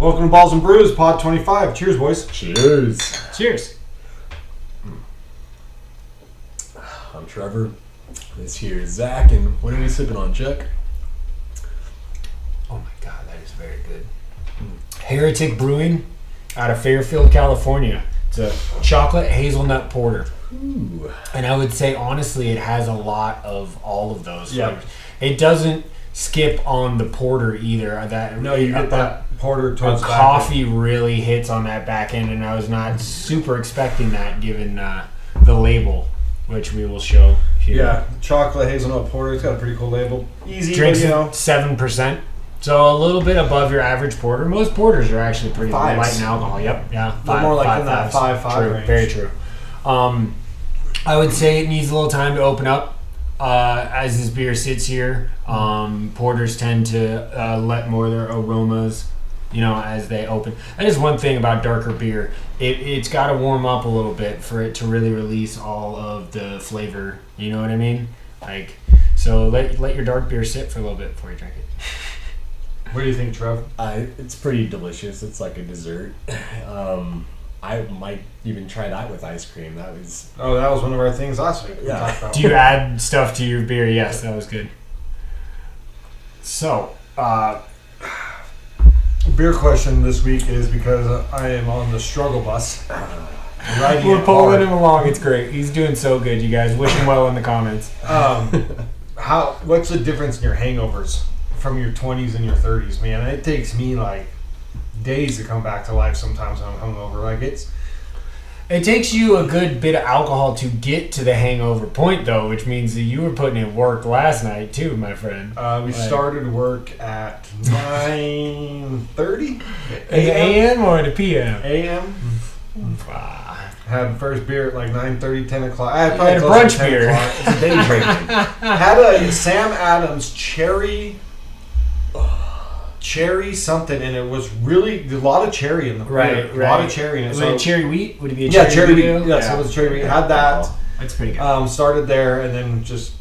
Welcome to Balls and Brews, Pod 25. Cheers, boys. Cheers. Cheers. I'm Trevor. This here is Zack, and what are we sipping on, Chuck? Oh my god, that is very good. Heretic Brewing out of Fairfield, California. It's a chocolate hazelnut porter. Ooh. And I would say, honestly, it has a lot of all of those Yeah. flavors. It doesn't skip on the porter either. No, you get that porter towards the back coffee really hits on that back end, and I was not super expecting that given the label, which we will show here. Yeah, chocolate hazelnut porter. It's got a pretty cool label. Easy, Drinks but, you know. 7%. So a little bit above your average porter. Most porters are actually pretty Fives. light in alcohol. Yep, yeah. A little more like in that fives. 5 True, range. very true. I would say it needs a little time to open up. As this beer sits here, porters tend to let more of their aromas, as they open. That is one thing about darker beer. It's got to warm up a little bit for it to really release all of the flavor. You know what I mean? So let your dark beer sit for a little bit before you drink it. What do you think, Trev? It's pretty delicious. It's like a dessert. I might even try that with ice cream. That was one of our things last week. Yeah. We talked about. Do you add stuff to your beer? Yes, that was good. So, Beer question this week is because I am on the struggle bus. Riding we're it pulling hard. him along. It's great. He's doing so good, you guys. Wish him well in the comments. What's the difference in your hangovers from your 20s and your 30s, man? It takes me like days to come back to life sometimes when I'm hungover. It takes you a good bit of alcohol to get to the hangover point, though, which means that you were putting in work last night, too, my friend. We started work at 9:30 In the a.m. or the p.m.? a.m. Had first beer at like 9:30, 10 o'clock. I had a brunch beer. It's a day drinking. Had a Sam Adams cherry something, and it was really a lot of cherry in the beer. Right. A lot of cherry in it. Was So, it cherry wheat? Would it be a cherry wheat? cherry wheat. ale? Yes, it was cherry wheat. Had that. That's pretty good. Started there, and then just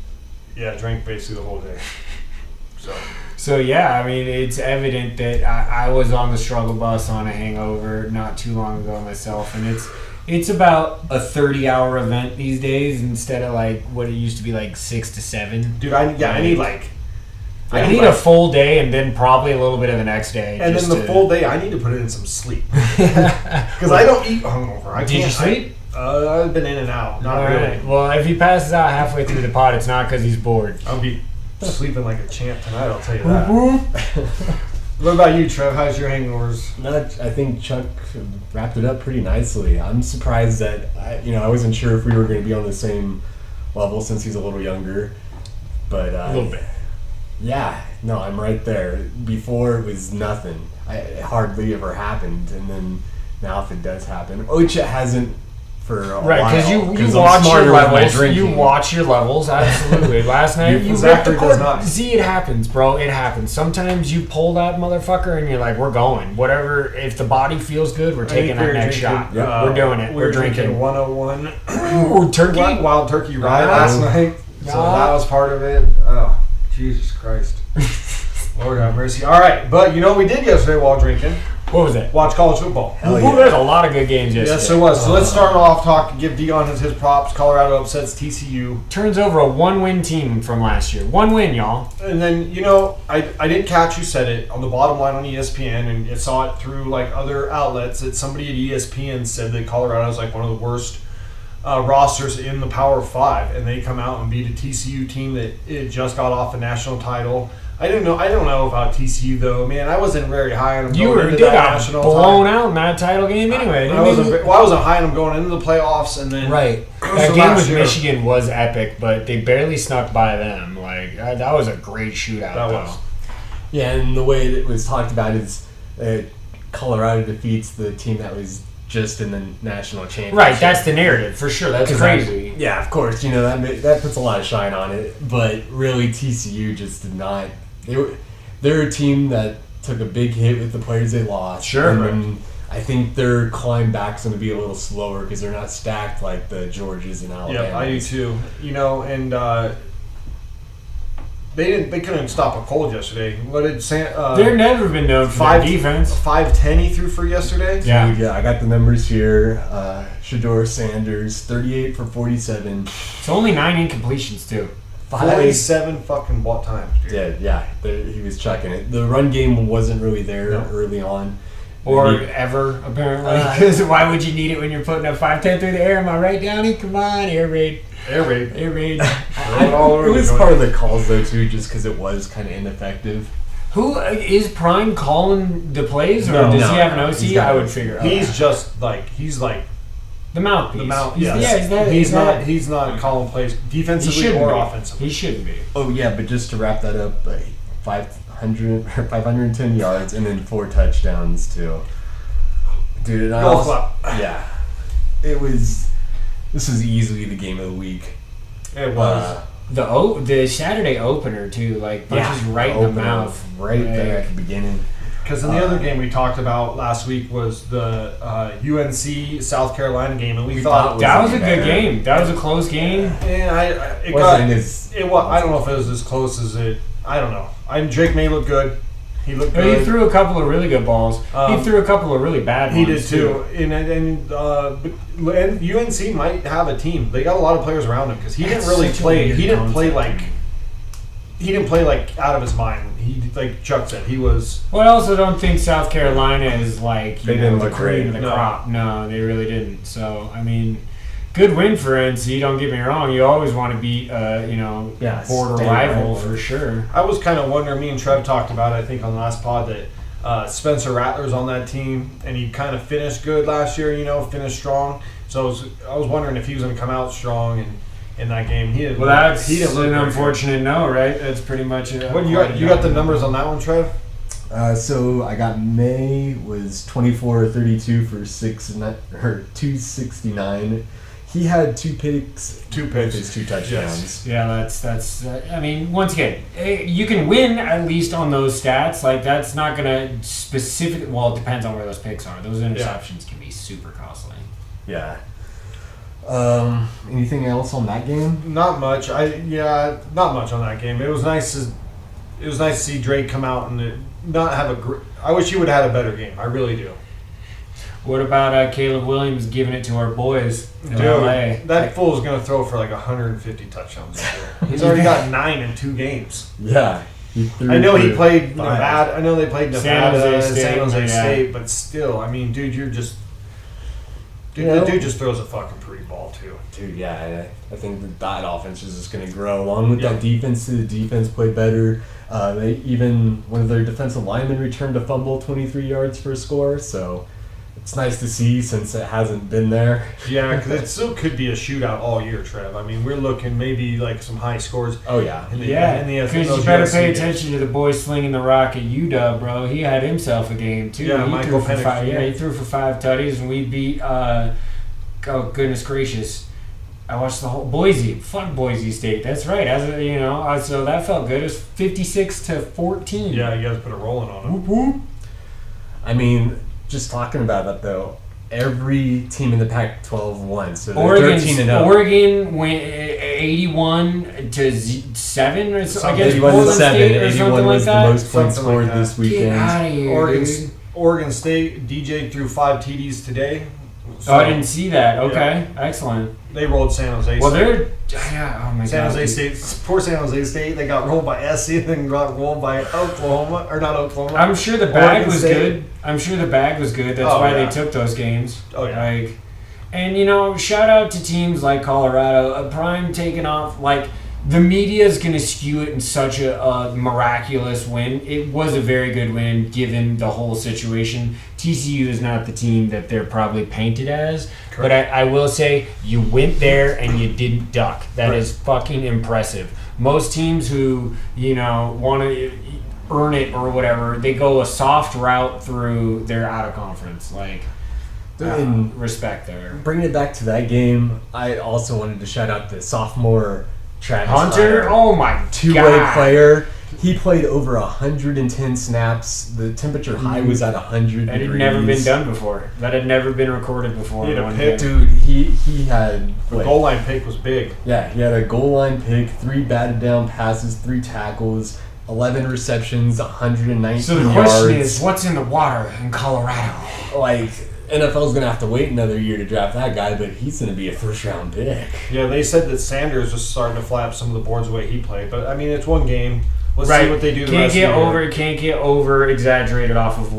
drank basically the whole day. So yeah, I mean, it's evident that I was on the struggle bus on a hangover not too long ago myself, and it's about a 30-hour event these days instead of like what it used to be like 6 to 7. Dude, I need a full day and then probably a little bit of the next day. And then the full day, I need to put in some sleep because I don't eat hungover. Did you sleep? I've been in and out. Not really. Right. Well, if he passes out halfway through the pod, it's not because he's bored. I'll be sleeping like a champ tonight. I'll tell you that. What about you, Trev? How's your hangovers? I think Chuck wrapped it up pretty nicely. I'm surprised that I wasn't sure if we were going to be on the same level since he's a little younger, but A little bit. Yeah, no, I'm right there. Before it was nothing. It hardly ever happened, and then now if it does happen, which it hasn't for a right, while. because you I'm watch your smarter with my levels. drinking. You watch your levels, absolutely. Last night you Zachary ripped the does cord. not. See, it happens, bro. It happens. Sometimes you pull that motherfucker and you're like, we're going. Whatever. If the body feels good, we're taking that next shot. Yeah. We're doing it. We're drinking 101 Ooh, turkey. Wild Turkey Rye last night. So that was part of it. Oh, Jesus Christ. Lord have mercy. All right, but you know what we did yesterday while drinking? What was it? Watch college football. Ooh, there's a lot of good games yesterday. Yes, there was. So let's start off give Dion his props. Colorado upsets TCU. Turns over a 1-win team from last year. 1 win, y'all. And then, I didn't catch who said it on the bottom line on ESPN, and I saw it through like other outlets that somebody at ESPN said that Colorado is like one of the worst rosters in the Power 5, and they come out and beat a TCU team that it just got off a national title. I don't know about TCU though, man. I wasn't very high on them. You going into did that got national blown title. out in that title game anyway. I wasn't high on them going into the playoffs, and then Right. That game with Michigan was epic, but they barely snuck by them. Like that was a great shootout. That was. Yeah, and the way it was talked about is Colorado defeats the team that was just in the national championship. Right, that's the narrative for sure. That's crazy. Yeah, of course. That puts a lot of shine on it. But really, TCU just did not. They're a team that took a big hit with the players they lost. Sure. And then I think their climb back's going to be a little slower because they're not stacked like the Georgias and Alabama. Yeah, I do too. And They couldn't stop a cold yesterday. What did They've never been known for their defense. 510 he threw for yesterday. Yeah. Yeah, I got the numbers here. Shador Sanders, 38 for 47. It's only 9 incompletions too. 47 fucking what times, dude. Yeah, he was chucking it. The run game wasn't really there early on. Or ever, apparently. Because why would you need it when you're putting a 5'10" through the air? Am I right, Downey? Come on, air raid. Air raid. It was part of the calls, though, too, just because it was kind of ineffective. Who is Prime calling the plays, or does he have an OC? I would figure out. He's just like the mouthpiece. He's not calling plays defensively or offensively. He shouldn't be. Oh yeah, but just to wrap that up, 510 yards and then 4 touchdowns too. Dude, and I also, yeah, this was easily the game of the week. It was. The Saturday opener too, like punches right in the mouth, right there at the beginning. Because in the other game we talked about last week was the UNC South Carolina game, and we thought that was a good game. That was a close game. And I don't know if it was as close as it. I don't know. Drake May looked good. He looked good. He threw a couple of really good balls. He threw a couple of really bad ones. He did too. And UNC might have a team. They got a lot of players around him because he didn't really play. He didn't play like out of his mind. He, like Chuck said, he was. Well, I also don't think South Carolina is like the cream of the No. crop. No, they really didn't. So I mean, good win for NC. Don't get me wrong. You always want to beat border rival for sure. I was kind of wondering. Me and Trev talked about it, I think on the last pod that Spencer Rattler's on that team, and he kind of finished good last year. Finished strong. So I was wondering if he was going to come out strong and. In that game, he didn't. Well, that's an unfortunate no, right? That's pretty much it. What you got the numbers on that one, Trev? So I got May was 24-32 for 269. He had 2 picks, his 2 touchdowns. Yes. Yeah, that's. I mean, once again, you can win at least on those stats. Like that's not gonna specific. Well, it depends on where those picks are. Those interceptions can be super costly. Yeah. Anything else on that game? Not much. Not much on that game. It was nice to see Drake come out and not have a. I wish he would have had a better game. I really do. What about Caleb Williams giving it to our boys in LA? That fool is going to throw for like 150 touchdowns this year. He's already got 9 in 2 games. Yeah. I know he played Nevada. I know they played Nevada and San Jose yeah. State, but still, I mean, dude, you're just. The dude just throws a fucking pretty ball too. Dude, yeah, I think that offense is just going to grow along with that defense. The defense played better. One of their defensive linemen returned a fumble, 23 yards for a score. So it's nice to see since it hasn't been there. Yeah, because it still could be a shootout all year, Trev. I mean, we're looking maybe like some high scores. Oh yeah, because you better pay attention to the boy slinging the rock at UW, bro. He had himself a game too. Yeah, he threw for 5. Yeah, he threw for 5 tutties, and we beat. Oh goodness gracious! I watched the whole Boise. Fuck Boise State. That's right. So that felt good. It was 56-14. Yeah, you guys put a rolling on him. Whoop, whoop. I mean, just talking about that though, every team in the Pac-12 won. So they're Oregon 13-0. Oregon went 81-7 or something. I guess 81-7. Portland State or 81 something was like that. the most points Something like scored that. this weekend. Get out of here, Oregon State DJ threw 5 TDs today. So I didn't see that. Okay, excellent. They rolled San Jose State. Well, oh my San god. Jose State, poor San Jose State. They got rolled by SC and then got rolled by Oklahoma, or not Oklahoma. I'm sure the bag Oregon was State. good. That's why they took those games. Oh yeah. And shout out to teams like Colorado. Prime taking off. Like the media is going to skew it in such a miraculous win. It was a very good win given the whole situation. TCU is not the team that they're probably painted as. Correct. But I will say you went there and you didn't duck. That Right. is fucking impressive. Most teams who, want to earn it or whatever, they go a soft route through their out of conference. Respect there. Bringing it back to that game, I also wanted to shout out the sophomore Travis Hunter, Hunter, oh my two-way god, player. He played over 110 snaps. The temperature high was at 100 That had degrees. never been done before. That had never been recorded before. He had a in one pick. game. Dude, he had The like, goal line pick was big. yeah, he had a goal line pick, 3 batted down passes, 3 tackles, 11 receptions, 119 So the yards. question is, what's in the water in Colorado? Like, NFL's gonna have to wait another year to draft that guy, but he's gonna be a first round pick. Yeah, they said that Sanders was starting to fly up some of the boards the way he played, but I mean, it's one game. Let's see what they do. Can't get over exaggerated off of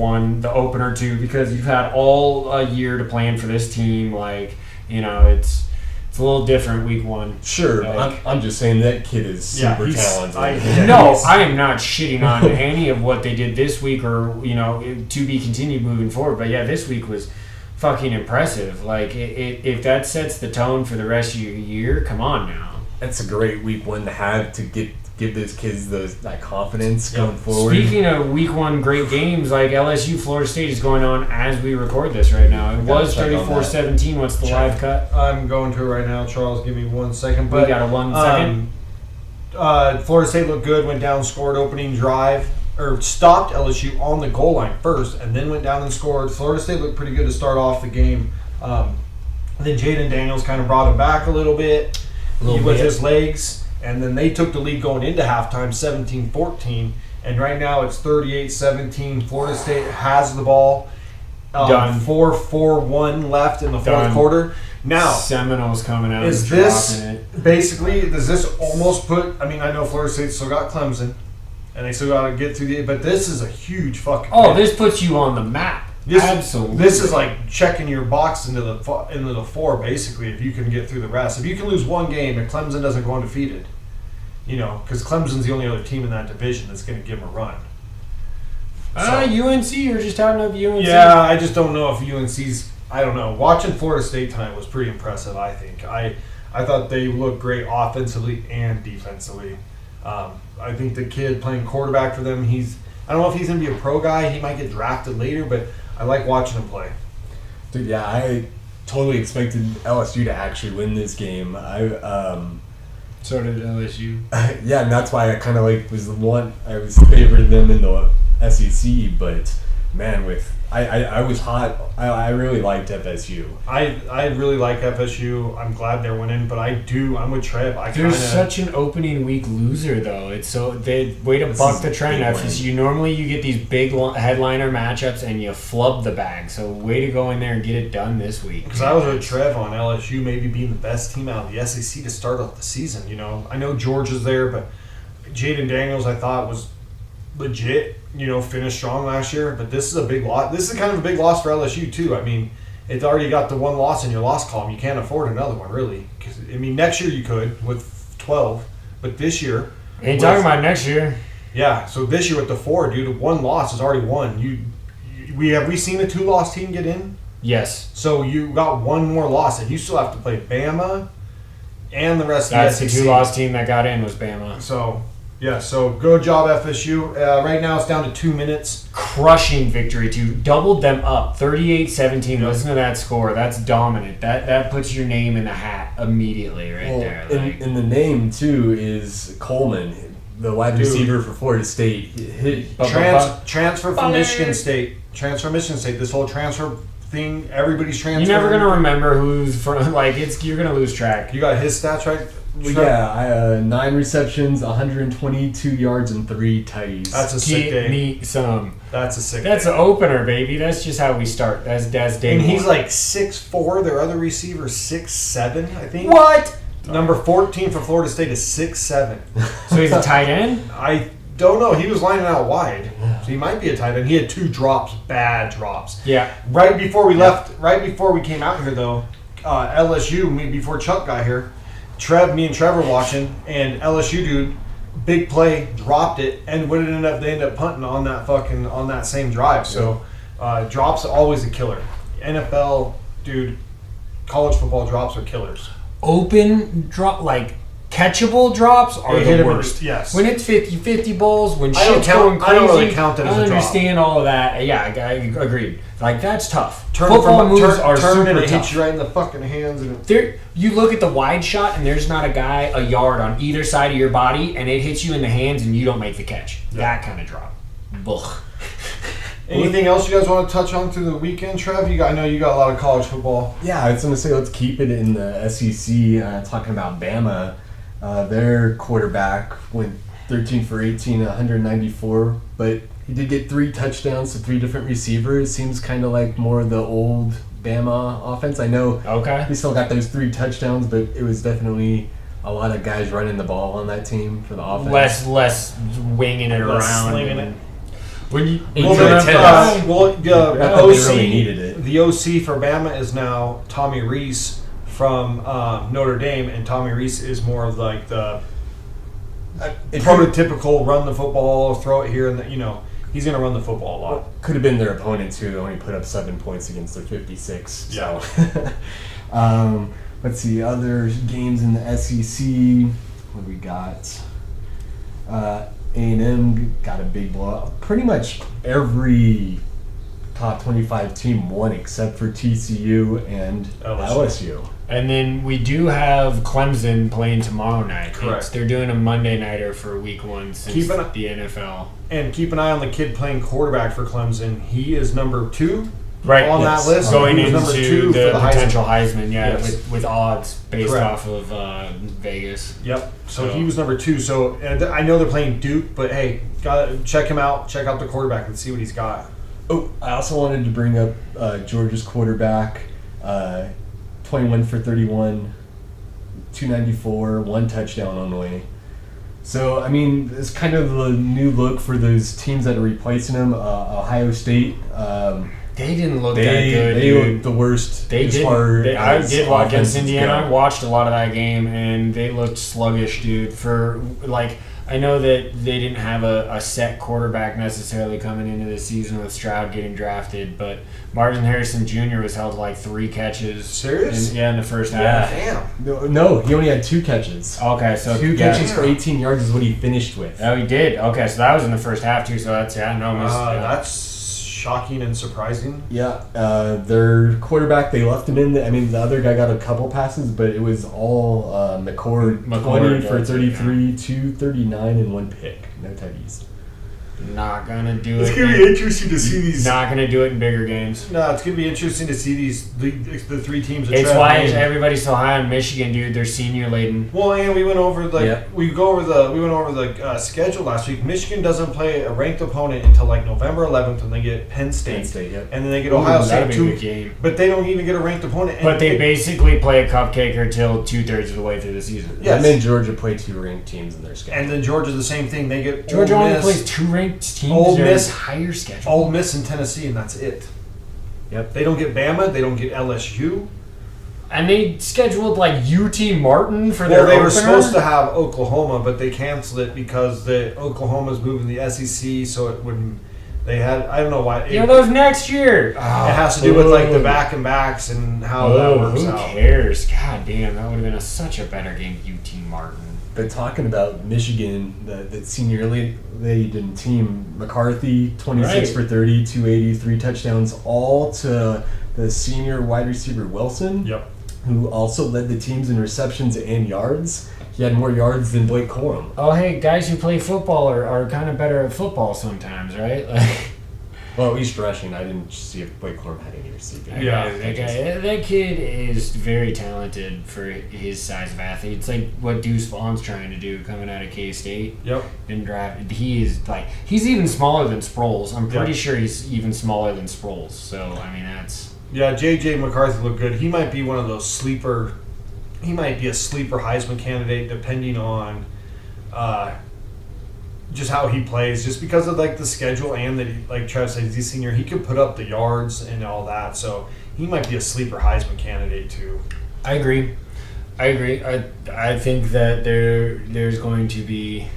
the opener too, because you've had all a year to plan for this team. Like, it's a little different week one. Sure, Like, I'm just saying that kid is super he's- talented. No, I am not shitting on any of what they did this week or, to be continued moving forward. But yeah, this week was fucking impressive. Like, if that sets the tone for the rest of your year, come on now. That's a great week one to have to give those kids that confidence going forward. Speaking of week one great games, like LSU Florida State is going on as we record this right now. It was check on that. 34-17. What's the live cut? I'm going to it right now. Charles, give me 1 second. But We got a 1 second. Florida State looked good, went down, scored opening drive, or stopped LSU on the goal line first, and then went down and scored. Florida State looked pretty good to start off the game. Then Jaden Daniels kind of brought him back a little bit with his legs, and then they took the lead going into halftime, 17-14, and right now it's 38-17. Florida State has the ball. Done. 4-4-1 left in the fourth Done. quarter. Now, Seminoles coming out. is and this dropping it. basically, does this almost put, I mean, I know Florida State still got Clemson, and they still got to get through but this is a huge fucking Oh, win. this puts you on the map. Absolutely. This is like checking your box into the 4, basically, if you can get through the rest. If you can lose one game and Clemson doesn't go undefeated, because Clemson's the only other team in that division that's going to give them a run. UNC, you're just talking about UNC. Yeah, I just don't know if UNC's. I don't know. Watching Florida State tonight was pretty impressive. I think I thought they looked great offensively and defensively. I think the kid playing quarterback for them. I don't know if he's going to be a pro guy. He might get drafted later, but I like watching him play. Dude, yeah, I totally expected LSU to actually win this game. So did LSU. Yeah, and that's why I kind of I was favoring them in the SEC, but man, I was hot. I really liked FSU. I really like FSU. I'm glad they're winning, but I'm with Trev. They're such an opening week loser, though. It's so they way to buck the trend. FSU normally you get these big headliner matchups and you flub the bag. So way to go in there and get it done this week. Because I was with Trev on LSU maybe being the best team out of the SEC to start off the season. I know Georgia's there, but Jaden Daniels I thought was legit. Finished strong last year, but this is a big loss. This is kind of a big loss for LSU too. I mean, it's already got the one loss in your loss column. You can't afford another one, really. Because next year you could with 12, but this year. Ain't talking about next year. Yeah, so this year with the 4, dude, one loss is already won. We seen a 2-loss team get in? Yes. So you got one more loss, and you still have to play Bama and the rest That's of the the SEC. 2-loss team that got in was Bama. So. Yeah, so good job, FSU. Right now it's down to 2 minutes. Crushing victory, too. Doubled them up. 38-17. Listen to that score. That's dominant. That puts your name in the hat immediately there. And the name, too, is Coleman, the wide receiver for Florida State. Transfer from Michigan State. This whole transfer thing, everybody's transferring. You're never going to remember who's from. You're going to lose track. You got his stats right? Yeah, 9 receptions, 122 yards, and 3 tutties. That's a sick day. Me some. That's a sick That's day. an opener, baby. That's just how we start. That's day And one. he's like 6'4". Their other receiver 6'7", I think. What? Number 14 for Florida State is 6'7". So he's a tight end? I don't know. He was lining out wide, so he might be a tight end. He had 2 drops, bad drops. Yeah. Right before we left, right before we came out here, though, LSU, before Chuck got here, me and Trev were watching, and LSU dude, big play, dropped it, and what it ended up, they ended up punting on that same drive. So drops are always a killer. NFL, dude, college football drops are killers. Open drop, catchable drops are They hit the him in worst. the- yes. When it's 50-50 balls, when I don't shit's count- going crazy, I don't really count it as I a drop. understand all of that. Yeah, I agreed. Like, that's tough. Turn Football moves are turn super and it tough. hits you right in the fucking hands. And There, you look at the wide shot, and there's not a guy a yard on either side of your body, and it hits you in the hands, and you don't make the catch. Yeah. That kind of drop. Ugh. anything else you guys want to touch on through the weekend, Trev? I know you got a lot of college football. Yeah, I was going to say let's keep it in the SEC. Talking about Bama, their quarterback went 13 for 18, 194, but he did get 3 touchdowns to 3 different receivers. Seems kind of like more of the old Bama offense. I know Okay. he still got those 3 touchdowns, but it was definitely a lot of guys running the ball on that team for the offense. Less winging it Less around. slinging it. When you, Well, Eight to then, 10. the I thought they OC, really needed it. the OC for Bama is now Tommy Reese from Notre Dame, and Tommy Reese is more of like the prototypical run the football, throw it here, and he's going to run the football a lot. Could have been their opponents who only put up 7 points against their 56. Yeah. So, let's see other games in the SEC. What do we got? A&M got a big blowout. Pretty much every top 25 team won except for TCU and LSU. and then we do have Clemson playing tomorrow night. Correct. They're doing a Monday nighter for week 1 since Keep the an- NFL. And keep an eye on the kid playing quarterback for Clemson. He is number 2 Right. on Yes. that list. Going He was into number 2 the for the potential Heisman. Heisman, yeah, Yes. with odds based Correct. off of Vegas. Yep. So So- he was number 2. So I know they're playing Duke, but hey, gotta check him out. Check out the quarterback and see what he's got. Oh, I also wanted to bring up Georgia's quarterback, 21 for 31, 294, 1 touchdown on the way. So, I mean, it's kind of a new look for those teams that are replacing him. Ohio State, They didn't look that they good, they dude. looked the worst. They as did. far I as did watch against offenses Indiana. go. I watched a lot of that game, and they looked sluggish, dude. I know that they didn't have a set quarterback necessarily coming into the season with Stroud getting drafted, but Martin Harrison Jr. was held to like 3 catches. Serious? In the first Yeah. half. Damn. No, he only had 2 catches. Okay, so 2 yeah. catches for 18 yards is what he finished with. Oh, he did. Okay, so that was in the first half too. So that's That's shocking and surprising. Yeah, their quarterback, they left him in. The other guy got a couple passes, but it was all McCord 20 for does it, 33, 239, and 1 pick. No tutties. not gonna do It's it. gonna be interesting to see these. Not gonna do it in bigger games. No, it's gonna be interesting to see the 3 teams. that It's Trev why named. everybody's so high on Michigan, dude. They're senior laden. Well, and we went over Yeah. we went over the schedule last week. Michigan doesn't play a ranked opponent until like November 11th, and they get Penn State, Penn State, yep. and then they get Ohio That'd State be a too. good game. But they don't even get a ranked opponent. And But they basically play a cupcaker till 2/3 of the way through the season. Yeah. And then Georgia played 2 ranked teams in their schedule. and then Georgia the same thing. They get Georgia Ole only Miss, plays 2 ranked teams. Ole Their Miss- entire schedule. Ole Miss and Tennessee, and that's it. Yep. They don't get Bama. They don't get LSU. And they scheduled like UT Martin for Well, their they were opener? supposed to have Oklahoma, but they canceled it because the Oklahoma's moving the SEC, so it wouldn't. They had I don't know why. It, Yeah, those next year. it has to do with like the back and backs and how that works who out. cares? God damn, that would have been such a better game. UT Martin. But talking about Michigan, the senior laden team, McCarthy, 26 Right. for 30, 280, 3 touchdowns, all to the senior wide receiver Wilson, Yep. who also led the teams in receptions and yards. He had more yards than Blake Corum. Oh, hey, guys who play football are kind of better at football sometimes, right? Like, Well, at least rushing. I didn't see if Blake Corum had any receiving. Yeah. that kid is very talented for his size of athlete. It's like what Deuce Vaughn's trying to do coming out of K-State. Yep. Didn't draft. He's even smaller than Sproles. I'm pretty Yeah. sure he's even smaller than Sproles. So I mean that's. Yeah, J.J. McCarthy looked good. He might be one of those sleeper. He might be a sleeper Heisman candidate, depending on just how he plays. Just because of like the schedule and that, like Trev said, he's a senior. He could put up the yards and all that. So he might be a sleeper Heisman candidate too. I agree. I think that there's going to be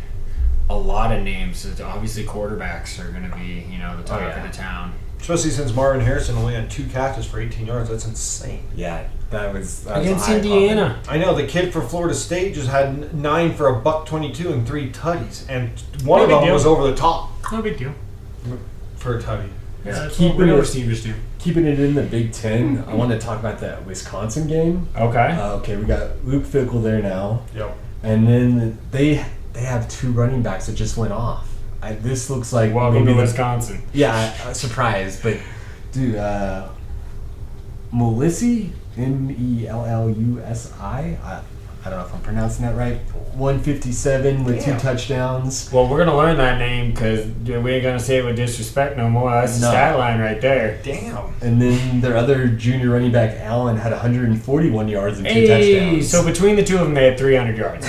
a lot of names. Obviously, quarterbacks are going to be the talk yeah. of the town. Especially since Marvin Harrison only had 2 catches for 18 yards. That's insane. Yeah, that was Against eye-popping. Indiana. I know the kid for Florida State just had 9 for $122 and 3 tutties, and one No of big them deal. was over the top No big deal. for a tutty. Yeah, that's keeping what real it- receivers do. Keeping it in the Big Ten, I want to talk about that Wisconsin game. Okay. Okay, we got Luke Fickell there now, Yep. and then they have 2 running backs that just went off. This looks like Welcome maybe to the- Wisconsin. Yeah, surprise, but dude, Melissi, Mellusi. I don't know if I'm pronouncing that right. 157 with 2 Damn. touchdowns. Well, we're gonna learn that name because we ain't gonna say it with disrespect no more. That's the No. stat line right there. Damn. And then their other junior running back, Allen, had 141 yards and 2 Hey, touchdowns. so between the two of them, they had 300 yards.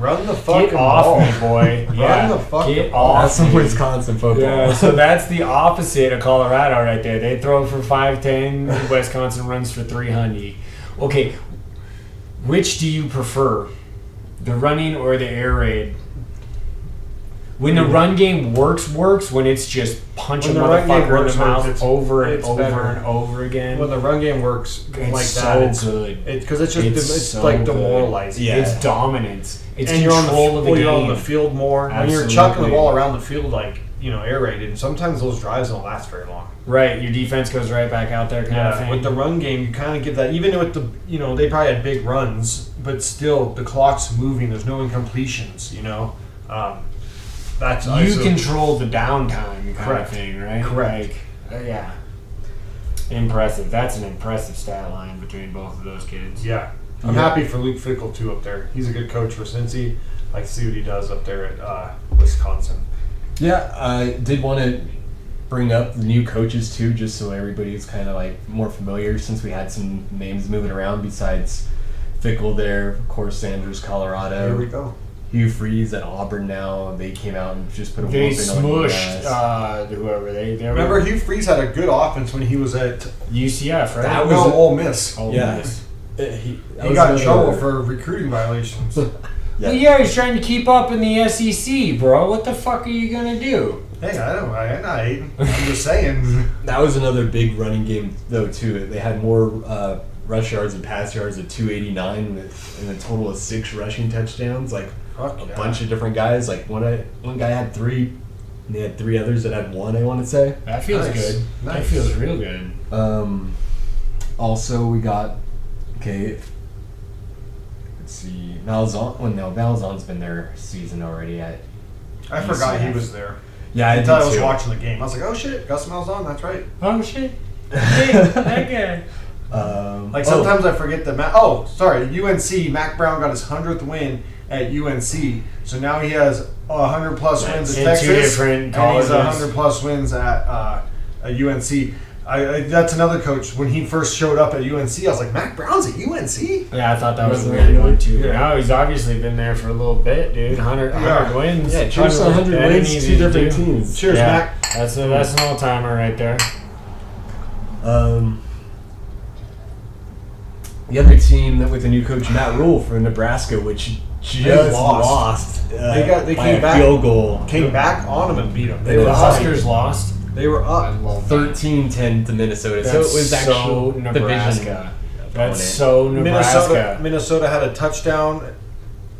Run the fucking Get off ball. me, boy. Yeah, the fucking get ball. off That's some me. Wisconsin football. Yeah, so that's the opposite of Colorado right there. They throw for 510. Wisconsin runs for 300. Okay, which do you prefer, the running or the air raid? When the run game works when it's just punch a When the run game motherfucker in works, the mouth it's- over and it's over better. and over again. When the run game works It's like so that, it's good. because it's just it's so like good. demoralizing. Yeah. It's dominance. It's And you're on control of the game. you're on the field more. When you're Absolutely. chucking the ball around the field like air raided, and sometimes those drives don't last very long. Right, your defense goes right back out there kind of thing. With the run game, you kind of get that. Even with the they probably had big runs, but still the clock's moving. There's no incompletions. That's You control the downtime kind Correct. of thing, right? Correct. Yeah. Impressive. That's an impressive stat line between both of those kids. Yeah. I'm Yeah. happy for Luke Fickell too up there. He's a good coach for Cincy. I see what he does up there at Wisconsin. Yeah, I did want to bring up the new coaches too, just so everybody's kind of like more familiar, since we had some names moving around besides Fickell there, of course Sanders, Colorado. Here we go. Hugh Freeze at Auburn now. They came out and just put a They whooping on you smushed guys. whoever they Remember, Hugh Freeze had a good offense when he was at UCF, right? That no, was Ole Miss. Oh, Yeah. nice. He got in trouble for recruiting violations. Yeah. Well, yeah, he's trying to keep up in the SEC, bro. What the fuck are you gonna do? Hey, I'm not hating. I'm just saying. That was another big running game though too. They had more rush yards and pass yards at 289 with and a total of 6 rushing touchdowns. Like Fuck a yeah. bunch of different guys. Like one guy had 3, and they had 3 others that had 1. I want to say. That feels Nice. good. That Nice. feels real good. Also, we got let's see, Malzahn. Well, no, Malzahn's been there season already at. I forgot he UCF. was there. Yeah, I Until I did was too. watching the game. I was like, oh shit, Gus Malzahn, that's right. Oh shit. Hey, that guy. Like sometimes I forget that. UNC. Mac Brown got his 100th win at UNC, so now he has 100 plus wins at In Texas, two different and colleges. he's 100 plus wins at UNC. That's another coach. When he first showed up at UNC, I was like, Mac Brown's at UNC. Yeah, I thought that was a Wasn't weird it? one too. Yeah. Now he's obviously been there for a little bit, dude. 100 Yeah. wins. Yeah, cheers to 100 That ain't wins, easy 2 to different do. teams. Cheers, Yeah, Mac. that's an all timer right there. The other team that with the new coach Matt Rule for Nebraska, which just lost. lost. They by came a back. field goal. Came back on him and beat him. They The were up. Huskers lost. They were up. love that. 13-10 to Minnesota. So it That's was so actually Nebraska. That's opponent. so Nebraska. Minnesota had a touchdown.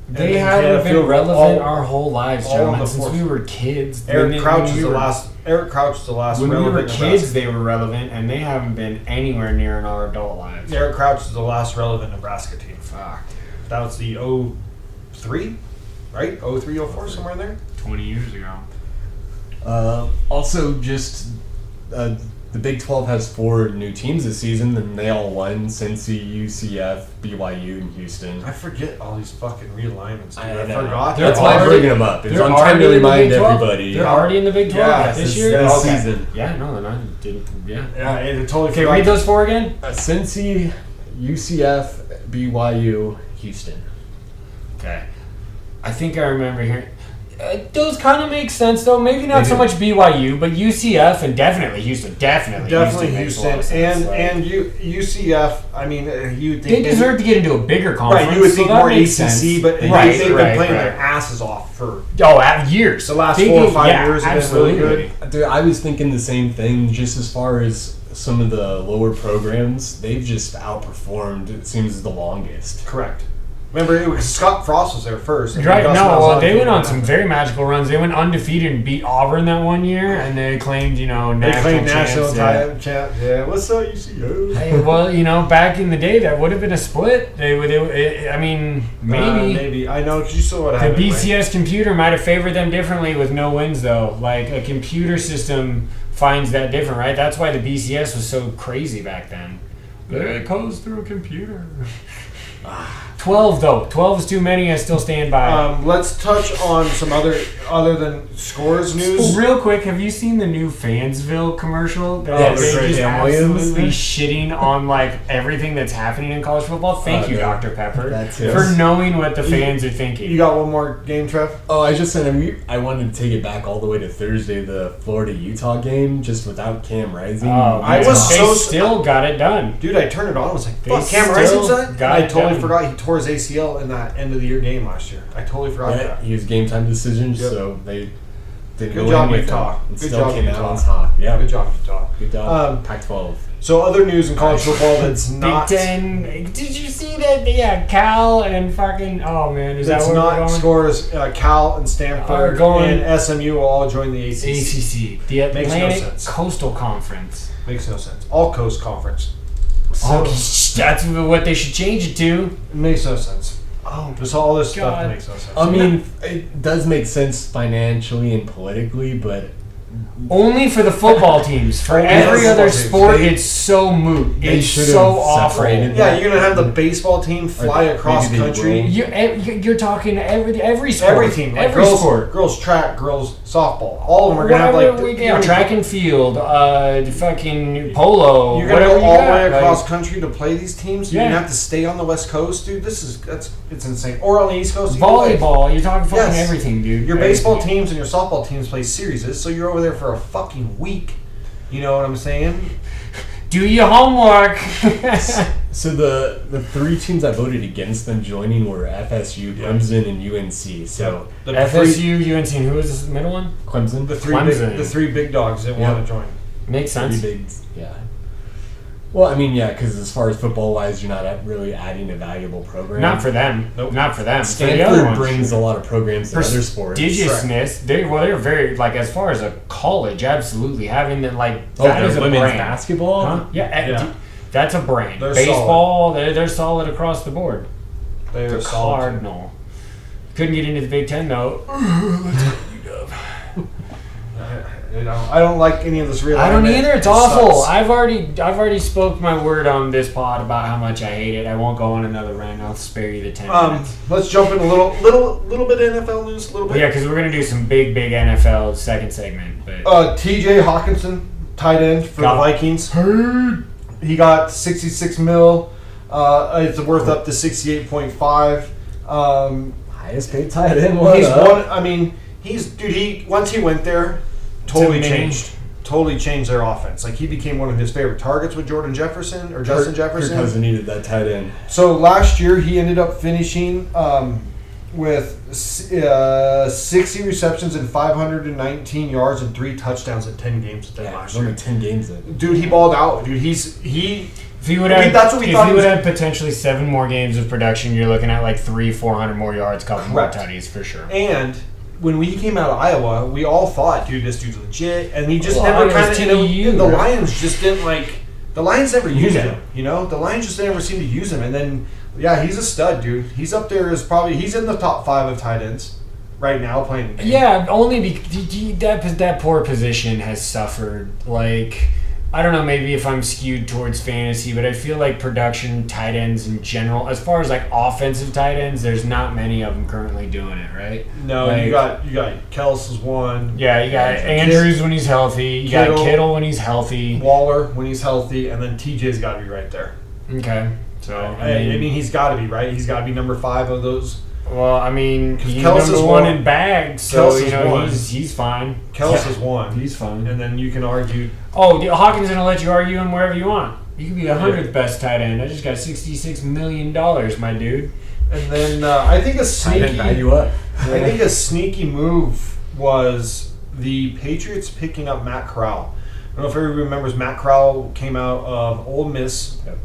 They And haven't Canada been field relevant all- our whole lives, all in gentlemen, the since fourth. we were kids. Eric Crouch When is the last. Eric Crouch is the last. When we were relevant kids, Nebraska. they were relevant, and they haven't been anywhere near in our adult lives. Eric Crouch is the last relevant Nebraska team. Fuck. That was the 03, right? 03, 04, somewhere in there. 20 years ago. Also, just the Big 12 has 4 new teams this season, and they all won: Cincy, UCF, BYU, and Houston. I forget all these fucking realignments, dude. I I know. forgot. That's They're why I'm already- bringing them up. It's they're I'm trying already to in the remind Big 12? everybody. They're already in the Big 12 Yeah, this this- year? this Okay. season. Yeah, no, then I didn't. Yeah. Yeah, I totally Okay, forgot. read those 4 again. Cincy, UCF, BYU, Houston. Okay. I think I remember hearing. Those kind of make sense, though. Maybe not so much BYU, but UCF and definitely Houston. Definitely makes a lot of sense. And UCF. I mean, you think they deserve to get into a bigger conference. Right, you would think so more ACC, sense. but they've been playing their asses off for years. The last 4 or 5 years have been really good. Dude, I was thinking the same thing. Just as far as some of the lower programs, they've just outperformed. It seems the longest. Correct. Remember, it was Scott Frost was there first. Right, they went on some very magical runs. They went undefeated and beat Auburn that one year, and they claimed, national champ. Yeah, what's up, UCO? Hey, well, back in the day, that would have been a split. Maybe. Maybe. I know, because you saw what The happened. BCS computer might have favored them differently with no wins, though. Like, a computer system finds that different, right? That's why the BCS was so crazy back then. It goes through a computer. 12 though. 12 is too many. I still stand by. Let's touch on some other than scores news. Real quick, have you seen the new Fansville commercial? They're just absolutely shitting on everything that's happening in college football. Thank you, Dr. Pepper, for knowing what the fans are thinking. You got one more game, Trev? Oh, I just said I wanted to take it back all the way to Thursday, the Florida-Utah game, just without Cam Rising. They still got it done. Dude, I turned it on. I was like, fuck, Cam Rising's done? I totally forgot he tore his ACL in that end of the year game last year. I totally forgot that. He was game time decisions, so they didn't Good job, Utah. Good job, Utah. Yeah, good job, Utah. Good job. Pac-12. So other news in college football that's not Big Ten. Did you see that? Yeah, Cal and fucking. Oh man, is that where we're going? Scores. Cal and Stanford and SMU will all join the ACC. The Atlantic Makes no sense. Coastal Conference. Makes no sense. All Coast Conference. So, that's what they should change it to. It makes no sense. Just all this stuff that makes no sense. I mean, it does make sense financially and politically, but only for the football teams. For every other sport, it's so moot. It's so awful. Yeah, you're gonna have the baseball team fly across country. You're talking every sport, every team, every sport. Girls track, girls softball. All of them are gonna have track and field, fucking polo. You're gonna go all the way across country to play these teams. You're gonna have to stay on the West Coast, dude. It's insane. Or on the East Coast. Volleyball. You're talking fucking everything, dude. Your baseball teams and your softball teams play series, so you're over there for a fucking week. You know what I'm saying? Do your homework. So the three teams I voted against them joining were FSU, Clemson, and UNC. So FSU, UNC, and who was the middle one? Clemson. The three big dogs that want to join. Makes sense. Yeah. Well, I mean, because as far as football-wise, you're not really adding a valuable program. Not for them. Nope. Not for them. Stanford brings a lot of programs to other sports. Prestigiousness. They're very, as far as a college, absolutely. Having them, that is a women's brand. basketball? Huh? Yeah. That's a brand. They're Baseball, they're solid across the board. They're the solid. Cardinal. Couldn't get into the Big Ten, though. I don't like any of this real. I don't either. It's awful. I've already spoke my word on this pod about how much I hate it. I won't go on another rant. I'll spare you the 10 minutes. Let's jump in a little bit of NFL news. A little bit. Yeah, because we're gonna do some big NFL second segment. But T.J. Hawkinson, tight end for the Vikings. He got $66 million. It's worth up to 68.5. Highest paid tight end. Once he went there. Totally changed their offense. He became one of his favorite targets with Justin Jefferson. Kirk Cousins needed that tight end. So last year he ended up finishing with 60 receptions and 519 yards and 3 touchdowns in 10 games last year. Only 10 games. Dude, he balled out. Dude, if he would have potentially 7 more games of production, you're looking at 300-400 more yards, couple more tutties for sure. And when we came out of Iowa, we all thought, dude, this dude's legit, and he just never kind of. The Lions just didn't The Lions never used him. The Lions just never seemed to use him, and then he's a stud, dude. He's up there he's in the top 5 of tight ends right now playing. Yeah, only because that poor position has suffered. I don't know, maybe if I'm skewed towards fantasy, but I feel like production tight ends in general, as far as offensive tight ends, there's not many of them currently doing it, right? No, you got Kels is one. Yeah, you got Andrews when he's healthy. You got Kittle when he's healthy. Waller when he's healthy, and then TJ's got to be right there. Okay, so I mean he's got to be right. He's got to be number 5 of those. Well, I mean, he's Kels number is one one. in bags, so Kels is one. he's fine. Kels is one. He's fine. And then you can argue. Oh, Hawkins gonna let you argue him wherever you want. You could be the 100th best tight end. I just got $66 million, my dude. And then I think a Tight end sneaky. value up. I think a sneaky move was the Patriots picking up Matt Corral. I don't know if everybody remembers Matt Corral came out of Ole Miss, Yep.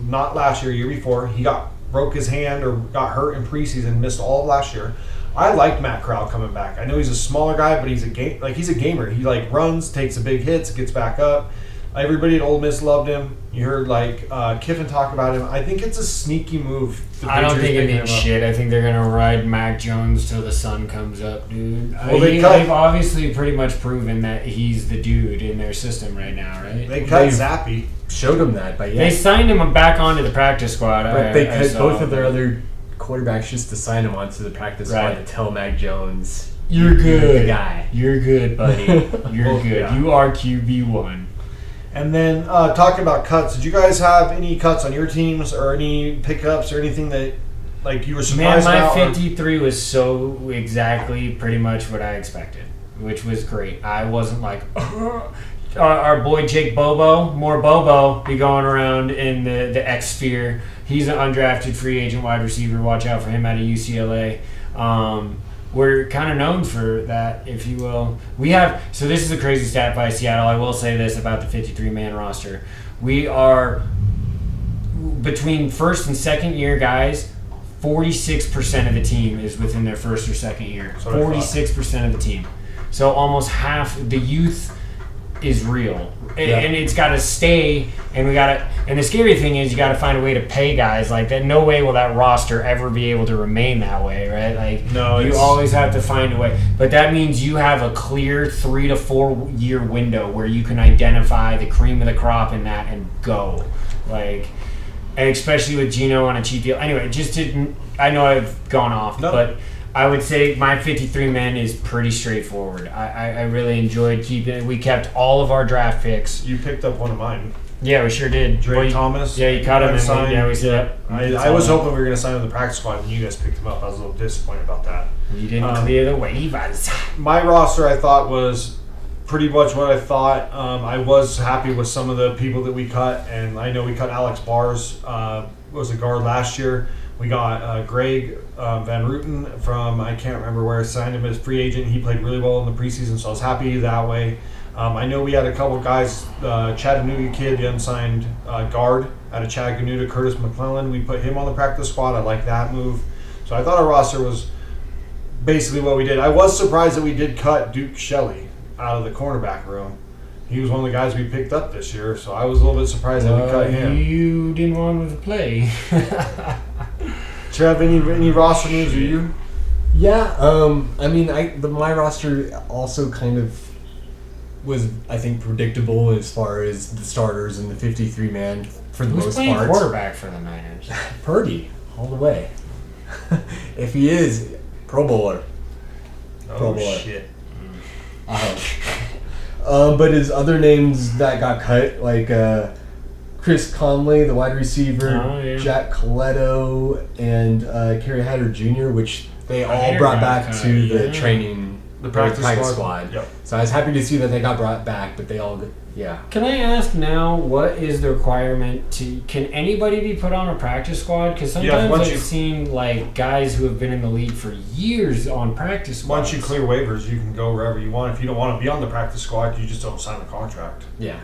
not last year before. He broke his hand or got hurt in preseason, missed all of last year. I liked Matt Corral coming back. I know he's a smaller guy, but he's a gamer. He runs, takes a big hits, gets back up. Everybody at Ole Miss loved him. You heard Kiffin talk about him. I think it's a sneaky move. I don't think it picking means him up. shit. I think they're gonna ride Mac Jones till the sun comes up, dude. Well, They've obviously pretty much proven that he's the dude in their system right now, right? They cut Zappy. Showed him that, but yeah. They signed him back onto the practice squad. But they I cut saw. both of their other quarterbacks just to sign him onto the practice squad Right. to tell Mac Jones, You're good, the guy. You're good, buddy. You're good. Yeah. You are QB1. And then talking about cuts, did you guys have any cuts on your teams or any pickups or anything that you were Man, surprised my about? 53 was so exactly pretty much what I expected, which was great. I wasn't like, our boy Jake Bobo, more Bobo, be going around in the X sphere. He's an undrafted free agent wide receiver. Watch out for him out of UCLA. We're kind of known for that, if you will. So this is a crazy stat by Seattle. I will say this about the 53-man roster. We are, between first and second year guys, 46% of the team is within their first or second year. So I thought. 46% of the team. So almost half the youth is real. Yeah. And it's got to stay, and and the scary thing is you got to find a way to pay guys like that. No way will that roster ever be able to remain that way, right? No, you always have to find a way. But that means you have a clear 3 to 4 year window where you can identify the cream of the crop in that and go. And especially with Gino on a cheap deal. Anyway, I know I've gone off, but I would say my 53 man is pretty straightforward. I really enjoyed keeping it. We kept all of our draft picks. You picked up one of mine. Yeah, we sure did. Drake Thomas. Yeah, you caught him. Signed. Yeah, we said. I was hoping we were going to sign him in the practice squad, and you guys picked him up. I was a little disappointed about that. You didn't clear the waivers. My roster, I thought, was pretty much what I thought. I was happy with some of the people that we cut, and I know we cut Alex Bars, was a guard last year. We got Greg Van Ruten from, I can't remember where, signed him as free agent. He played really well in the preseason, so I was happy that way. I know we had a couple guys, Chattanooga kid, the unsigned guard out of Chattanooga, Curtis McClellan. We put him on the practice squad. I like that move. So I thought our roster was basically what we did. I was surprised that we did cut Duke Shelley out of the cornerback room. He was one of the guys we picked up this year, so I was a little bit surprised that we cut him. You didn't want him to play. Trev, any roster moves for you? Yeah, I mean, my roster also kind of was, I think, predictable as far as the starters and the 53 man for the Who's most playing part. quarterback for the Niners? Purdy, all the way. If he is, Pro Bowler. Pro Bowler. Shit. But his other names that got cut, like Chris Conley, the wide receiver, Jack Coletto, and Kerry Hatter Jr., which they all brought back to the training, the practice squad. Yep. So I was happy to see that they got brought back, but they all, Can I ask now, what is the requirement can anybody be put on a practice squad? Because sometimes I've seen guys who have been in the league for years on practice squads. Once you clear waivers, you can go wherever you want. If you don't want to be on the practice squad, you just don't sign the contract. Yeah.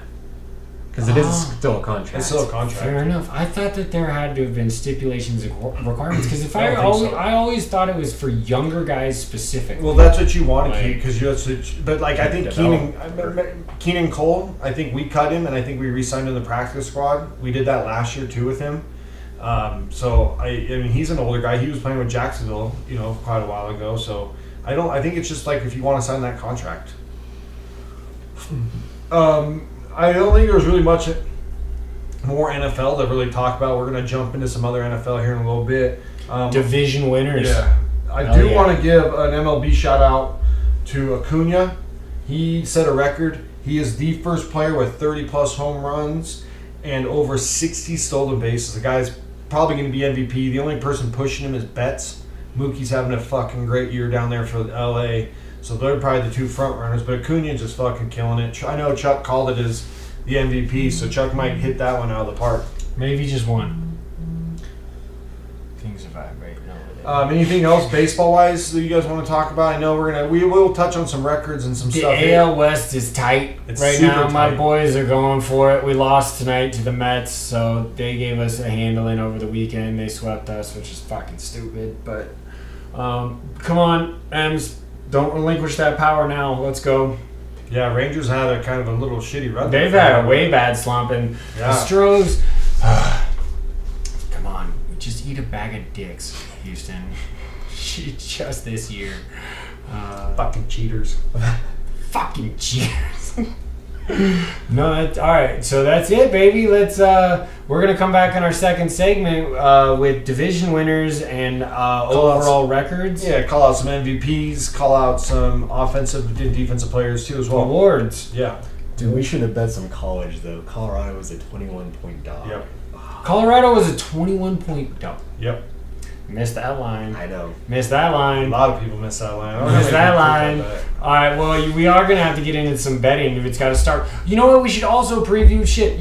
Because it is still a contract. It's still a contract. Fair enough. I thought that there had to have been stipulations and requirements. Because I always thought it was for younger guys specifically. Well, that's what you want to keep because I think Keenan Cole, I think we cut him and I think we re-signed him in the practice squad. We did that last year too with him. So I mean he's an older guy. He was playing with Jacksonville, quite a while ago. So I think it's just if you want to sign that contract. I don't think there's really much more NFL to really talk about. We're going to jump into some other NFL here in a little bit. Division winners. Yeah. I do want to give an MLB shout out to Acuna. He set a record. He is the first player with 30 plus home runs and over 60 stolen bases. The guy's probably going to be MVP. The only person pushing him is Betts Mookie's having a fucking great year down there for LA. So they're probably the two front runners. But Acuna just fucking killing it. I know Chuck called it as the MVP, so Chuck might hit that one out of the park. Maybe just one. Things are vibrating over there. Anything else baseball-wise that you guys want to talk about? I know we will touch on some records and some The stuff. AL West is tight It's right super now. My tight. boys are going for it. We lost tonight to the Mets, so they gave us a handling over the weekend. They swept us, which is fucking stupid. But come on, Ems, don't relinquish that power now. Let's go. Yeah, Rangers had a kind of a little shitty run. They've had a way bad slump, and the Stros. Come on, just eat a bag of dicks, Houston. Just this year. Fucking cheaters. Fucking cheers. No, all right. So that's it, baby. We're gonna come back in our second segment with division winners and overall records. Yeah, call out some MVPs, call out some offensive and defensive players too as well. Awards. Yeah. Dude, we should have bet some college though. Colorado was a 21-point dog. Yep. Colorado was a 21-point dog. Yep. Missed that line. I know. Missed that A line. lot of people miss that line. I don't know Missed how that many people line. think about All right, well, we are going to have to get into some betting if it's got to start. You know what? We should also preview shit.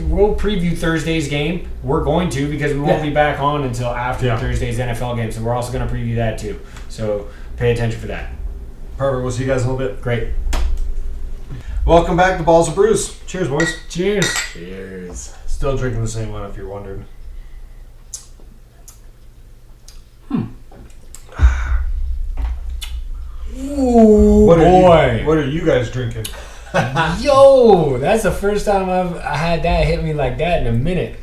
We'll preview Thursday's game. We're going to because we won't be back on until after Thursday's NFL game. So we're also going to preview that too. So pay attention for that. Perfect. We'll see you guys in a little bit. Great. Welcome back to Balls and Brews. Cheers, boys. Cheers. Cheers. Still drinking the same one if you're wondering. Ooh, What boy. What are you guys drinking? Yo, that's the first time I had that hit me like that in a minute.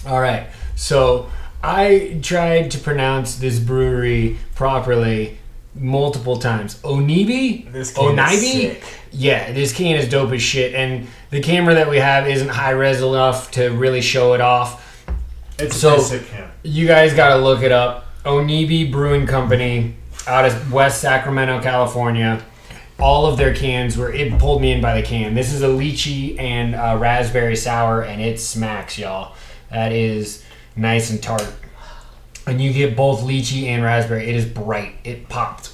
All right, so I tried to pronounce this brewery properly multiple times. Onibi? This can is sick. Yeah, this can is dope as shit, and the camera that we have isn't high res enough to really show it off. It's So- a sick can. You guys got to look it up. Onibi Brewing Company out of West Sacramento, California. All of their cans it pulled me in by the can. This is a lychee and raspberry sour, and it smacks, y'all. That is nice and tart. And you get both lychee and raspberry. It is bright. It popped.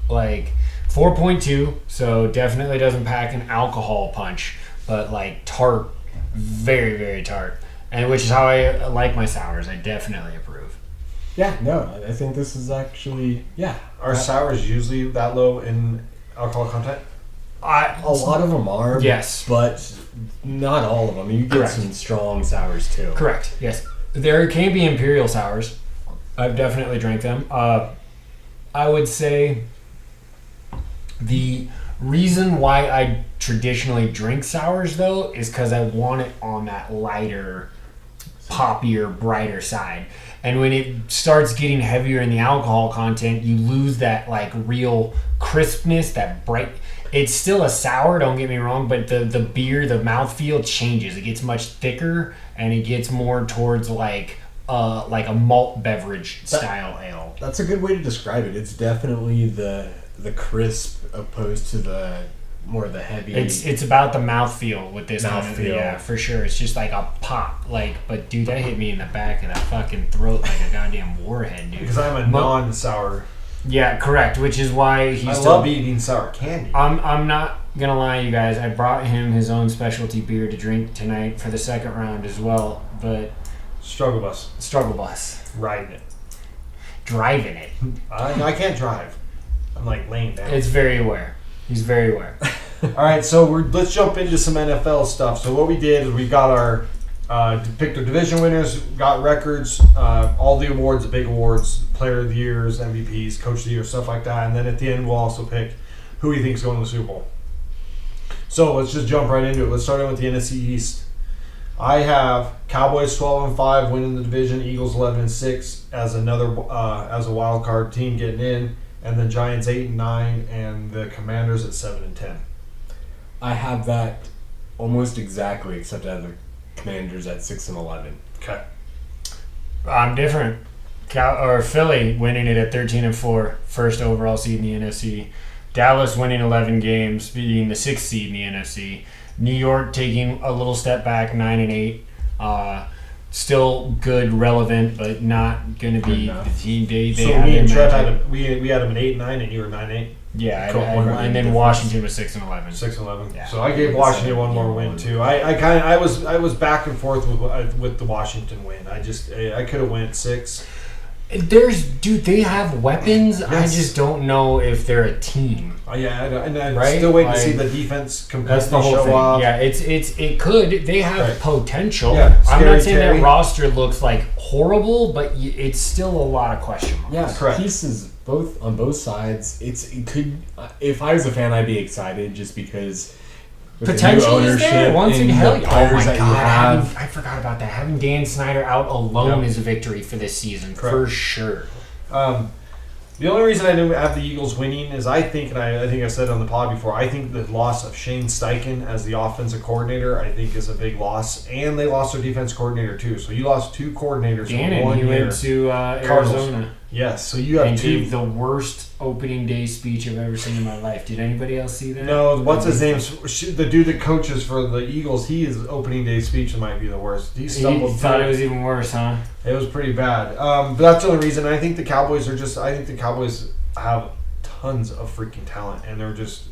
Like 4.2, so definitely doesn't pack an alcohol punch, but like tart, very, very tart. And which is how I like my sours. I definitely approve. Yeah, no, I think this is actually, Are sours usually that low in alcohol content? a lot of them are. Yes. But not all of them. You get Correct. some strong sours too. Correct. Yes. There can be imperial sours. I've definitely drank them. I would say the reason why I traditionally drink sours though is because I want it on that lighter, poppier, brighter side. And when it starts getting heavier in the alcohol content, you lose that like real crispness, that bright. It's still a sour, don't get me wrong, but the beer, the mouthfeel changes. It gets much thicker and it gets more towards like a malt beverage style ale. That's a good way to describe it. It's definitely the crisp opposed to the more the heavy. It's about the mouthfeel with this one. Mouthfeel. Yeah, for sure. It's just like a pop. But dude, that hit me in the back of that fucking throat like a goddamn warhead, dude. Because I'm a non-sour. Yeah, correct. Which is why I love eating sour candy. I'm not gonna lie, you guys. I brought him his own specialty beer to drink tonight for the second round as well. But Struggle bus. struggle bus, Riding it. driving it. I can't drive. I'm like laying down. It's very aware. He's very aware. All right, so let's jump into some NFL stuff. So what we did is we got our picked our division winners, got records, all the awards, the big awards, player of the years, MVPs, coach of the year, stuff like that. And then at the end, we'll also pick who we think is going to the Super Bowl. So let's just jump right into it. Let's start in with the NFC East. I have Cowboys 12-5 winning the division, Eagles 11-6 as another as a wild card team getting in, and the Giants 8-9 and the Commanders at 7-10. I have that almost exactly, except I have the Commanders at 6-11. Okay. I'm different. Philly winning it at 13-4, first overall seed in the NFC. Dallas winning 11 games, being the 6th seed in the NFC. New York taking a little step back, 9-8. still good, relevant, but not going to be Good enough. the team. They So have me their and Trev magic. had we had him at 8-9, and you were 9-8. Yeah, Cool. and then Washington was 6-11. 6-11. Yeah. So I gave Washington one more win too. I was back and forth with the Washington win. I could have went 6. They have weapons. Yes. I just don't know if they're a team. Yeah, and I'm Right? still waiting to Like, see the defense That's completely the whole show thing. up. Yeah, it could. They have Right. potential. Yeah, I'm Scary not saying Terry. that roster looks like horrible, but it's still a lot of question marks. Yeah, Correct. pieces on both sides. It could. If I was a fan, I'd be excited just because with the new Potential is there. ownership Once and again, hell, the oh players my that you god, have. I forgot about that. Having Dan Snyder out alone Yep. is a victory for this season Correct. for sure. The only reason I didn't have the Eagles winning is I think I said on the pod before, I think the loss of Shane Steichen as the offensive coordinator, I think is a big loss. And they lost their defense coordinator too. So you lost 2 coordinators in Gannon, 1 he year. went to Cardinals. Arizona Yes, so you have and 2. gave the worst opening day speech I've ever seen in my life. Did anybody else see that? No, what's his name? The dude that coaches for the Eagles, his opening day speech might be the worst. He He stumbled thought through. it was even worse, huh? It was pretty bad. But that's the only reason. I think the Cowboys have tons of freaking talent, and they're just.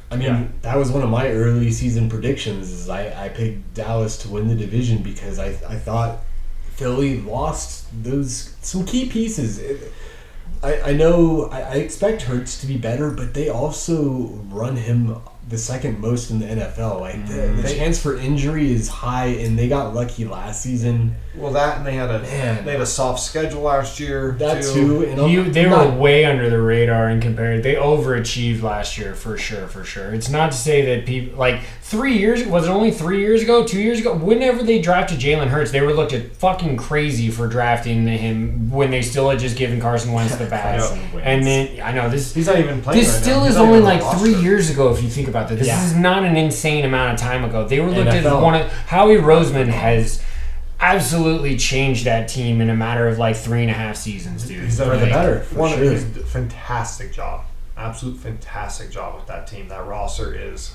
I mean, Yeah. that was one of my early season predictions. Is I picked Dallas to win the division because I thought Philly lost some key pieces. I know I expect Hurts to be better, but they also run him the second most in the NFL. Like the chance for injury is high, and they got lucky last season. Well, that and they had a soft schedule last year. That too, and They were way under the radar in compared. They overachieved last year for sure. It's not to say that people like 3 years. Was it only 3 years ago? 2 years ago? Whenever they drafted Jalen Hurts, they were looked at fucking crazy for drafting him when they still had just given Carson Wentz the bag. Yeah. And then I know He's not even playing. This right still now. He's is not only even on like the 3 roster. years ago if you think about this. This Yeah. is not an insane amount of time ago. They were looked at as NFL. one of Howie Roseman has absolutely changed that team in a matter of like 3.5 seasons, dude. He's done For the like, better, for sure. He's a fantastic job. Absolute fantastic job with that team. That roster is.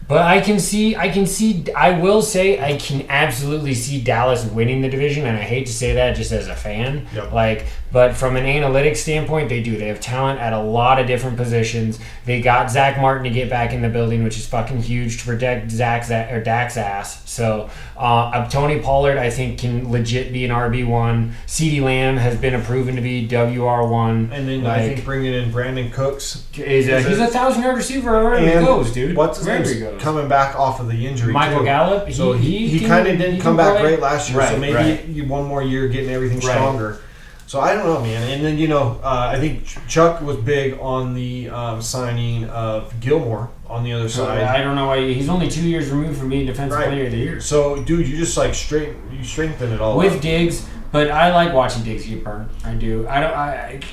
But I will say I can absolutely see Dallas winning the division, and I hate to say that just as a fan. Yep. But from an analytics standpoint, they do. They have talent at a lot of different positions. They got Zach Martin to get back in the building, which is fucking huge to protect Dak's ass. So Tony Pollard, I think, can legit be an RB1. CeeDee Lamb has been proven to be WR1. And then I think bringing in Brandon Cooks. He's a 1,000-yard receiver wherever he goes, dude. What's his Wherever he name? goes. Coming back off of the injury. Michael too. Gallup. So he can- kind of didn't he come can back play. great last year. So Right, maybe right. one more year getting everything Right. stronger. So I don't know, man. And then I think Chuck was big on the signing of Gilmore on the other side. I don't know why he's only 2 years removed from being defensive Right. player of the year. So, dude, you just strengthen it all With up. Diggs, but I like watching Diggs get burnt. I do.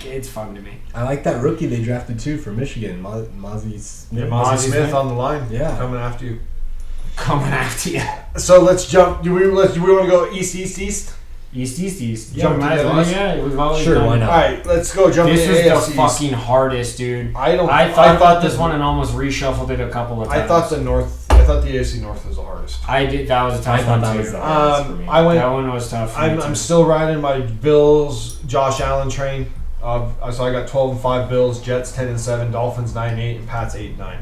It's fun to me. I like that rookie they drafted too from Michigan, Mozzie Smith. Yeah, Mozzie Mozzie Smith Smith. on the line, Yeah. coming after you. Coming after you. So let's jump. Do we want to go east? East. Jump might to as the well. East? Yeah, we've always Sure, done why it. not? All right, let's go jump This to was the the AFC East. fucking hardest, dude. I thought this one and almost reshuffled it a couple of times. I thought the AFC North was the hardest. I did. That was a tough I thought one that too. was the hardest for me. I went. That one was tough. For me, I'm too. still riding my Bills Josh Allen train. So I got 12-5 Bills, Jets 10-7, Dolphins 9-8, and Pats 8-9.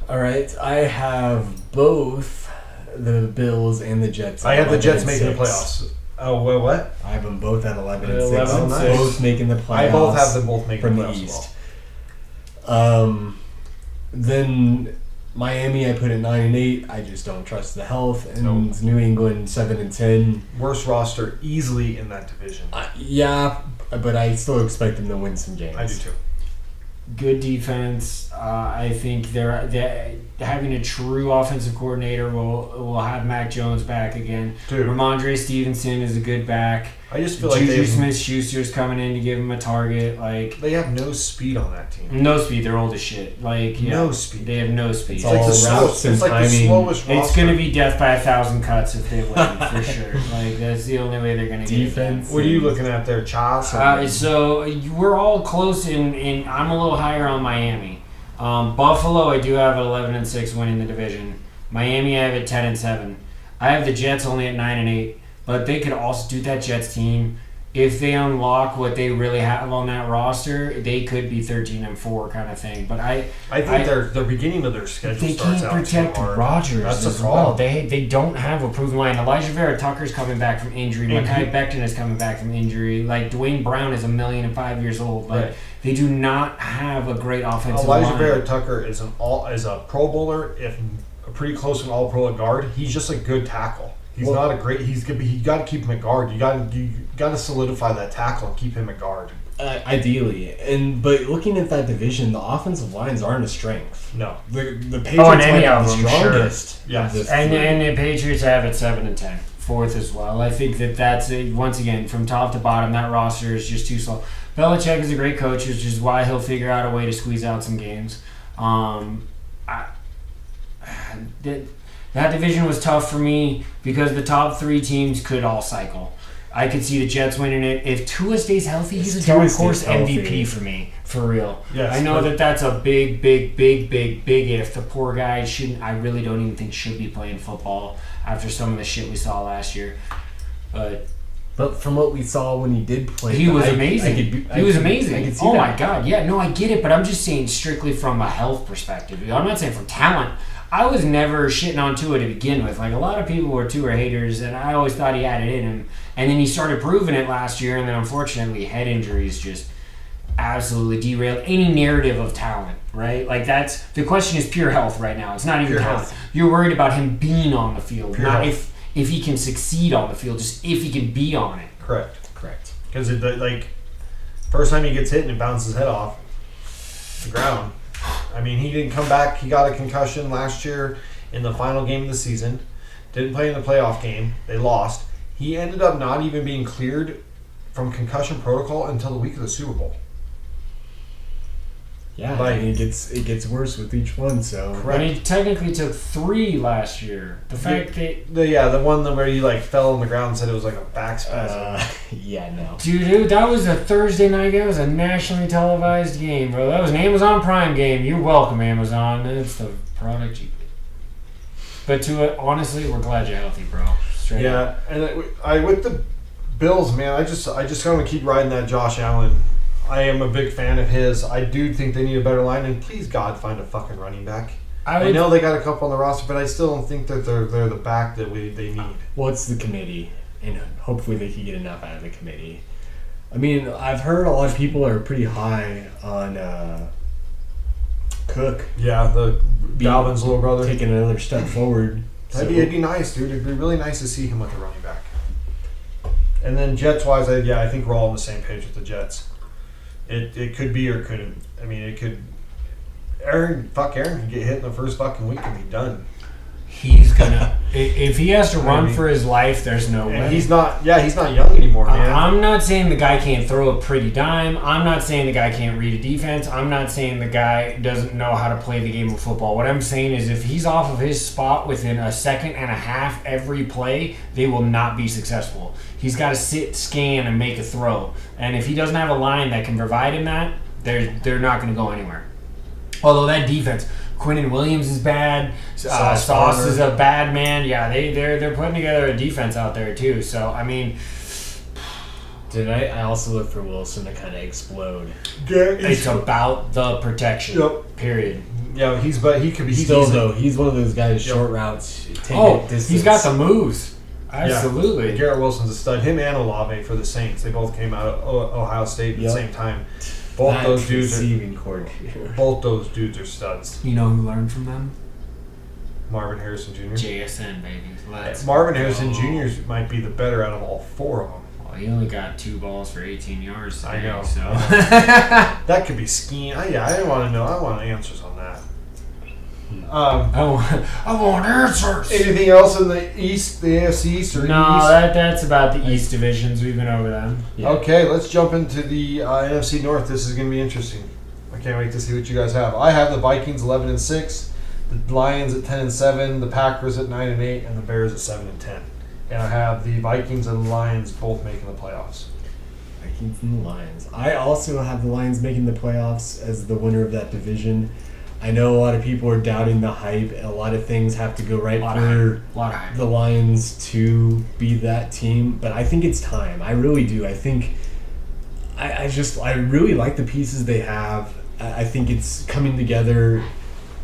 All right, I have both the Bills and the Jets. I have the 11 Jets and making the 6. playoffs. Oh, well, what? I have them both at 11 and 11 6. and six. Both making the playoffs. I both have them both making from the the playoffs East. as well. Then Miami, I put at 9 and 8. I just don't trust the health. And Nope. New England 7 and 10. Worst roster easily in that division. Yeah, but I still expect them to win some games. I do too. Good defense. I think they're having a true offensive coordinator will have Mac Jones back again. Dude. Ramondre Stevenson is a good back. I just feel like Juju Smith-Schuster's coming in to give him a target. Like they have no speed on that team. no speed. They're old as shit. Like yeah, No speed. They have no speed. It's It's like all the routes slowest. and It's like the timing. slowest roster. It's going to be death by 1,000 cuts if they win, for sure. Like that's the only way they're going to get Defense. What are you looking at there, Chaz? So we're all close, in I'm a little higher on Miami. Buffalo, I do have at 11 and 6 winning the division. Miami, I have at 10 and 7. I have the Jets only at 9-8, but they could also do that Jets team. If they unlock what they really have on that roster, they could be 13-4 kind of thing. But I think the beginning of their schedule they starts can't out protect too hard. Rodgers That's as the well. problem. They don't have a proven line. Elijah Vera Tucker's coming back from injury. Mekhi Becton is coming back from injury. Like Dwayne Brown is 1,005,000 years old. Like they do not have a great offensive line. Elijah Vera Tucker is a Pro Bowler, if pretty close to an All Pro at guard. He's just a good tackle. He's not a great. He's good, but you got to keep him at guard. You got to solidify that tackle and keep him at guard. Ideally, but looking at that division, the offensive lines aren't a strength. No, the Patriots any might of be the them, strongest. sure. Yes, And the Patriots have it 7-10, fourth as well. I think that's once again from top to bottom. That roster is just too slow. Belichick is a great coach, which is why he'll figure out a way to squeeze out some games. That division was tough for me because the top 3 teams could all cycle. I could see the Jets winning it. If Tua stays healthy, he's a dark horse MVP for me, for real. Yes, I know that's a big if. The poor guy I really don't even think should be playing football after some of the shit we saw last year. But from what we saw when he did play, he was amazing. He was amazing. I could see oh that. my God, yeah, no, I get it, but I'm just saying strictly from a health perspective. I'm not saying from talent. I was never shitting on Tua to begin with. Like, a lot of people were Tua haters, and I always thought he had it in him. And then he started proving it last year, and then unfortunately head injuries just absolutely derailed any narrative of talent, right? Like, the question is pure health right now. It's not even pure talent. Health. You're worried about him being on the field, Pure not health. if he can succeed on the field, just if he can be on it. Correct. Because Because first time he gets hit and it bounces his head off the ground. I mean, he didn't come back. He got a concussion last year in the final game of the season. Didn't play in the playoff game. They lost. He ended up not even being cleared from concussion protocol until the week of the Super Bowl. Yeah, it gets worse with each one. So And he technically took 3 last year. The fact that the one where he fell on the ground and said it was like a back spasm. no. Dude, that was a Thursday night game. It was a nationally televised game, bro. That was an Amazon Prime game. You're welcome, Amazon. It's the product you get. But honestly, we're glad you're healthy, bro. Straight up. And I with the Bills, man, I just want to keep riding that Josh Allen. I am a big fan of his. I do think they need a better line, and please God, find a fucking running back. I know they got a couple on the roster, but I still don't think that they're the back that they need. Well, it's the committee, and hopefully they can get enough out of the committee. I mean, I've heard a lot of people are pretty high on Cook. Yeah, the Dalvin's little brother. Taking another step forward. It'd be nice, dude. It'd be really nice to see him with a running back. And then Jets-wise, I think we're all on the same page with the Jets. It could be or couldn't. I mean, it could. Aaron could get hit in the first fucking week and be done. He's gonna. If he has to run for his life, there's no way. He's not young anymore, man. I'm not saying the guy can't throw a pretty dime. I'm not saying the guy can't read a defense. I'm not saying the guy doesn't know how to play the game of football. What I'm saying is if he's off of his spot within a second and a half every play, they will not be successful. He's got to sit, scan, and make a throw. And if he doesn't have a line that can provide him that, they're not going to go anywhere. Although that defense, Quinnen Williams is bad. Sauce is a bad man. Yeah, they're putting together a defense out there too. So I mean, I also look for Wilson to kind of explode. It's about the protection. Yep. Period. Yeah, he could be. He's one of those guys. Short routes. He's got the moves. Absolutely. Yeah. Garrett Wilson's a stud. Him and Olave for the Saints. They both came out of Ohio State at the same time. Both those dudes are studs. You know who learned from them? Marvin Harrison Jr. JSN, baby. Marvin Harrison Jr. might be the better out of all 4 of them. Well, he only got 2 balls for 18 yards today, I know. So. That could be scheme. I want to know. I want answers on that. I want answers. Anything else in the East, the AFC East or No, East? that's about the East divisions. We've been over them. Yeah. Okay, let's jump into the NFC North. This is going to be interesting. I can't wait to see what you guys have. I have the Vikings 11-6, the Lions at 10-7, the Packers at 9-8, and the Bears at 7-10. And I have the Vikings and the Lions both making the playoffs. Vikings and the Lions. I also have the Lions making the playoffs as the winner of that division. I know a lot of people are doubting the hype. A lot of things have to go right for the Lions to be that team, but I think it's time. I really do. I think I really like the pieces they have. I think it's coming together.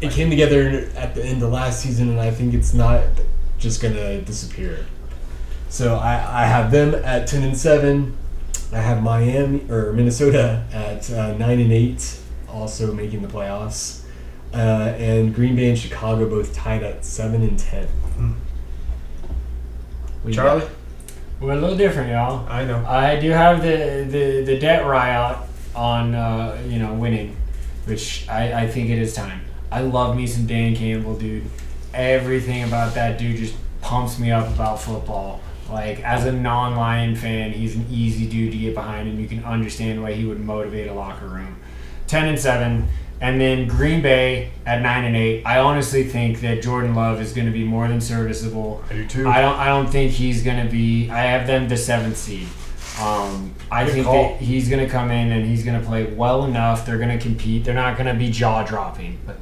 It came together at the end of last season, and I think it's not just gonna disappear. So I have them at 10-7. I have Minnesota at 9-8, also making the playoffs, and Green Bay and Chicago both tied at 7-10. Charlie? We're a little different, y'all. I know. I do have the debt riot on winning, which I think it is time. I love me some Dan Campbell, dude. Everything about that dude just pumps me up about football. Like, as a non-Lion fan, he's an easy dude to get behind, and you can understand why he would motivate a locker room. 10-7, and then Green Bay at 9-8. I honestly think that Jordan Love is going to be more than serviceable. I do too. I don't think he's going to be. I have them the 7th seed. I think that he's going to come in and he's going to play well enough. They're going to compete. They're not going to be jaw dropping, but.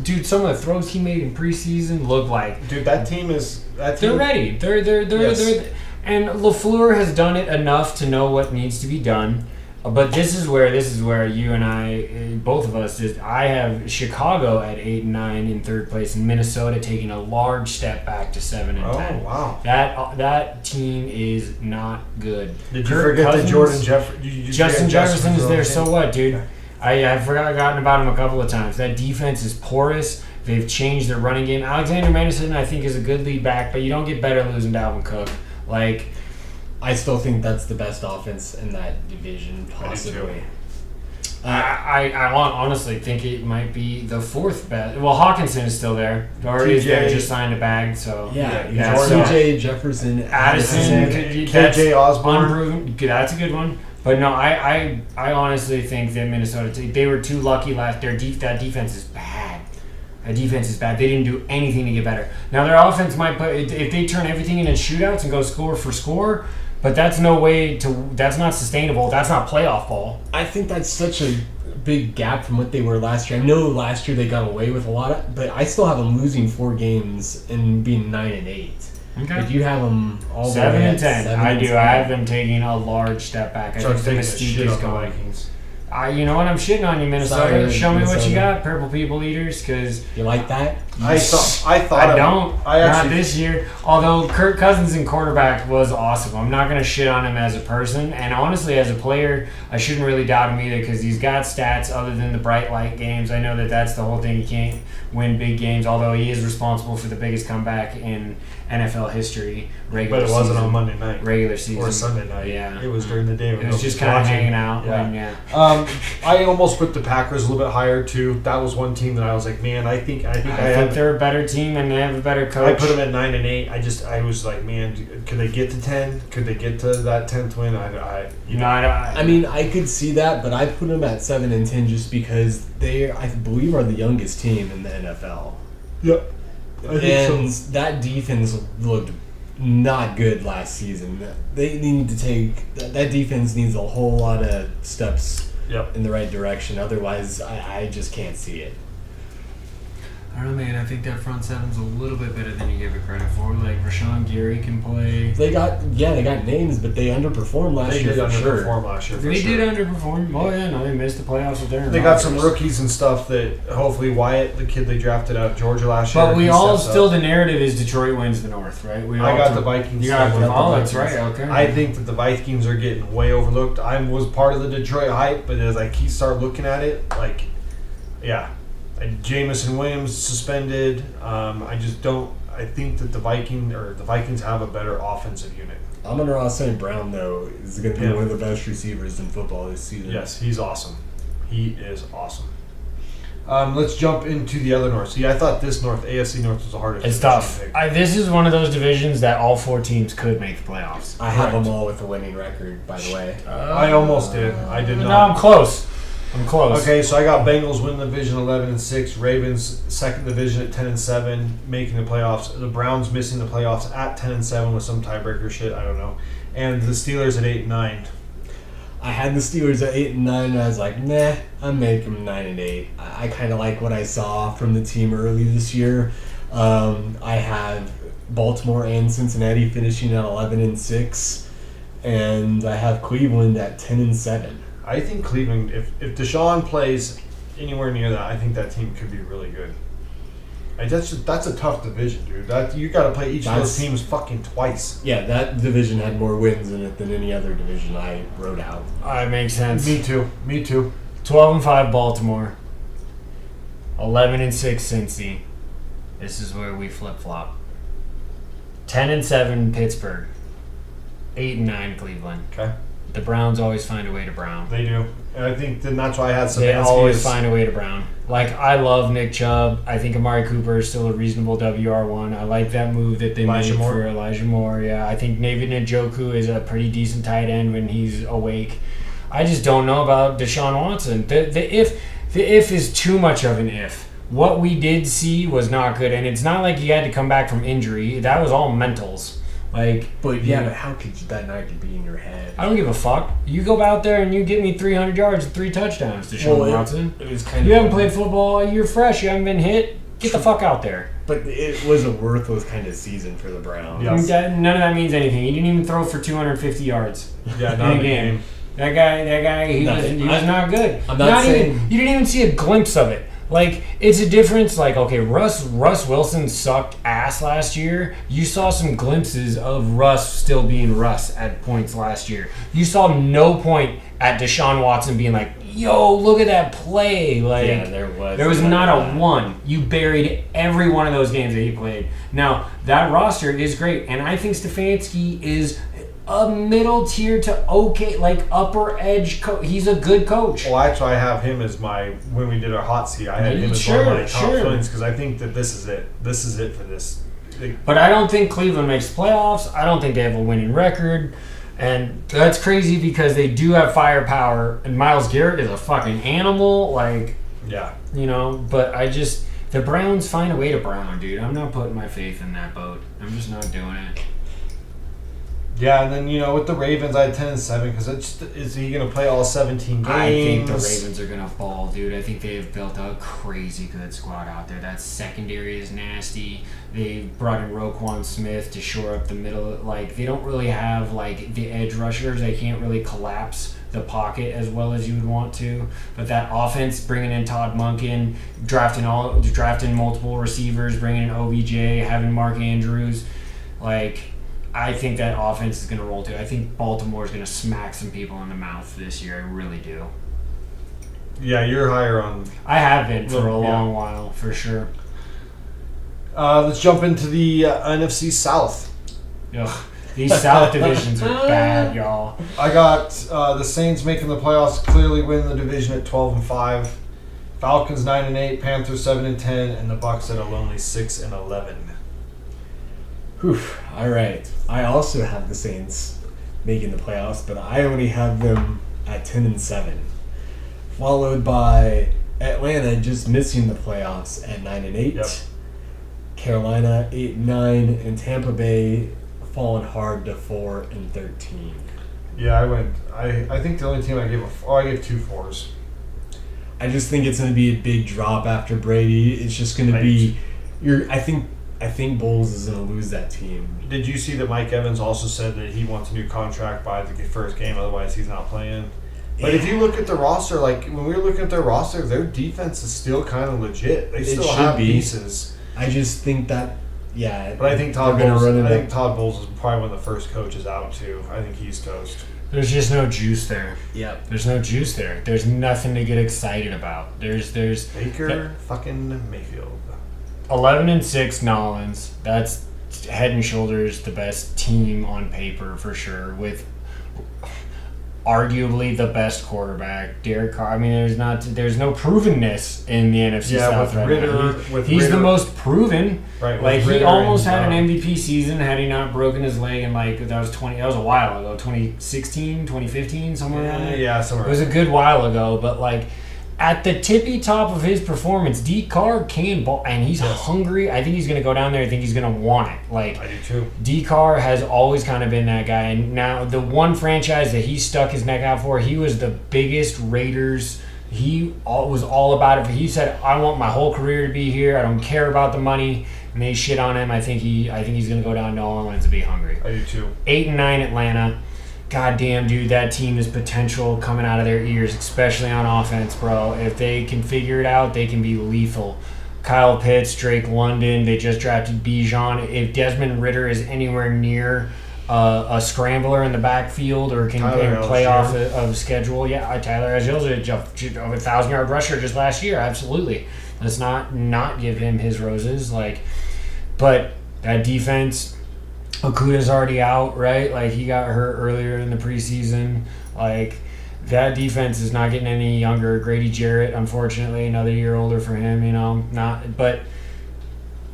Dude, some of the throws he made in preseason look like... Dude, that team is... They're ready. They're and LaFleur has done it enough to know what needs to be done. But this is where you and I, both of us, I have Chicago at 8-9 in third place, and Minnesota taking a large step back to 7-10. Oh, wow. That team is not good. Did you forget that Justin Jefferson is there, so what, dude? I've forgotten about him a couple of times. That defense is porous. They've changed their running game. Alexander Madison, I think, is a good lead back, but you don't get better losing Dalvin Cook. Like, I still think that's the best offense in that division, possibly. I honestly think it might be the 4th best. Well, Hawkinson is still there. Doherty is there, just signed a bag. So CJ Jefferson, Addison, KJ Osborne. Unproven. That's a good one. But no, I honestly think that Minnesota, they were too lucky last year. That defense is bad. That defense is bad. They didn't do anything to get better. Now, their offense might if they turn everything into shootouts and go score for score, but that's that's not sustainable. That's not playoff ball. I think that's such a big gap from what they were last year. I know last year they got away with a lot, but I still have them losing 4 games and being 9-8. Okay. If you have them all 7-10, I do. I have them taking a large step back. I think the mystique is going. Vikings. You know what? I'm shitting on you, Minnesota. Sorry, Show me what Minnesota. you got, Purple People Eaters, because you like that. I don't. Not this year. Although Kirk Cousins in quarterback was awesome. I'm not gonna shit on him as a person, and honestly, as a player, I shouldn't really doubt him either because he's got stats other than the bright light games. I know that that's the whole thing. He can't win big games, although he is responsible for the biggest comeback in NFL history. But it wasn't on Monday night. Regular season. Or Sunday night. Yeah. It was during the day. It was just kind of hanging out. I almost put the Packers a little bit higher too. That was one team that I was like, man, I think they're a better team and they have a better coach. I put them at 9-8. I was like, man, could they get to 10? Could they get to that 10th win? I mean, I could see that, but I put them at 7-10 just because they, I believe, are the youngest team in the NFL. Yep. And that defense looked not good last season. They need to take that defense needs a whole lot of steps in the right direction. Otherwise, I just can't see it. I don't know, man. I think that front seven's a little bit better than you give it credit for. Like, Rashawn Gary can play. They got names, but they underperformed last year. They did underperform. Oh, yeah, no, they missed the playoffs with their. They got some rookies and stuff that hopefully Wyatt, the kid they drafted out of Georgia last year. But we all still, the narrative is Detroit wins the North, right? I got the Vikings. You got the Vikings. That's right, okay. I think that the Vikings are getting way overlooked. I was part of the Detroit hype, but as I start looking at it, like, yeah. Jamison Williams suspended. I just don't. I think that the Vikings have a better offensive unit. Amon-Ra St. Brown, though, is going to be one of the best receivers in football this season. Yes, he's awesome. He is awesome. Let's jump into the other North. See, I thought this AFC North was the hardest. It's tough. This is one of those divisions that all 4 teams could make the playoffs. I have them all with a winning record, by the way. I almost did. I did not. No, I'm close. Okay, so I got Bengals win the division 11-6, Ravens second division at 10-7, making the playoffs. The Browns missing the playoffs at 10-7 with some tiebreaker shit. I don't know, and the Steelers at 8-9. I had the Steelers at 8-9, and I was like, nah, I'm making them 9-8. I kind of like what I saw from the team early this year. I have Baltimore and Cincinnati finishing at 11-6, and I have Cleveland at 10-7. I think Cleveland, if Deshaun plays anywhere near that, I think that team could be really good. That's a tough division, dude. You got to play each of those teams fucking twice. Yeah, that division had more wins in it than any other division I wrote out. It makes sense. Me too. 12-5 Baltimore. 11-6 Cincy. This is where we flip flop. 10-7 Pittsburgh. 8-9 Cleveland. Okay. The Browns always find a way to Brown. They do. And I think then that's why I had some. They always find a way to Brown. Like, I love Nick Chubb. I think Amari Cooper is still a reasonable WR1. I like that move that they made for Elijah Moore. Yeah, I think David Njoku is a pretty decent tight end when he's awake. I just don't know about Deshaun Watson. The if is too much of an if. What we did see was not good, and it's not like he had to come back from injury. That was all mentals. But how could that not be in your head? I don't give a fuck. You go out there and you get me 300 yards and 3 touchdowns, Deshaun Watson. It was kind you haven't played football. You're fresh. You haven't been hit. Get the fuck out there. But it was a worthless kind of season for the Browns. Yes. None of that means anything. He didn't even throw for 250 yards. Yeah, not in the game. That guy, he was not good. I'm not saying you didn't even see a glimpse of it. Like, it's a difference. Like, okay, Russ Wilson sucked ass last year. You saw some glimpses of Russ still being Russ at points last year. You saw no point at Deshaun Watson being like, yo, look at that play. Like, yeah, there was not a one. You buried every one of those games that he played. Now, that roster is great, and I think Stefanski is a middle tier to okay, like upper edge he's a good coach. Well, actually, I have him as when we did our hot seat, I had him as one of my top wins because I think that this is it. This is it for this. But I don't think Cleveland makes playoffs. I don't think they have a winning record. And that's crazy because they do have firepower. And Myles Garrett is a fucking animal. Like, yeah. But the Browns find a way to Brown, dude. I'm not putting my faith in that boat. I'm just not doing it. Yeah, and then, with the Ravens, I had 10-7 because is he going to play all 17 games? I think the Ravens are going to fall, dude. I think they have built a crazy good squad out there. That secondary is nasty. They brought in Roquan Smith to shore up the middle. Like, they don't really have, like, the edge rushers. They can't really collapse the pocket as well as you would want to. But that offense, bringing in Todd Monken, drafting multiple receivers, bringing in OBJ, having Mark Andrews, like, I think that offense is going to roll too. I think Baltimore is going to smack some people in the mouth this year. I really do. Yeah, you're higher on. I have been for a long while, for sure. Let's jump into the NFC South. Ugh, these South divisions are bad, y'all. I got the Saints making the playoffs, clearly win the division at 12-5. Falcons 9-8, Panthers 7-10, and the Bucks at a lonely 6-11. Whew. All right. I also have the Saints making the playoffs, but I only have them at 10-7, followed by Atlanta just missing the playoffs at 9-8, yep. Carolina 8-9, and Tampa Bay falling hard to 4-13. Yeah, I think the only team I gave I gave 2 4s. I just think it's going to be a big drop after Brady. It's just going to be I think Bulls is going to lose that team. Did you see that Mike Evans also said that he wants a new contract by the first game, otherwise he's not playing? But if you look at the roster, like when we were looking at their roster, their defense is still kind of legit. They still have pieces. I just think that, yeah. But I think Todd Bowles is probably one of the first coaches out too. I think he's toast. There's just no juice there. Yep. There's no juice there. There's nothing to get excited about. There's Baker fucking Mayfield. 11-6 Nolans. That's head and shoulders the best team on paper for sure, with arguably the best quarterback, Derek Carr. I mean, there's no provenness in the NFC South right now. He's the most proven. Right. Like he almost had an MVP season had he not broken his leg in that was a while ago, 2016, 2015, somewhere around there. Yeah, somewhere. It was a good while ago, but like at the tippy top of his performance, D. Carr can ball, and he's hungry. I think he's going to go down there. I think he's going to want it. Like, I do too. D. Carr has always kind of been that guy. And now the one franchise that he stuck his neck out for, he was the biggest Raiders. He was all about it. He said, I want my whole career to be here. I don't care about the money. And they shit on him. I think he's going to go down to New Orleans to be hungry. I do too. 8-9 Atlanta. God damn, dude, that team is potential coming out of their ears, especially on offense, bro. If they can figure it out, they can be lethal. Kyle Pitts, Drake London, they just drafted Bijan. If Desmond Ridder is anywhere near a scrambler in the backfield or can play off of schedule, Tyler Algier's a 1,000-yard rusher just last year, absolutely. Let's not give him his roses. But that defense... Okuda's already out, right? Like, he got hurt earlier in the preseason. Like, that defense is not getting any younger. Grady Jarrett, unfortunately, another year older for him, but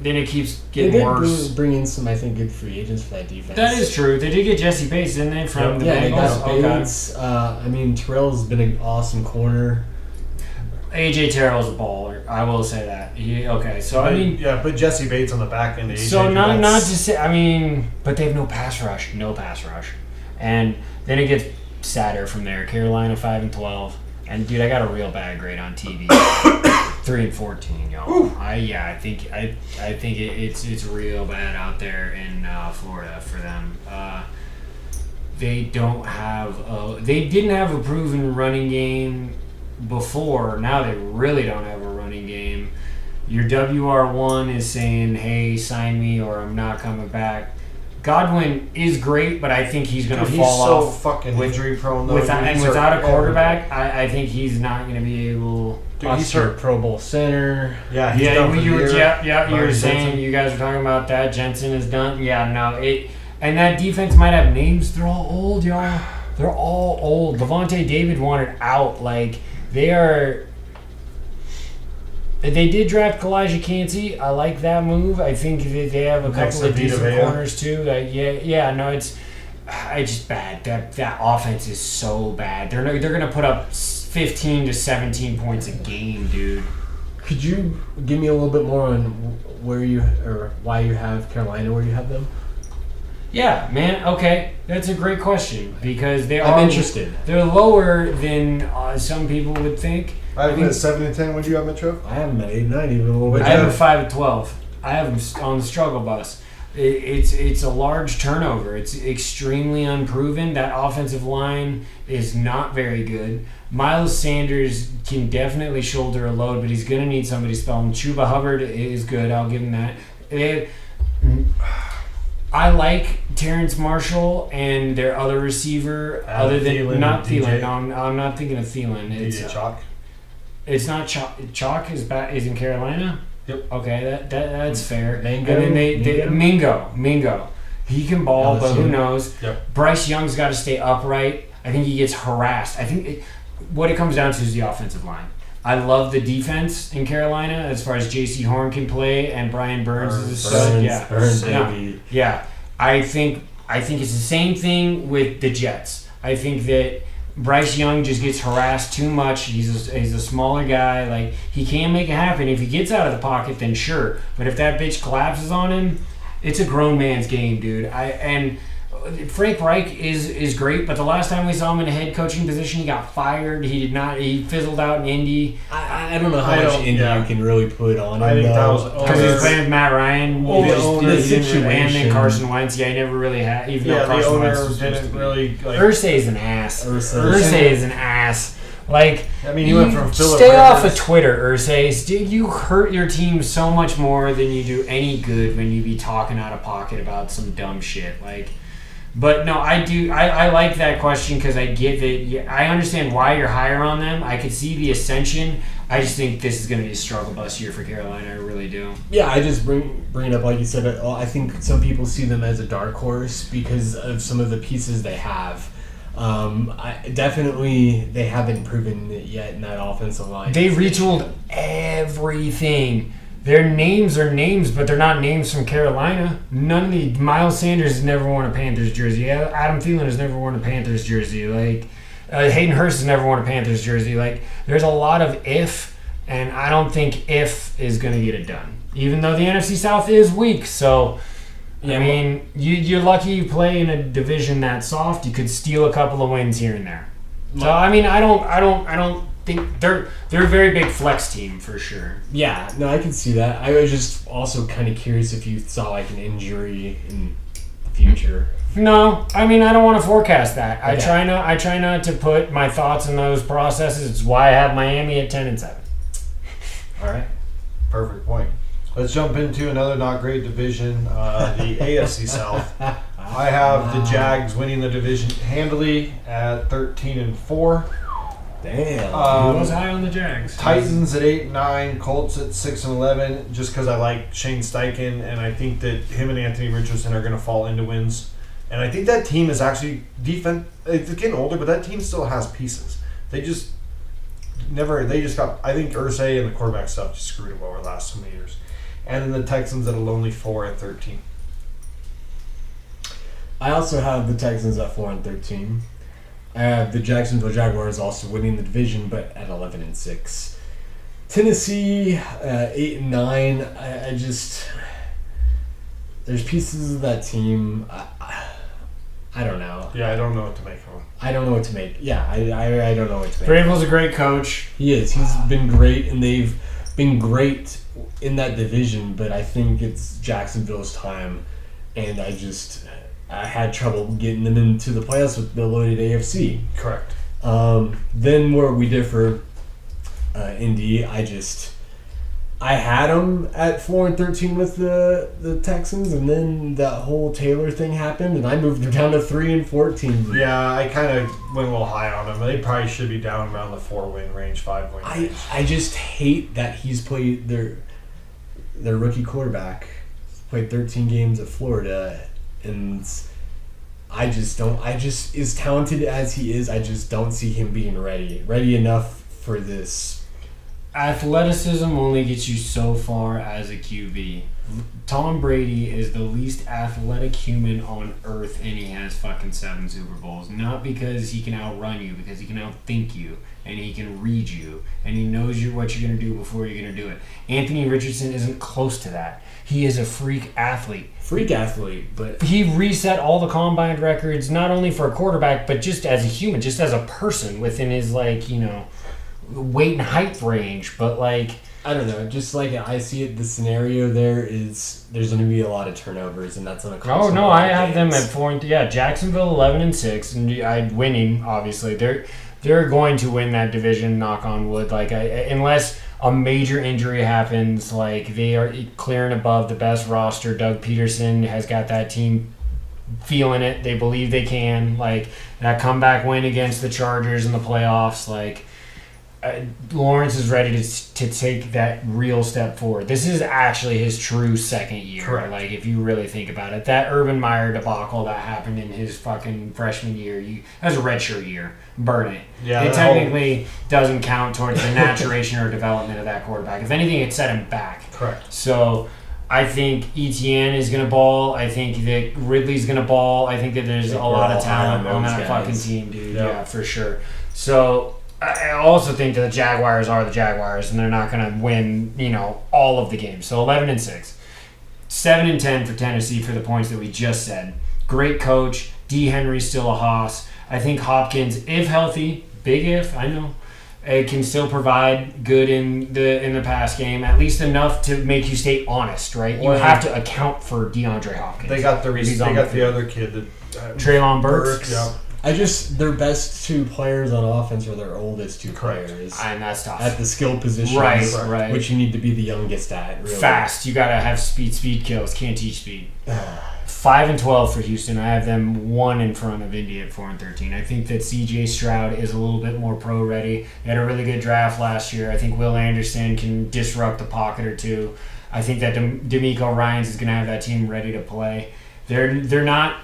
then it keeps getting worse. Bring in some, I think, good free agents for that defense. That is true. They did get Jesse Bates, didn't they, from the Bengals? They got Bates. Terrell's been an awesome corner. AJ Terrell's a baller. I will say that. But Jesse Bates on the back end. AJ, so not to say. But they have no pass rush. And then it gets sadder from there. Carolina 5-12, and dude, I got a real bad grade on TV. 3-14, y'all. I think it's real bad out there in Florida for them. They didn't have a proven running game before. Now they really don't have a running game. Your WR1 is saying, hey, sign me or I'm not coming back. Godwin is great, but I think he's going to fall off. He's so fucking injury prone, though. Without a quarterback, I think he's not going to be able... Dude, he's hurt Pro Bowl center. Yeah, you were saying, you guys were talking about that. Jensen is done. Yeah, no. And that defense might have names. They're all old, y'all. They're all old. Levante David wanted out. They did draft Kalijah Cansey. I like that move. I think that they have a couple of decent corners too. It's just bad. That offense is so bad. They're gonna put up 15 to 17 points a game, dude. Could you give me a little bit more on why you have Carolina where you have them? Yeah, man. Okay, that's a great question because I'm interested. They're lower than some people would think. I have them at 7-10. What do you have, Trev? I have them at 8-9, even a little bit. I have them 5-12. I have them on the struggle bus. It's a large turnover. It's extremely unproven. That offensive line is not very good. Miles Sanders can definitely shoulder a load, but he's going to need somebody to spell him. Chuba Hubbard is good. I'll give him that. I like Terrence Marshall and their other receiver, other than Thielen, not Thielen. No, I'm not thinking of Thielen. It's Chalk. It's not Chalk. Chalk is in Carolina. Yep. Okay, that's fair. Mingo. And then Mingo. He can ball, LSU. But who knows? Yep. Bryce Young's got to stay upright. I think he gets harassed. I think what it comes down to is the offensive line. I love the defense in Carolina as far as J.C. Horn can play and Brian Burns is a stud. Burns, baby. Yeah. I think it's the same thing with the Jets. I think that Bryce Young just gets harassed too much. He's a smaller guy. He can make it happen. If he gets out of the pocket, then sure. But if that bitch collapses on him, it's a grown man's game, dude. Frank Reich is great, but the last time we saw him in a head coaching position, he got fired. He fizzled out in Indy. I don't know how much Indy you can really put on him. I think that was because he was playing with Matt Ryan. The situation. And then Carson Wentz. Yeah, he never really had. Even though Carson Wentz didn't really. Irsay's an ass. Irsay is an ass. He went from Phillip Stay Rivers. off of Twitter, Irsay. Dude, you hurt your team so much more than you do any good when you be talking out of pocket about some dumb shit. But no, I do. I like that question because I get that. I understand why you're higher on them. I could see the ascension. I just think this is going to be a struggle bus year for Carolina. I really do. Yeah, I just bring it up like you said. I think some people see them as a dark horse because of some of the pieces they have. They haven't proven it yet in that offensive line. They retooled everything. Their names are names, but they're not names from Carolina. None of the Miles Sanders has never worn a Panthers jersey. Adam Thielen has never worn a Panthers jersey. Hayden Hurst has never worn a Panthers jersey. Like, there's a lot of if, and I don't think if is going to get it done. Even though the NFC South is weak, so I mean, you're lucky you play in a division that soft. You could steal a couple of wins here and there. So I mean, I don't think they're a very big flex team for sure. Yeah, no, I can see that. I was just also kind of curious if you saw like an injury in the future. No, I mean, I don't want to forecast that. Okay. I try not to put my thoughts in those processes. It's why I have Miami at 10-7. All right. Perfect point. Let's jump into another not great division, the AFC South. I have the Jags winning the division handily at 13-4. Damn. Who was high on the Jags? Titans at 8-9, Colts at 6-11. Just because I like Shane Steichen, and I think that him and Anthony Richardson are going to fall into wins. And I think that team is actually defense. It's getting older, but that team still has pieces. They just got. I think Irsay and the quarterback stuff just screwed them over the last so many years. And then the Texans at a lonely 4-13. I also have the Texans at 4-13. I have the Jacksonville Jaguars also winning the division, but at 11-6. Tennessee 8-9. I just there's pieces of that team. I don't know. Yeah, I don't know what to make of them. I don't know what to make. Yeah, I don't know what to make. Vrabel's a great coach. He is. He's been great, and they've been great in that division, but I think it's Jacksonville's time, and I had trouble getting them into the playoffs with the loaded AFC. Correct. Then where we differ, Indy, I had them at 4-13 with the Texans, and then that whole Taylor thing happened, and I moved them down to 3-14. Yeah, I kind of went a little high on them. They probably should be down around the 4-win range, 5-win range. I just hate that he's played their rookie quarterback played 13 games at Florida, and as talented as he is, I just don't see him being ready enough for this. Athleticism only gets you so far as a QB. Tom Brady is the least athletic human on earth, and he has fucking 7 Super Bowls. Not because he can outrun you, because he can outthink you, and he can read you, and he knows what you're going to do before you're going to do it. Anthony Richardson isn't close to that. He is a freak athlete. But he reset all the combined records, not only for a quarterback, but just as a human, just as a person within his, weight and height range. But, I don't know. Just like I see it, the scenario there's going to be a lot of turnovers, and that's going to cause. Oh no, I have them at 4. Yeah, Jacksonville 11-6, and winning. Obviously, they're going to win that division. Knock on wood. Unless a major injury happens, they are clearing above the best roster. Doug Peterson has got that team feeling it. They believe they can. That comeback win against the Chargers in the playoffs. Lawrence is ready to take that real step forward. This is actually his true second year. Correct. If you really think about it. That Urban Meyer debacle that happened in his fucking freshman year, as a redshirt year, burn it. Yeah, it technically doesn't count towards the maturation or development of that quarterback. If anything, it set him back. Correct. So I think Etienne is going to ball. I think that Ridley's going to ball. I think that there's a lot of talent on that fucking team, dude. Yep. Yeah, for sure. So I also think that the Jaguars are the Jaguars, and they're not going to win, all of the games. So 11-6, 7-10 for Tennessee for the points that we just said. Great coach. D. Henry's still a hoss. I think Hopkins, if healthy, big if, I know, can still provide good in the pass game, at least enough to make you stay honest, right? You have to account for DeAndre Hopkins. They got the other kid, Treylon Burks. Yeah. Their best 2 players on offense are their oldest 2 players. And that's tough. At the skill positions, right. Which you need to be the youngest at. Really. Fast. You gotta have speed kills. Can't teach speed. 5-12 for Houston. I have them 1 in front of Indy at 4-13. I think that C.J. Stroud is a little bit more pro ready. They had a really good draft last year. I think Will Anderson can disrupt the pocket or two. I think that D'Amico Ryans is gonna have that team ready to play. They're not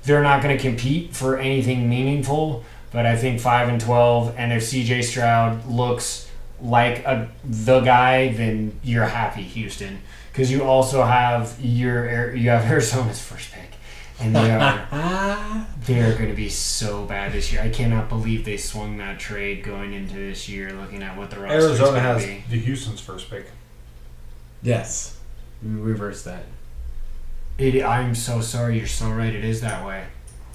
going to compete for anything meaningful, but I think 5-12, and if C.J. Stroud looks like the guy, then you're happy, Houston, because you also have Arizona's first pick. And they are going to be so bad this year. I cannot believe they swung that trade going into this year, looking at what the roster is Arizona going has to be. the Houston's first pick. Yes. We reversed that. I'm so sorry. You're so right. It is that way.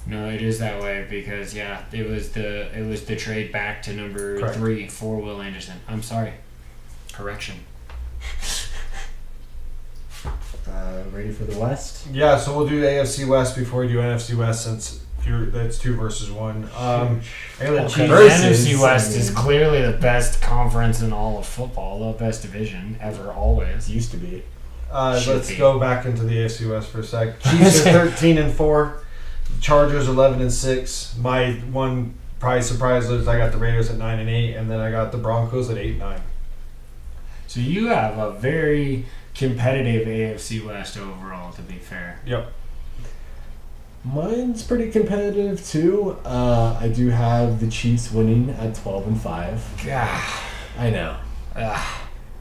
No, it is that way because it was the trade back to number Correct. 3 for Will Anderson. I'm sorry. Correction. Ready for the West? Yeah, so we'll do AFC West before we do NFC West since that's 2 versus 1. I got the Okay. Chiefs. The NFC West is clearly the best conference in all of football, the best division ever, always. Used to be. Let's go back into the AFC West for a sec. Chiefs are 13-4. Chargers 11-6. My one surprise is I got the Raiders at 9-8, and then I got the Broncos at 8-9. So you have a very competitive AFC West overall, to be fair. Yep. Mine's pretty competitive too. I do have the Chiefs winning at 12-5. God. I know.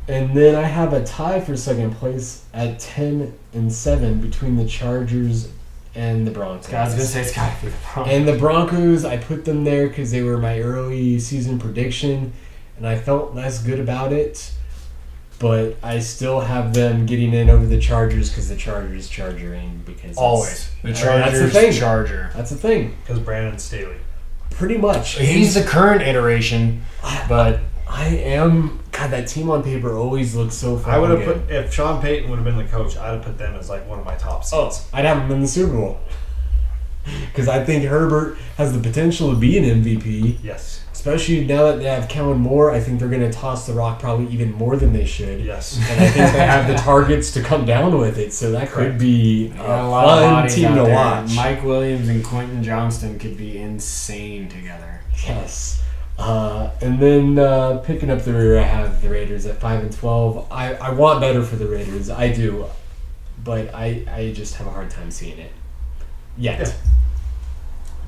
And then I have a tie for second place at 10-7 between the Chargers and the Broncos. I was gonna say it's gotta be the Broncos. And the Broncos, I put them there because they were my early season prediction, and I felt less good about it. But I still have them getting in over the Chargers because the Chargers chargering because Always. The that's Chargers the thing. Charger. That's the thing. Because Brandon Staley. Pretty much. He's the current iteration, but I am. God, that team on paper always looks so fucking I would have good. put, if Sean Payton would have been the coach, I'd have put them as like one of my top seeds. I'd have them in the Super Bowl. Because I think Herbert has the potential to be an MVP. Yes. Especially now that they have Kellen Moore, I think they're going to toss the rock probably even more than they should. Yes. And I think they have the targets to come down with it, so that could be a a lot of fun bodies team out to there. watch. Mike Williams and Quentin Johnston could be insane together. Yes. And then picking up the rear, I have the Raiders at 5-12. I want better for the Raiders. I do. But I just have a hard time seeing it. Yet. Yeah.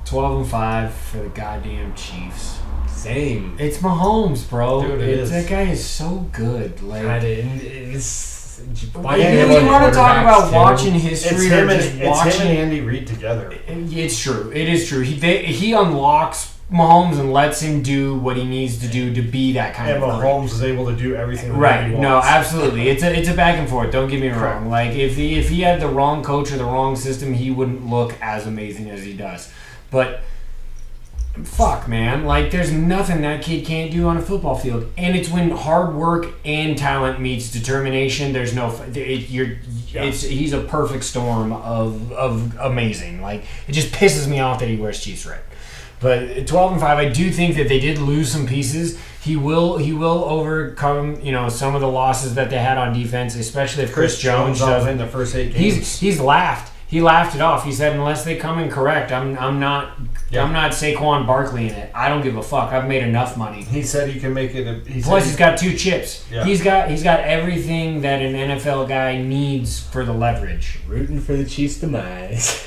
12-5 for the goddamn Chiefs. Same. It's Mahomes, bro. Dude, it is. That guy is so good. Like, God, it's... Why if can't you one want to talk quarterback's about terrible? watching history, It's or him, just and, it's watching him and Andy Reid together. It's true. It is true. He unlocks Mahomes and lets him do what he needs to do to be that kind And of Mahomes is able to do everything right. he wants. No, absolutely. It's a back and forth. Don't get me Correct. wrong. Like if he had the wrong coach or the wrong system, he wouldn't look as amazing as he does. But fuck, man. Like there's nothing that kid can't do on a football field, and it's when hard work and talent meets determination. There's no he's a perfect storm of amazing. Like it just pisses me off that he wears Chiefs red. But 12-5, I do think that they did lose some pieces. He will overcome, some of the losses that they had on defense, especially if Chris Jones doesn't doesn't. win the first 8 games. He's laughed. He laughed it off. He said, "Unless they come in correct, I'm not Saquon Barkley in it. I don't give a fuck. I've made enough money." He said he can make it. Plus, he's got 2 chips. Yeah. He's got everything that an NFL guy needs for the leverage. Rooting for the Chiefs' demise.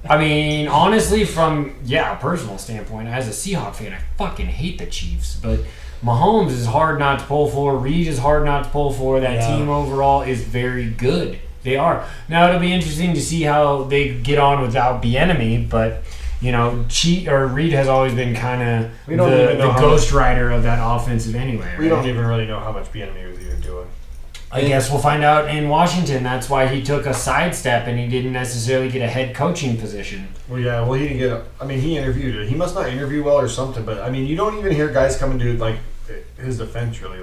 I mean, honestly, from a personal standpoint, as a Seahawk fan, I fucking hate the Chiefs. But Mahomes is hard not to pull for. Reed is hard not to pull for. That team overall is very good. They are. Now it'll be interesting to see how they get on without Bieniemy, but Reed has always been kind of We don't even know the how ghost rider of that offensive anyway. We right? don't even really know how much Bieniemy was even doing. I guess we'll find out in Washington. That's why he took a sidestep and he didn't necessarily get a head coaching position. Well, yeah. Well, he didn't get. He interviewed it. He must not interview well or something. But you don't even hear guys coming to like his defense really.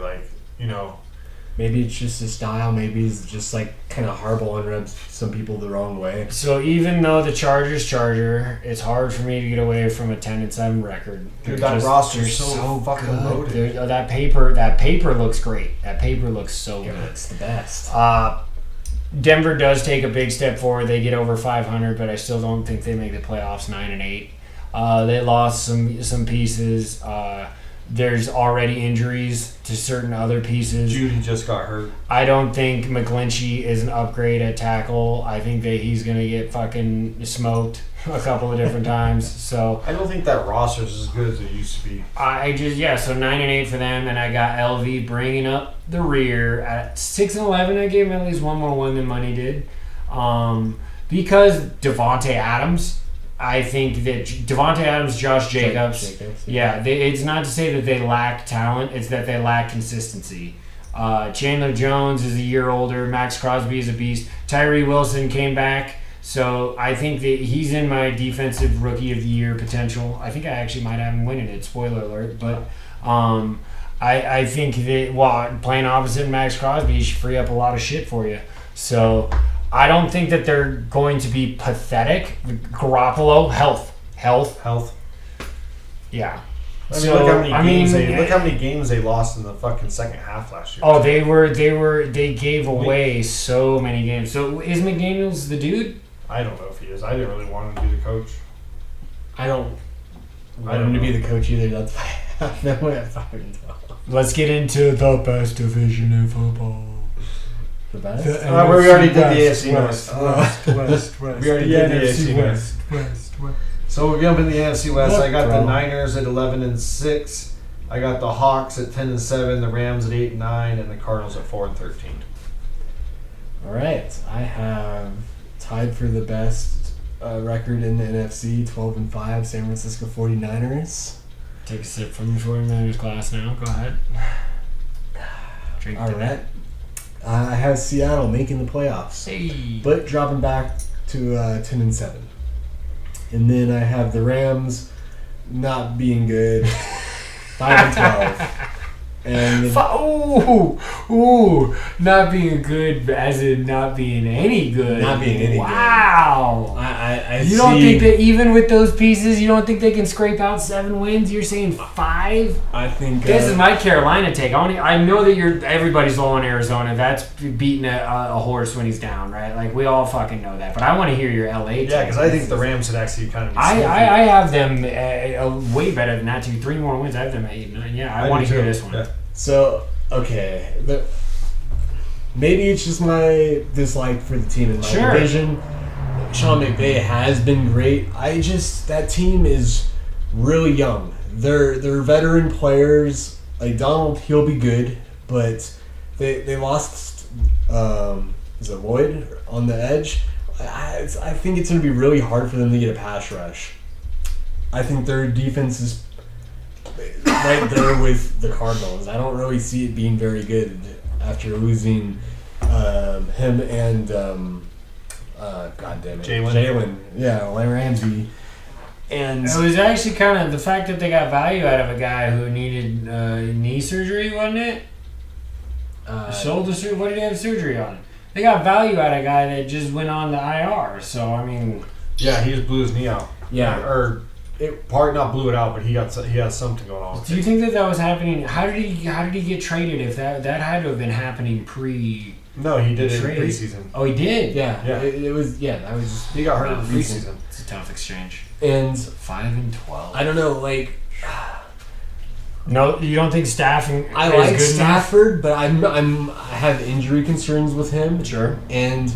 Maybe it's just his style. Maybe he's just like kind of horrible and rubs some people the wrong way. So even though the Chargers charger, it's hard for me to get away from a 10-7 record. Dude, that roster's so fucking good. loaded. That paper looks great. That paper looks so good. It's the best. Denver does take a big step forward. They get over 500, but I still don't think they make the playoffs 9-8. They lost some pieces. There's already injuries to certain other pieces. Judy just got hurt. I don't think McGlinchey is an upgrade at tackle. I think that he's going to get fucking smoked a couple of different times. So I don't think that roster's as good as it used to be. so 9-8 for them, and I got LV bringing up the rear at 6-11. I gave him at least one more win than Money did. because Devontae Adams. I think that Devontae Adams, Josh Jacobs. It's not to say that they lack talent; it's that they lack consistency. Chandler Jones is a year older. Max Crosby is a beast. Tyree Wilson came back, so I think that he's in my defensive rookie of the year potential. I think I actually might have him winning it. Spoiler alert, but I think that playing opposite Max Crosby should free up a lot of shit for you. So. I don't think that they're going to be pathetic. Garoppolo, health. Yeah. I mean, look how many games they lost in the fucking second half last year. Oh, they gave away so many games. So is McDaniels the dude? I don't know if he is. I didn't really want him to be the coach. I don't want him to be the coach either. That's why I fired him. Let's get into the best division in football. The best? We already did the AFC West. We already did the AFC West. So we're jumping the NFC West. I got the Niners at 11-6. I got the Hawks at 10-7. The Rams at 8-9, and the Cardinals at 4-13. All right, I have tied for the best record in the NFC, 12-5. San Francisco 49ers. Take a sip from the 49ers glass now. Go ahead. Drink all right. I have Seattle making the playoffs, but dropping back to 10-7. And then I have the Rams not being good, 5-12. And not being good as in not being any good. Not being any good. Wow. You don't think that even with those pieces, you don't think they can scrape out 7 wins? You're saying 5? I think this is my Carolina take. I know that everybody's low on Arizona. That's beating a horse when he's down, right? Like we all fucking know that. But I want to hear your LA take. Yeah, because I think the Rams would actually kind of. I have them way better than that. 3 more wins. I have them at 8-9. Yeah, I want to hear this one. Yeah. So, okay. Maybe it's just my dislike for the team in my division. Sean McVay has been great. That team is really young. They're veteran players. Like Donald, he'll be good, but they lost is it Lloyd on the edge? I think it's going to be really hard for them to get a pass rush. I think their defense is right there with the Cardinals. I don't really see it being very good after losing him and God damn it, Jalen. Yeah, Ramsey. And it was actually kind of the fact that they got value out of a guy who needed knee surgery, wasn't it? Shoulder surgery. What did he have surgery on? They got value out of a guy that just went on the IR. So I mean, yeah, he just blew his knee out. Yeah, not blew it out, but he has something going on. Do you think that was happening? How did he get traded? If that had to have been happening pre? No, he did it in preseason. Oh, he did. Yeah. It was. Yeah, that was. He got hurt in preseason. It's a tough exchange. And 5-12. I don't know, like. No, you don't think staffing? I is like good Stafford, enough? But I have injury concerns with him. Sure. And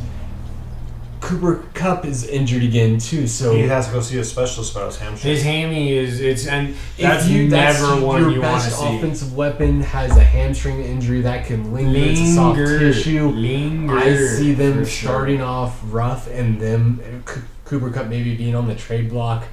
Cooper Kupp is injured again too, so he has to go see a specialist about his hamstring. His hammy and that's never one you want to see. Your best offensive weapon has a hamstring injury that can linger. It's a soft tissue. I see them starting off rough, and them Cooper Kupp maybe being on the trade block,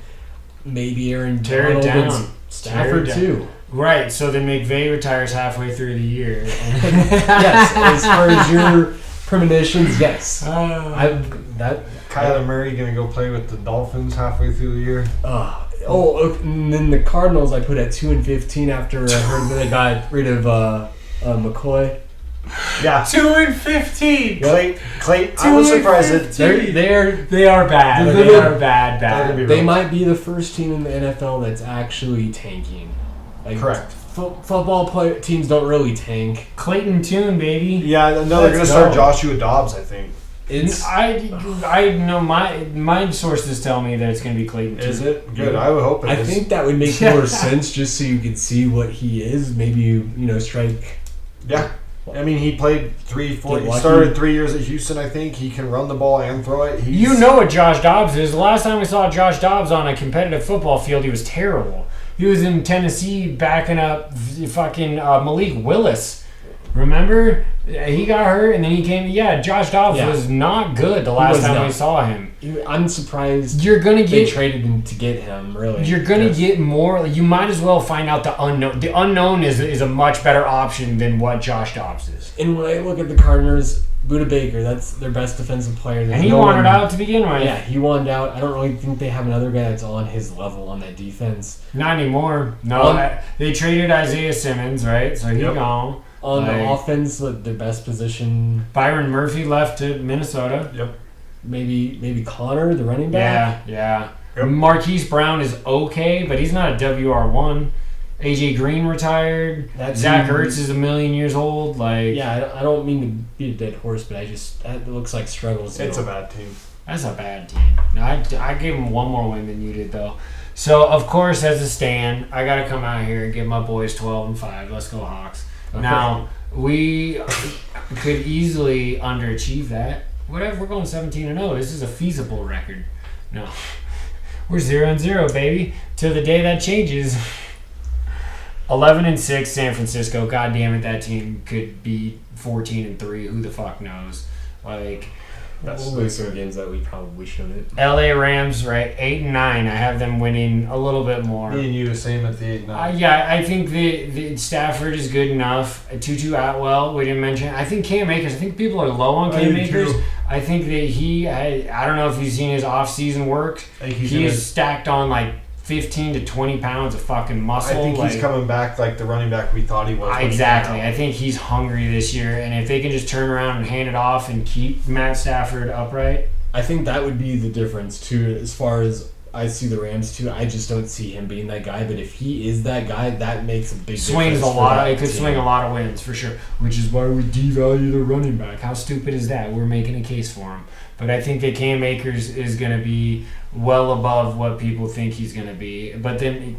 maybe Aaron Donald and Stafford too. Right, so then McVay retires halfway through the year. Yes, as far as your premonitions, yes. Kyler Murray gonna go play with the Dolphins halfway through the year. And then the Cardinals I put at 2-15 after I heard that they got rid of McCoy. Yeah, 2-15. Yep. Clay. I was surprised that they are bad. They are bad. They might be the first team in the NFL that's actually tanking. Like, correct. Football teams don't really tank. Clayton Tune, baby. Yeah, no, they're going to start Joshua Dobbs, I think. I know my sources tell me that it's going to be Clayton Tune. Is it? Good. I would hope it is. I think that would make more sense just so you can see what he is. Maybe you strike. Yeah. I mean, he played 3-4. He started 3 years at Houston, I think. He can run the ball and throw it. You know what Josh Dobbs is. The last time we saw Josh Dobbs on a competitive football field, he was terrible. He was in Tennessee backing up fucking Malik Willis. Remember, he got hurt and then he came. Yeah, Josh Dobbs was not good the last time we saw him. I'm surprised. You're gonna they traded him to get him. Really, you're gonna get more. You might as well find out the unknown. The unknown is a much better option than what Josh Dobbs is. And when I look at the Cardinals, Budda Baker, that's their best defensive player. And he wanted out to begin with. Yeah, he wanted out. I don't really think they have another guy that's on his level on that defense. Not anymore. No, they traded Isaiah Simmons, right? So he gone. On the offense, their best position. Byron Murphy left to Minnesota. Yep. Maybe Connor, the running back. Yeah. Yep. Marquise Brown is okay, but he's not a WR1. AJ Green retired. Zach Ertz is a million years old. I don't mean to beat a dead horse, but that looks like struggles. It's a bad team. That's a bad team. No, I gave him one more win than you did, though. So, of course, as a stand, I got to come out here and give my boys 12-5. Let's go Hawks. Okay. Now, we could easily underachieve that. Whatever, we're going 17-0. This is a feasible record. No. We're 0-0, baby. Till the day that changes. 11-6, San Francisco. God damn it, that team could be 14-3. Who the fuck knows? That's some games that we probably shouldn't. LA Rams, right? 8-9. I have them winning a little bit more. Me and you the same at the 8-9. I think the Stafford is good enough. Tutu Atwell, we didn't mention. I think Cam Akers. I think people are low on Cam Akers. Too. I think that I don't know if you've seen his off-season work. He is stacked on 15 to 20 pounds of fucking muscle. I think he's coming back like the running back we thought he was. Exactly. I think he's hungry this year, and if they can just turn around and hand it off and keep Matt Stafford upright. I think that would be the difference, too, as far as I see the Rams, too. I just don't see him being that guy, but if he is that guy, that makes a big difference. It could swing a lot of wins, for sure, which is why we devalue the running back. How stupid is that? We're making a case for him. But I think that Cam Akers is going to be well above what people think he's going to be. But then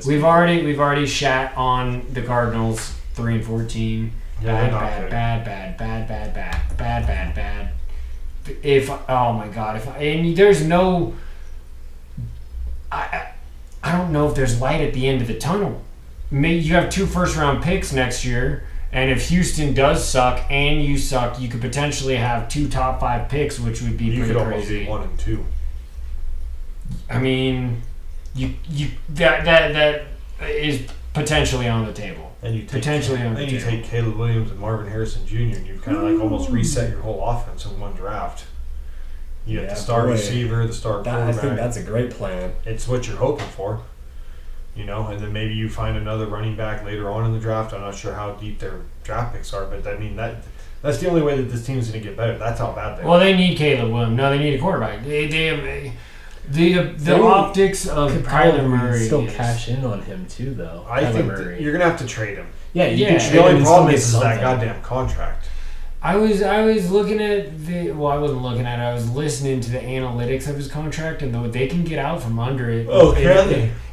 we've already shat on the Cardinals 3-14. Yeah, Bad. There's no. I don't know if there's light at the end of the tunnel. Maybe you have 2 first-round picks next year. And if Houston does suck and you suck, you could potentially have 2 top 5 picks, which would be pretty crazy. You could almost be 1 and 2. I mean, that is potentially on the table. And you take Caleb Williams and Marvin Harrison Jr. and you've kind of almost reset your whole offense in one draft. You have the star receiver, the star quarterback. I think that's a great plan. It's what you're hoping for. And then maybe you find another running back later on in the draft. I'm not sure how deep their draft picks are, but I mean that's the only way that this team's going to get better. That's how bad they are. Well, they need Caleb Williams. No, they need a quarterback. The optics of Kyler Murray still cash in on him too, though. I think you're going to have to trade him. Yeah, the only problem is that goddamn contract. I was looking at I wasn't looking at it. I was listening to the analytics of his contract, and they can get out from under it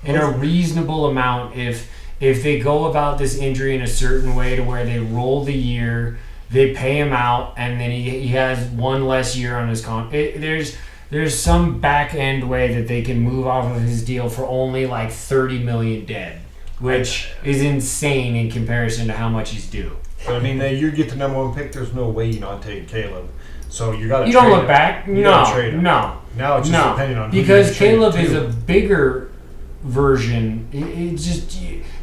in a reasonable amount if they go about this injury in a certain way to where they roll the year, they pay him out, and then he has 1 less year on his contract. There's some back end way that they can move off of his deal for only $30 million dead, which is insane in comparison to how much he's due. But I mean, you get the number 1 pick. There's no way you're not taking Caleb. So you got to. You don't look back. No. Now it's just depending on because Caleb is a bigger version. It's just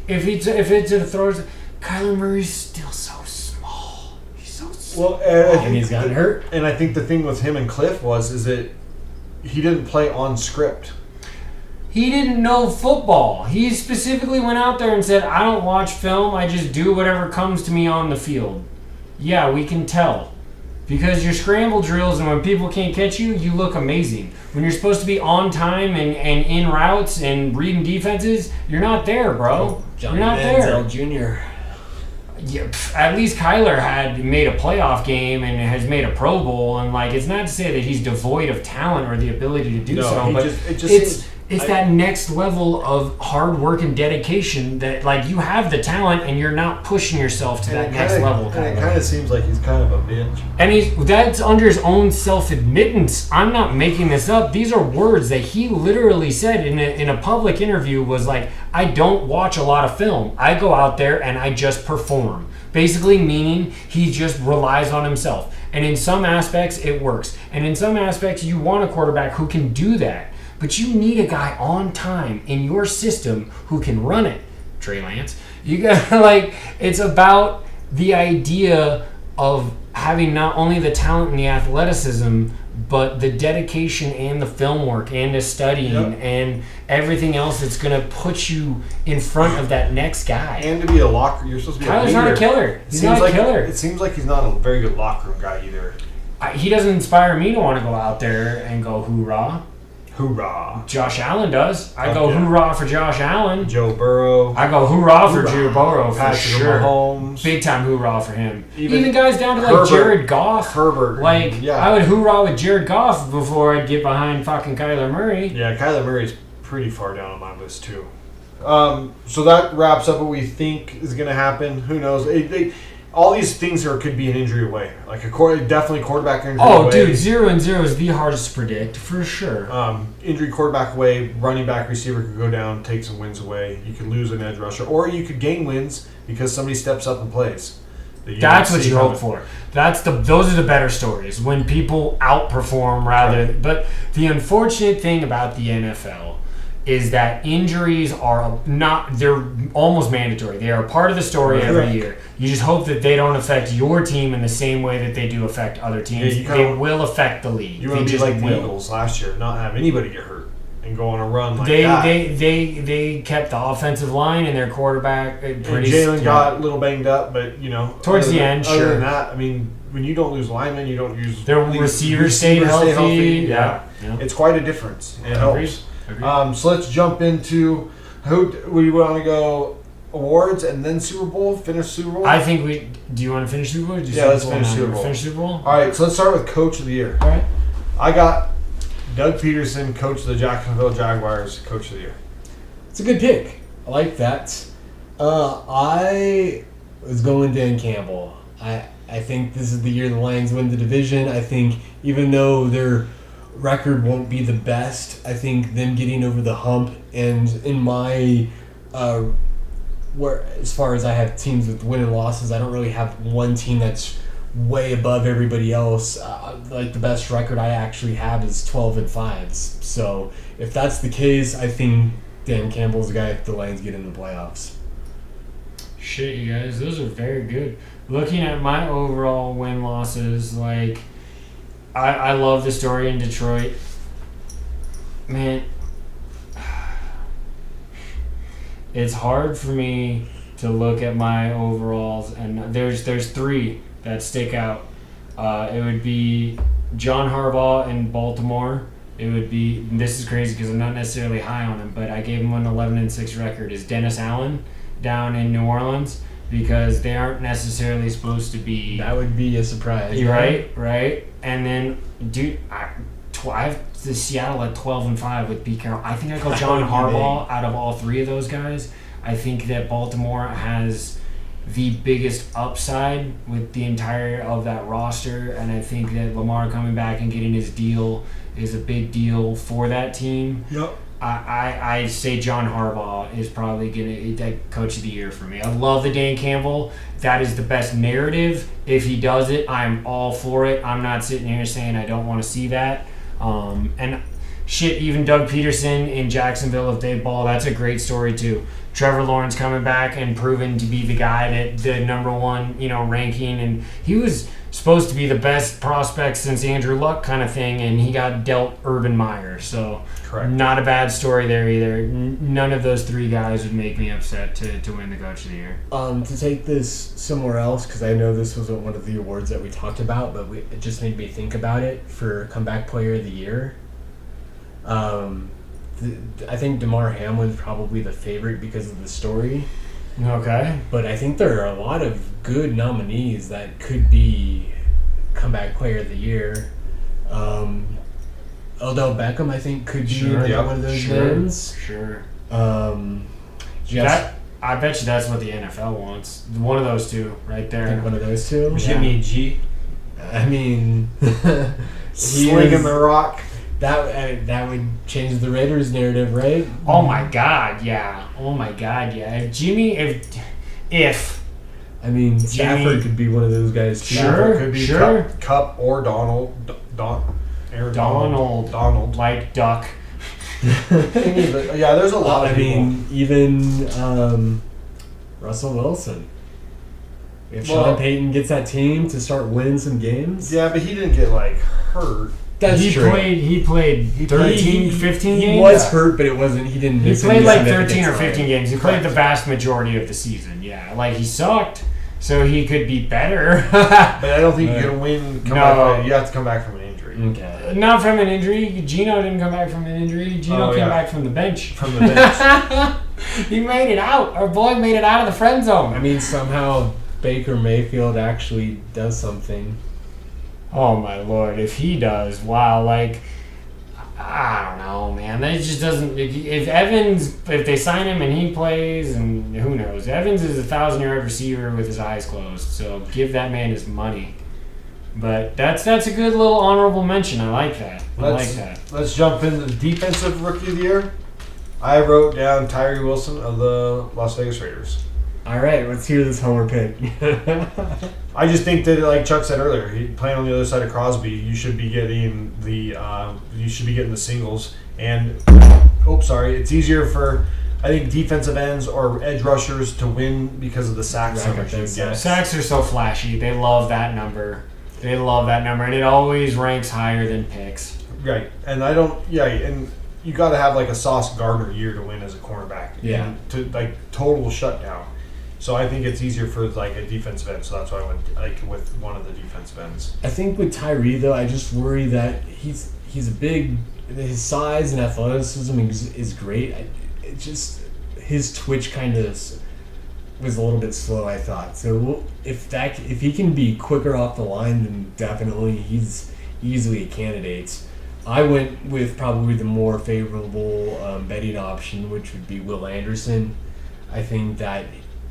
if it's a throws, Kyler Murray's still so small. He's so small. Well, and he's gotten hurt. And I think the thing with him and Cliff is that he didn't play on script. He didn't know football. He specifically went out there and said, I don't watch film, I just do whatever comes to me on the field. Yeah, we can tell. Because your scramble drills and when people can't catch you, you look amazing. When you're supposed to be on time and in routes and reading defenses, you're not there, bro. You're not there. Jr. Yeah, at least Kyler had made a playoff game and has made a Pro Bowl. And it's not to say that he's devoid of talent or the ability to do so, but it's that next level of hard work and dedication that you have the talent and you're not pushing yourself to that next level. And it kind of seems like he's kind of a bitch. And that's under his own self-admittance. I'm not making this up. These are words that he literally said in a public interview was I don't watch a lot of film. I go out there and I just perform. Basically meaning he just relies on himself. And in some aspects, it works. And in some aspects, you want a quarterback who can do that. But you need a guy on time in your system who can run it. Trey Lance. You got it's about the idea of having not only the talent and the athleticism, but the dedication and the film work and the studying and everything else that's going to put you in front of that next guy. And to be a locker, you're supposed to be Kyler's a leader. not a killer. He's not a killer. It seems like he's not a very good locker room guy either. He doesn't inspire me to want to go out there and go hoorah. Hoorah. Josh Allen does. I go hoorah for Josh Allen. Joe Burrow. I go hoorah for Joe Burrow for Patrick sure. Mahomes. Big time hoorah for him. Even guys down to Herbert. Jared Goff. Herbert. I would hoorah with Jared Goff before I'd get behind fucking Kyler Murray. Yeah, Kyler Murray's pretty far down on my list too. So that wraps up what we think is going to happen. Who knows? All these things could be an injury away. Like definitely quarterback injury away. Oh, dude, 0-0 is the hardest to predict for sure. Injury quarterback away, running back receiver could go down, take some wins away. You could lose an edge rusher, or you could gain wins because somebody steps up and plays. That's what you hope for. Those are the better stories when people outperform rather. Right. But the unfortunate thing about the NFL is that injuries are they're almost mandatory. They are part of the story every year. You just hope that they don't affect your team in the same way that they do affect other teams. Yeah, they will affect the league. You want to be like the Eagles last year, not have anybody get hurt and go on a run like that. They kept the offensive line and their quarterback pretty. Jalen got a little banged up, but towards the end, other than that, I mean, when you don't lose linemen, you don't use their receivers stay healthy. Yeah. It's quite a difference. It helps. So let's jump into who we want to go awards and then Super Bowl. Finish Super Bowl. I think we. Do you want to finish Super Bowl? Let's finish Super Bowl. Finish Super Bowl. All right. So let's start with Coach of the Year. All right. I got Doug Peterson, Coach of the Jacksonville Jaguars, Coach of the Year. It's a good pick. I like that. I was going Dan Campbell. I think this is the year the Lions win the division. I think even though they're record won't be the best, I think them getting over the hump, and in my where as far as I have teams with win and losses, I don't really have one team that's way above everybody else. Like the best record I actually have is 12-5. So if that's the case, I think Dan Campbell's the guy if the Lions get in the playoffs. Shit, you guys, those are very good. Looking at my overall win losses, I love the story in Detroit. Man, it's hard for me to look at my overalls, and there's three that stick out. It would be John Harbaugh in Baltimore. It would be, this is crazy because I'm not necessarily high on him, but I gave him an 11-6 record, is Dennis Allen down in New Orleans, because they aren't necessarily supposed to be. That would be a surprise. Right. And then, dude, I have the Seattle at 12-5 with Pete Carroll. I think I go John Harbaugh out of all three of those guys. I think that Baltimore has the biggest upside with the entire of that roster, and I think that Lamar coming back and getting his deal is a big deal for that team. Yep. I say John Harbaugh is probably going to Coach of the Year for me. I love the Dan Campbell. That is the best narrative. If he does it, I'm all for it. I'm not sitting here saying I don't want to see that. And shit, even Doug Peterson in Jacksonville, if they ball, that's a great story too. Trevor Lawrence coming back and proving to be the guy that the number one, ranking, and he was supposed to be the best prospect since Andrew Luck kind of thing, and he got dealt Urban Meyer. So correct. Not a bad story there either. None of those three guys would make me upset to win the Coach of the Year. To take this somewhere else, because I know this wasn't one of the awards that we talked about, but it just made me think about it for Comeback Player of the Year. I think DeMar Hamlin's probably the favorite because of the story. Okay. But I think there are a lot of good nominees that could be Comeback Player of the Year. Odell Beckham, I think, could be one of those names. Sure. I bet you that's what the NFL wants. One of those two, right there. I think one of those two. Jimmy G. I mean, slinging the rock. That would change the Raiders narrative, right? Oh my God, yeah. If I mean, Stafford could be one of those guys too. Sure. Could be Cup or Aaron Donald. Like Duck. Yeah, there's a lot of people. Even Russell Wilson. If Sean Payton gets that team to start winning some games. Yeah, but he didn't get hurt. That's true. He played 13, 15 games. He was hurt, but it wasn't. He didn't. He played 13 or 15 games. He played the vast majority of the season. Yeah, he sucked, so he could be better. But I don't think you're gonna win. Back. You have to come back from an injury. Okay. Not from an injury. Gino didn't come back from an injury. Gino came back from the bench. From the bench. He made it out. Our boy made it out of the friend zone. I mean, somehow Baker Mayfield actually does something. Oh my lord, if he does, wow, I don't know, man. That just doesn't. If they sign him and he plays, and who knows? Evans is a 1,000-yard receiver with his eyes closed, so give that man his money. But that's a good little honorable mention. I like that. Let's jump into the defensive rookie of the year. I wrote down Tyree Wilson of the Las Vegas Raiders. All right, let's hear this homer pick. I just think that, like Chuck said earlier, he playing on the other side of Crosby. You should be getting the singles. And it's easier for, I think, defensive ends or edge rushers to win because of the sacks. Sacks are so flashy. They love that number. And it always ranks higher than picks. Right, and and you got to have a Sauce Gardner year to win as a cornerback. Yeah, and to total shutdown. So I think it's easier for a defensive end. So that's why I went with one of the defensive ends. I think with Tyree though, I just worry that he's a big. His size and athleticism is great. It just his twitch kind of was a little bit slow, I thought. So if he can be quicker off the line, then definitely he's easily a candidate. I went with probably the more favorable betting option, which would be Will Anderson. I think that,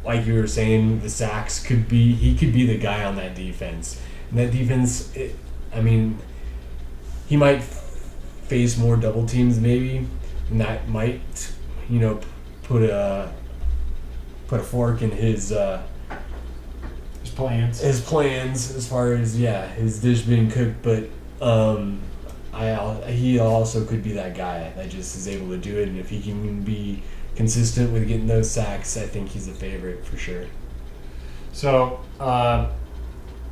like you were saying, the sacks he could be the guy on that defense. And that defense, he might face more double teams maybe, and that might, put a fork in his plans. His plans as far as his dish being cooked, but he also could be that guy that just is able to do it, and if he can be consistent with getting those sacks, I think he's a favorite for sure. So,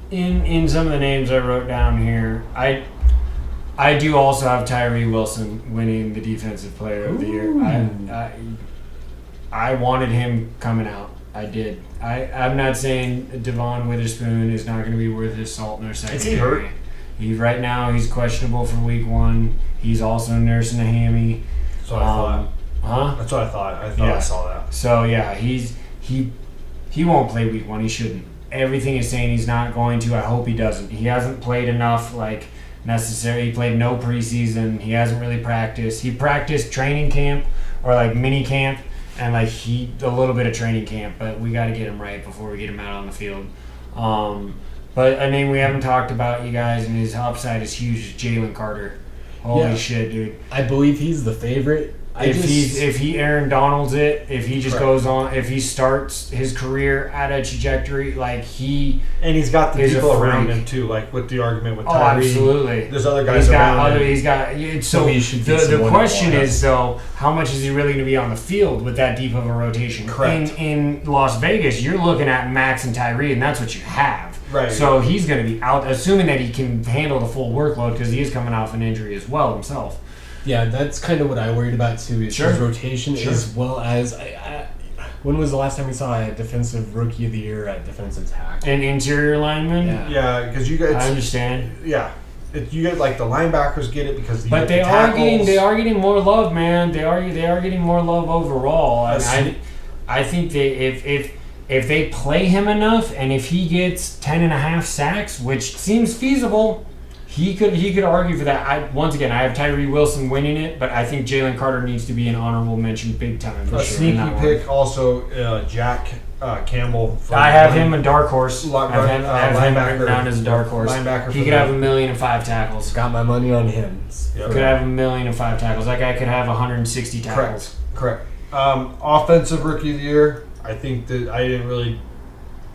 in some of the names I wrote down here, I do also have Tyree Wilson winning the Defensive Player of the Year. I wanted him coming out. I did. I'm not saying Devon Witherspoon is not going to be worth his salt in our secondary. Is he hurt? Right now he's questionable for week 1. He's also nursing a hammy. That's what I thought. Huh? That's what I thought. I saw that. So he won't play week 1. He shouldn't. Everything is saying he's not going to. I hope he doesn't. He hasn't played enough necessary. He played no preseason. He hasn't really practiced. He practiced training camp or mini camp and a little bit of training camp, but we got to get him right before we get him out on the field. But a name we haven't talked about, you guys, and his upside is huge, is Jalen Carter. Holy shit, dude. I believe he's the favorite. If he Aaron Donalds it, if he just goes on, if he starts his career at a trajectory and he's got the people around him too, with the argument with Tyree. Oh, absolutely. There's other guys around him. The question is though, how much is he really going to be on the field with that deep of a rotation? Correct. In Las Vegas, you're looking at Max and Tyree, and that's what you have. Right. So he's going to be out, assuming that he can handle the full workload because he is coming off an injury as well himself. Yeah, that's kind of what I worried about too. Is his rotation as well as when was the last time we saw a defensive rookie of the year at defensive tackle? An interior lineman. Yeah, because you guys. I understand. Yeah, you get the linebackers get it because but they are getting more love, man. They are getting more love overall. I think if they play him enough, and if he gets 10.5 sacks, which seems feasible. He could argue for that. I have Tyree Wilson winning it, but I think Jalen Carter needs to be an honorable mention big time. A sneaky pick also, Jack Campbell. I have him a dark horse. I have him down as a dark horse. He could have 1,000,005 tackles. Got my money on him. Yep. Could have 1,000,005 tackles. That guy could have 160 tackles. Correct. Offensive rookie of the year. I think that I didn't really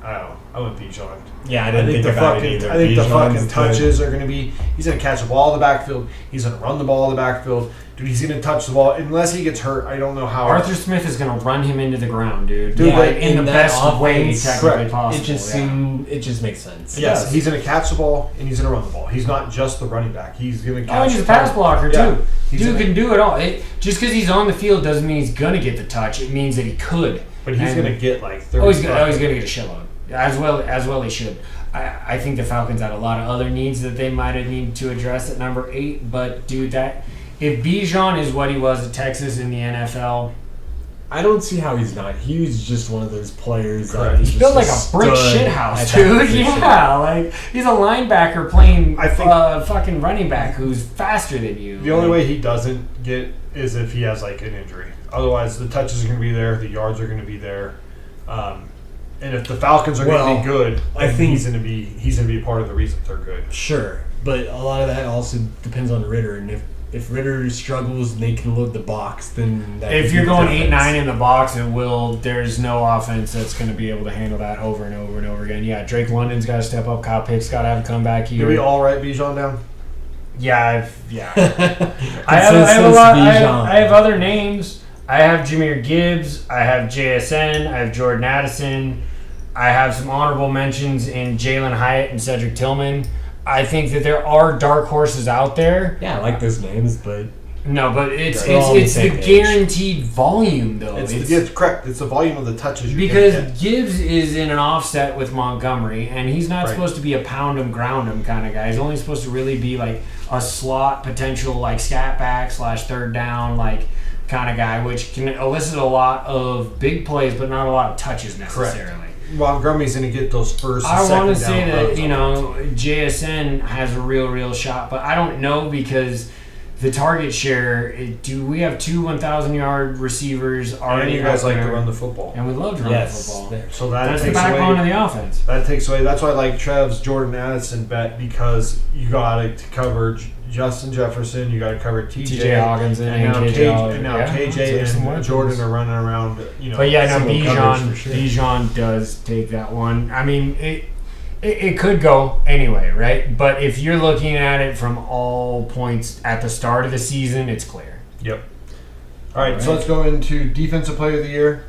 I don't know. I went Bijan. Yeah, I I didn't think the about it fucking either. I think the Bijan's fucking good. touches are going to be. He's going to catch the ball in the backfield. He's going to run the ball in the backfield. Dude, he's going to touch the ball unless he gets hurt. I don't know how. Arthur Smith is going to run him into the ground, dude. Yeah, Like, in the that best way offense, technically correct. possible. It just makes sense. Yes, he's going to catch the ball and he's going to run the ball. He's not just the running back. He's going to catch. Oh, and he's a the pass ball. blocker Yeah. too. He's Dude gonna- can do it all. Just because he's on the field doesn't mean he's gonna get the touch. It means that he could. But he's And- going to get like 30. he's gonna get a shitload. As well he should. I think the Falcons had a lot of other needs that they might have needed to address at number 8. But dude, that if Bijan is what he was at Texas in the NFL, I don't see how he's not. He was just one of those players that Correct. is he's just built like a brick stud shit house, at that dude. position. Yeah, like he's a linebacker playing I think- fucking running back who's faster than you. The only way he doesn't get is if he has like an injury. Otherwise, the touches are going to be there, the yards are going to be there, and if the Falcons are going to Well, be good, I then think- he's going to be a part of the reason they're good. Sure, but a lot of that also depends on Ritter, and if Ritter struggles and they can load the box, then that If could you're be the going difference. 8-9 in the box, there's no offense that's going to be able to handle that over and over and over again. Yeah, Drake London's got to step up. Kyle Pitt's got to have a comeback here. Did we all write Bijan down? Yeah, I have a lot. I have other names. I have Jahmyr Gibbs. I have JSN. I have Jordan Addison. I have some honorable mentions in Jalen Hyatt and Cedric Tillman. I think that there are dark horses out there. Yeah, I like those names, but No, but it's They're all on the the same page. guaranteed volume though. It's correct. It's the volume of the touches you're Because gonna get. Gibbs is in an offset with Montgomery, and he's not Right. supposed to be a pound him, ground him kind of guy. He's only supposed to really be like a slot potential, like scat back / third down, like kind of guy, which can elicit a lot of big plays, but not a lot of touches necessarily. Montgomery's going to get those first. And I second want to say down that runs. JSN has a real shot, but I don't know because the target share. Do we have 2 1,000-yard receivers And already? you guys out like to there? run the football. And we love to run the football. So that That's the takes backbone away. of the offense. That takes away. That's why I like Trev's Jordan Addison bet because you got to cover Justin Jefferson, you got to cover TJ Hawkins and now KJ KJ some and weapons. Jordan are running around. But yeah, no, single coverage for sure. Bijan does take that one. I mean, it could go anyway, right? But if you're looking at it from all points at the start of the season, it's clear. Yep. All right, so let's go into Defensive Player of the Year.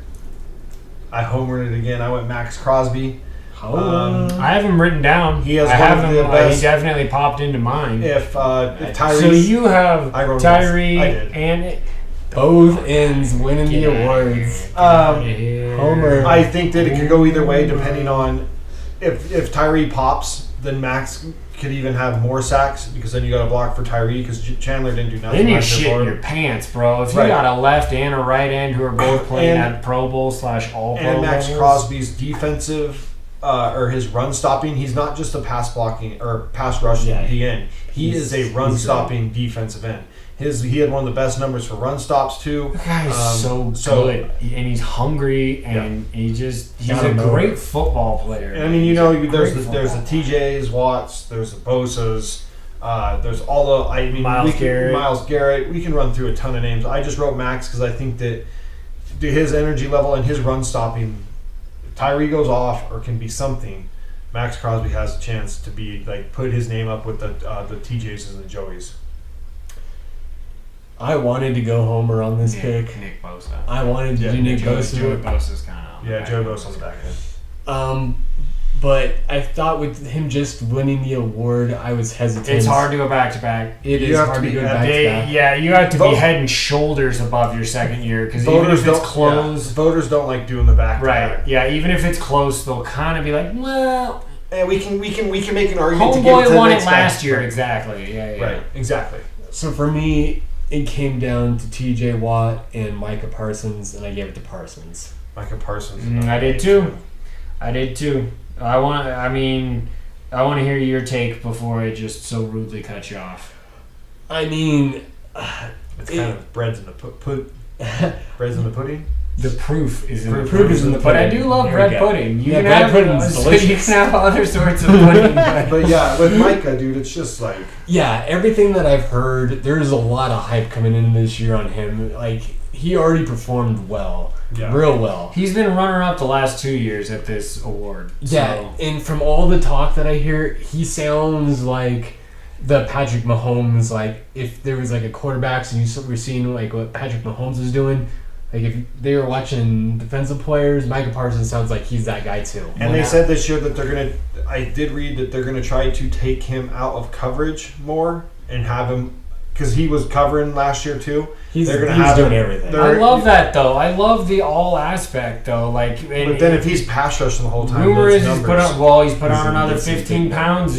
I homered it again. I went Max Crosby. I have him written down. He has I one have of him. the best- He definitely popped into mine. If Tyrese, So you have I wrote Tyree this. I did. and both ends winning the awards. Homer. I think that it could go either way depending on if Tyree pops, then Max could even have more sacks because then you got to block for Tyree because Chandler didn't do nothing. Then you're last year shitting for your him. pants, bro. If you Right. got a left and a right end who are both playing And- at Pro Bowl / All Pro And Max levels. Crosby's defensive or his run stopping, he's not just a pass blocking or pass rushing Yeah. DN. He is a run he's stopping defensive end. He had one of the best numbers for run stops too. The guy's so good, and he's hungry, and he's a Gotta know great it. football player. And I mean, there's Great the football TJs, Watts, there's the Bosas, there's all the Miles Garrett. Miles Garrett. We can run through a ton of names. I just wrote Max because I think that his energy level and his run stopping, if Tyree goes off or can be something, Max Crosby has a chance to be like put his name up with the TJs and the Joeys. I wanted to go Homer on this pick. Nick Bosa. I wanted to do Nick Joey Bosa. Bosa's kind of Joe Bosa on the back end. But I thought with him just winning the award, I was hesitant. It's hard to go back to back. It You is have hard to to be go at back to back. Yeah, you have to Vote- be head and shoulders above your second year because even Voters if it's don't close, voters don't like doing the back. right? Yeah, even if it's close, they'll kind of be like, well, And we can make an argument to give it to homeboy the won it next guy. last year, exactly. Yeah. Right, exactly. So for me, it came down to T.J. Watt and Micah Parsons, and I gave it to Parsons. Micah Parsons. I did too. I want to hear your take before I just so rudely cut you off. I mean, It's kind of bread's in the bread's in the pudding. The proof is in the Proof is in the But I pudding. do love There bread we go. pudding. You Yeah, can bread have, pudding's so delicious. you can have other sorts of pudding. But yeah, with Micah, dude, it's just like Yeah, everything that I've heard, there's a lot of hype coming in this year on him. Like, he already performed well. Yeah. Real well. He's been runner-up the last 2 years at this award. Yeah, So. and from all the talk that I hear, he sounds like the Patrick Mahomes. Like, if there was like a quarterbacks and you were seeing like what Patrick Mahomes was doing, like if they were watching defensive players, Micah Parsons sounds like he's that guy too. And they said this year that they're going to, I did read that they're going to try to take him out of coverage more and have him, because he was covering last year too. He's gonna doing him- everything. they're- I love that though. I love the all aspect though. Like, But then if he's pass rushing the whole time, rumor those is he's put numbers- on. He's put He's on in another this 15 season. pounds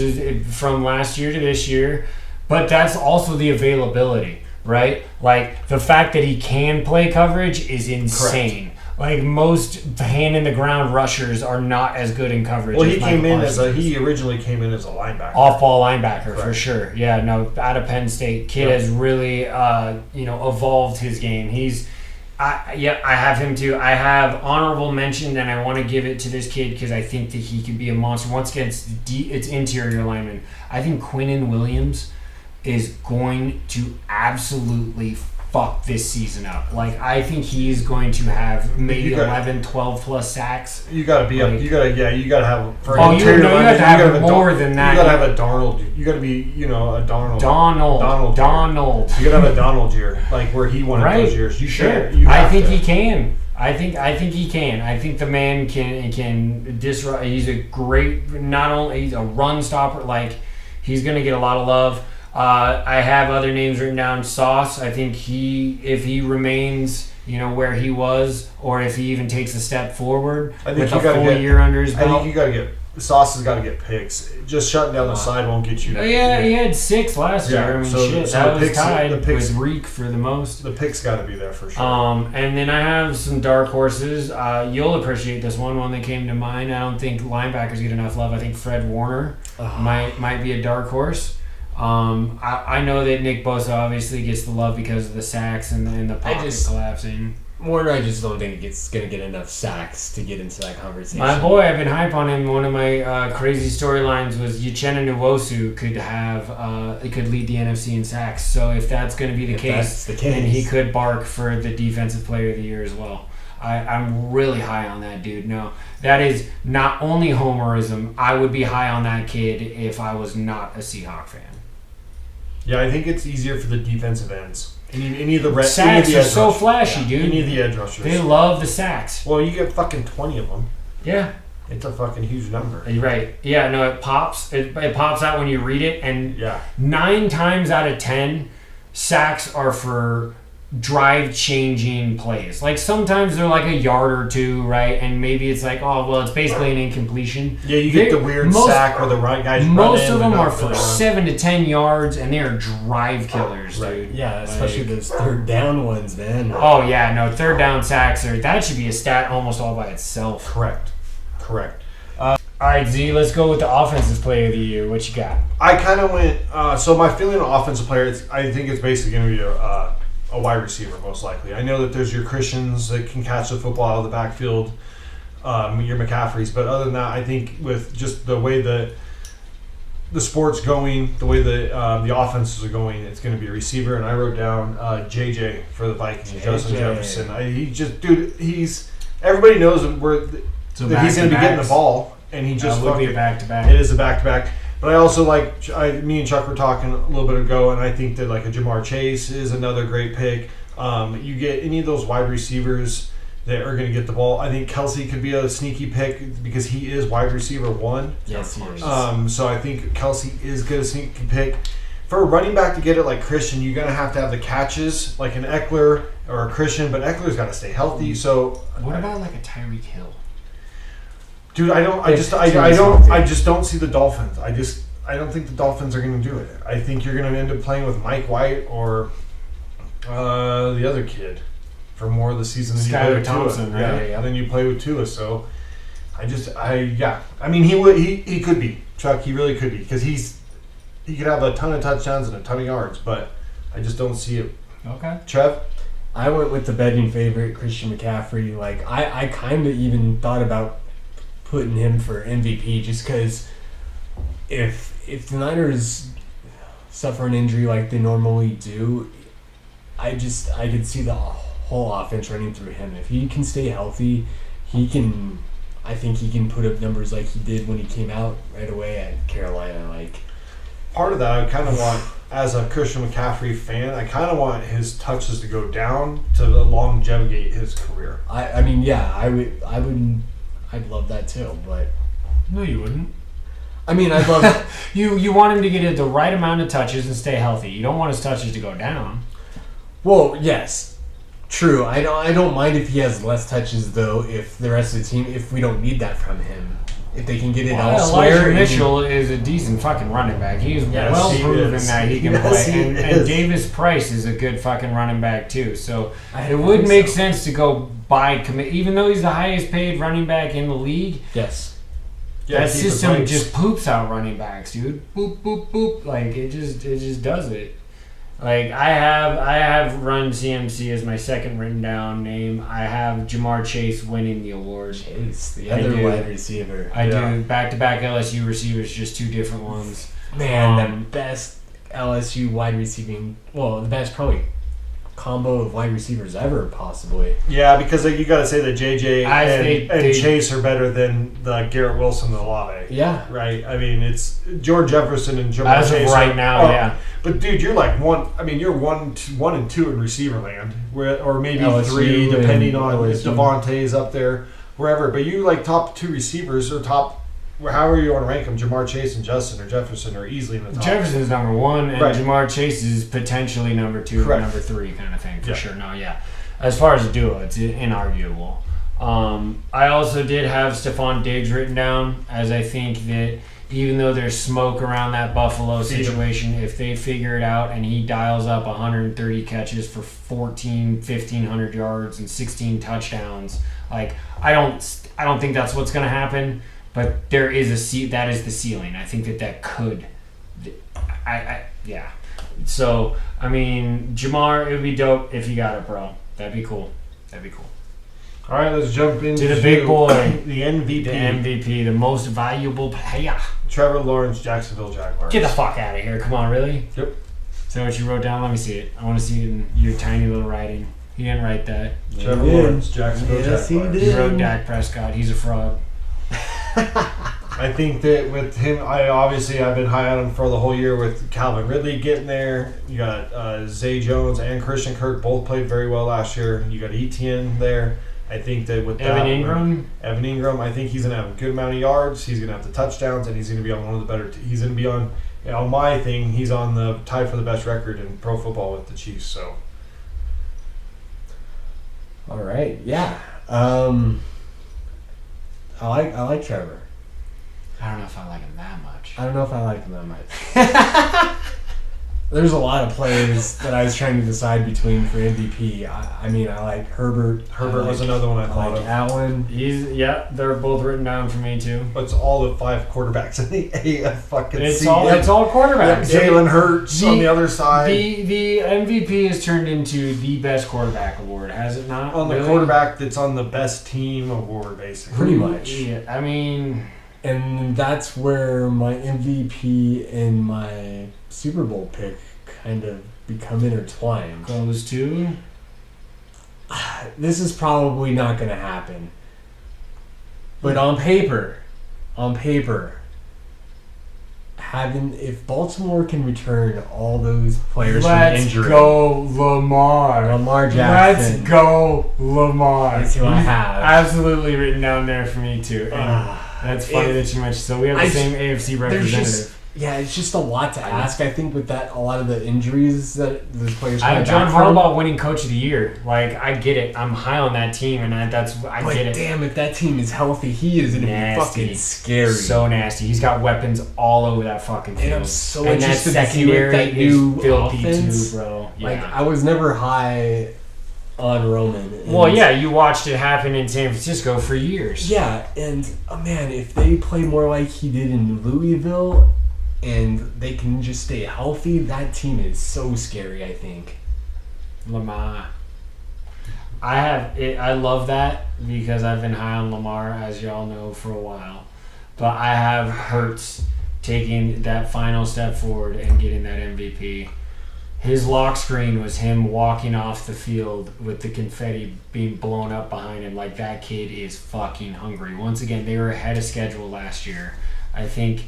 from last year to this year. But that's also the availability, right? Like the fact that he can play coverage is insane. Like most hand in the ground rushers are not as good in coverage. Well, as he Michael came in Parsons as is. he originally came in as a linebacker. Off ball linebacker for Correct. sure. Yeah, no, out of Penn State, kid Yep. has really evolved his game. I have him too. I have honorable mention, and I want to give it to this kid because I think that he could be a monster. Once again, it's interior lineman. I think Quinnen Williams is going to absolutely fuck this season up. Like, I think he's going to have maybe You got- 11, 12 plus sacks. You gotta be up. Like- You gotta have. For Oh, an you interior know, you lineman, have to have gotta more a than that. You gotta have a Darnold. You gotta be, a Darnold. Donald. You gotta have a Donald year, like where he won Right. it those years. You Sure. can't. You I have think to. he can. I think he can. I think the man can disrupt. He's a great. Not only he's a run stopper. Like, he's gonna get a lot of love. I have other names written down. Sauce. I think if he remains, where he was, or if he even takes a step forward I think with you a gotta full get- year under his I think belt. you gotta get. Sauce has got to get picks. Just shutting down the side won't get you. Yeah, he had 6 last Yeah, year. I mean, so shit, the that was picks- tied the picks- with Reek for the most. The picks got to be there for sure. And then I have some dark horses. You'll appreciate this one that came to mind. I don't think linebackers get enough love. I think Fred Warner might be a dark horse. I know that Nick Bosa obviously gets the love because of the sacks and the pocket collapsing. Warner, I just don't think it's going to get enough sacks to get into that conversation. My boy, I've been hype on him. One of my crazy storylines was Uchenna Nwosu could lead the NFC in sacks. So if that's going to be the If case, that's the case. then he could bark for the defensive player of the year as well. I'm really high on that dude. No, that is not only homerism. I would be high on that kid if I was not a Seahawk fan. Yeah, I think it's easier for the defensive ends. Any of the Sacks any of the are edge so rushers. flashy, dude. Any of the edge rushers. They love the sacks. Well, you get fucking 20 of them. Yeah. It's a fucking huge number. You're right. Yeah, no, it pops. It pops out when you read it, and Yeah. 9 times out of 10, sacks are for drive-changing plays. Like, sometimes they're like a yard or two, right? And maybe it's like, oh, well, it's basically an incompletion. Yeah, you get the weird sack where the right guys run Most in of and them out are the for run. 7 to 10 yards, and they are drive killers, Right. dude. Yeah, especially those third down ones, man. Oh, yeah, no, third down sacks, that should be a stat almost all by itself. Correct. All right, Z, let's go with the offensive player of the year. What you got? I kind of went. So my feeling on offensive player, I think it's basically going to be a wide receiver most likely. I know that there's your Christians that can catch the football out of the backfield, your McCaffreys, but other than that, I think with just the way the sport's going, the way the offenses are going, it's going to be a receiver. And I wrote down JJ for the Vikings, Justin Jefferson. Everybody knows that he's going to be getting the ball, and he just would be a fucking. back-to-back. It is a back-to-back. But I also me and Chuck were talking a little bit ago, and I think that like a Jamar Chase is another great pick. You get any of those wide receivers that are going to get the ball. I think Kelsey could be a sneaky pick because he is wide receiver 1. Yes, he is. So I think Kelsey is good a sneaky pick. For a running back to get it like Christian, you're going to have the catches like an Eckler or a Christian, but Eckler's got to stay healthy. So What about like a Tyreek Hill? dude, I just don't see the Dolphins. I don't think the Dolphins are going to do it. I think you're going to end up playing with Mike White or the other kid for more of the season than you play Skylar with Thompson, Tua. right? Yeah, than you play with Tua. So I mean he could be Chuck. He really could be because he could have a ton of touchdowns and a ton of yards, but I just don't see it. Okay. Trev. I went with the betting favorite, Christian McCaffrey. Like, I kind of even thought about putting him for MVP just because if the Niners suffer an injury like they normally do, I could see the whole offense running through him. If he can stay healthy, I think he can put up numbers like he did when he came out right away at Carolina. Like, part of that, I kind of want, as a Christian McCaffrey fan, I kind of want his touches to go down to longevate his career. I mean, yeah, I'd love that too, but No, you wouldn't. I mean, I'd love You want him to get the right amount of touches and stay healthy. You don't want his touches to go down. Well, yes, true. I don't mind if he has less touches though. If the rest of the team, if we don't need that from him, if they can get it elsewhere. Elijah Mitchell is a decent fucking running back. He's well proven that he can play. And Davis Price is a good fucking running back too. So it would make sense to go buy even though he's the highest paid running back in the league. Yes. That system just poops out running backs, dude. Boop, boop, boop. Like, it just does it. Like, I have run CMC as my second written down name. I have Jamar Chase winning the award. Chase, the other wide receiver. I do. Back-to-back LSU receivers, just two different ones. Man, the best LSU wide receiving, the best probably combo of wide receivers ever, possibly. Yeah, because you got to say that JJ and Chase are better than the Garrett Wilson and Olave. Yeah. Right? I mean, it's George Jefferson and Jamar As Chase. Of right now, yeah. But, dude, you're like you're one and two in receiver land, or maybe LSU three, depending on if LSU. Devontae's up there, wherever. But you, like, top two receivers or however you want to rank them, Jamar Chase and Justin or Jefferson are easily in the top. Jefferson's number one, and Right. Jamar Chase is potentially number two or number three kind of thing, for sure. No, yeah. As far as a duo, it's inarguable. I also did have Stephon Diggs written down, as I think that even though there's smoke around that Buffalo situation, if they figure it out and he dials up 130 catches for 1,500 yards and 16 touchdowns, like, I don't think that's what's going to happen. But there is that is the ceiling. I think that could, yeah. So, I mean, Jamar, it would be dope if you got it, bro. That'd be cool. All right, let's jump into the big boy, the MVP. The MVP, the most valuable player. Trevor Lawrence, Jacksonville Jaguars. Get the fuck out of here. Come on, really? Yep. Is that what you wrote down? Let me see it. I want to see it in your tiny little writing. He didn't write that. Trevor Lawrence, Jacksonville Jaguars. He did. He wrote Dak Prescott. He's a fraud. I think that with him, I've been high on him for the whole year with Calvin Ridley getting there. You got Zay Jones and Christian Kirk both played very well last year. You got Etienne there. I think that with Evan Ingram, I think he's going to have a good amount of yards. He's going to have the touchdowns, and he's going to be on one of the better. He's going to be on my thing. He's on the tied for the best record in pro football with the Chiefs. So, all right, yeah. I like Trevor. I don't know if I like him that much. I don't know if I like him that much. There's a lot of players that I was trying to decide between for MVP. I mean, I like Herbert. Herbert was another one I thought of. Allen. They're both written down for me too. It's all the 5 quarterbacks in the fucking It's all quarterbacks. Jalen Hurts on the other side. The MVP has turned into the best quarterback award, has it not? On the quarterback that's on the best team award, basically. Pretty much. Yeah, I mean... And that's where my MVP and my Super Bowl pick kind of become intertwined. Those two? This is probably not going to happen. But on paper, if Baltimore can return all those players from injury. Let's go Lamar Jackson. Let's go Lamar. That's who I have. Absolutely written down there for me too. And that's funny that you mentioned. So we have the same AFC representative. It's just a lot to ask. I think with that, a lot of the injuries that the players. I have John Harbaugh winning Coach of the Year. Like, I get it. I'm high on that team, and I get it. Damn, if that team is healthy, he is going to be fucking scary. So nasty. He's got weapons all over that fucking field. And I'm so and interested that to see what that new filthy offense. too, bro. Yeah. Like, I was never high on Roman. Well, yeah, you watched it happen in San Francisco for years. Yeah, and man, if they play more like he did in Louisville, and they can just stay healthy, that team is so scary, I think. Lamar. I love that because I've been high on Lamar, as y'all know, for a while. But I have Hurts taking that final step forward and getting that MVP. His lock screen was him walking off the field with the confetti being blown up behind him. Like, that kid is fucking hungry. Once again, they were ahead of schedule last year. I think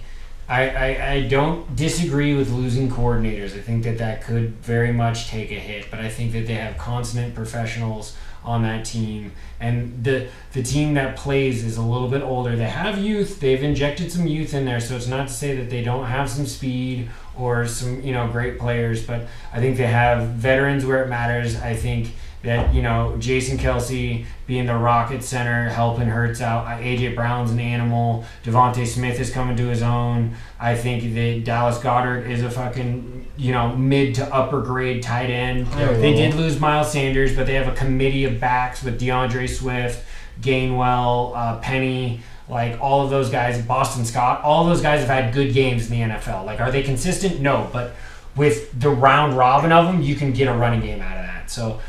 I don't disagree with losing coordinators. I think that could very much take a hit, but I think that they have consummate professionals on that team, and the team that plays is a little bit older. They have youth. They've injected some youth in there, so it's not to say that they don't have some speed or some great players, but I think they have veterans where it matters. I think that Jason Kelsey being the rocket center, helping Hurts out. AJ Brown's an animal. Devontae Smith is coming to his own. I think that Dallas Goedert is a fucking mid to upper grade tight end. They did lose Miles Sanders, but they have a committee of backs with DeAndre Swift, Gainwell, Penny. Like, all of those guys, Boston Scott, all of those guys have had good games in the NFL. Like, are they consistent? No, but with the round robin of them, you can get a running game out of that. So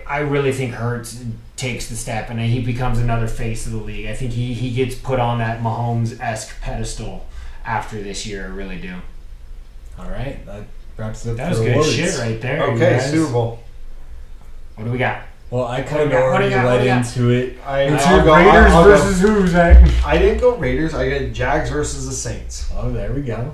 I really think Hurts takes the step and he becomes another face of the league. I think he gets put on that Mahomes-esque pedestal after this year. I really do. All right, that wraps it up. That was for good awards. shit right there. Okay, Super Bowl. What do we got? Well, I kind of already led into it. It's Raiders versus who, Zach? I didn't go Raiders. I got Jags versus the Saints. Oh, there we go.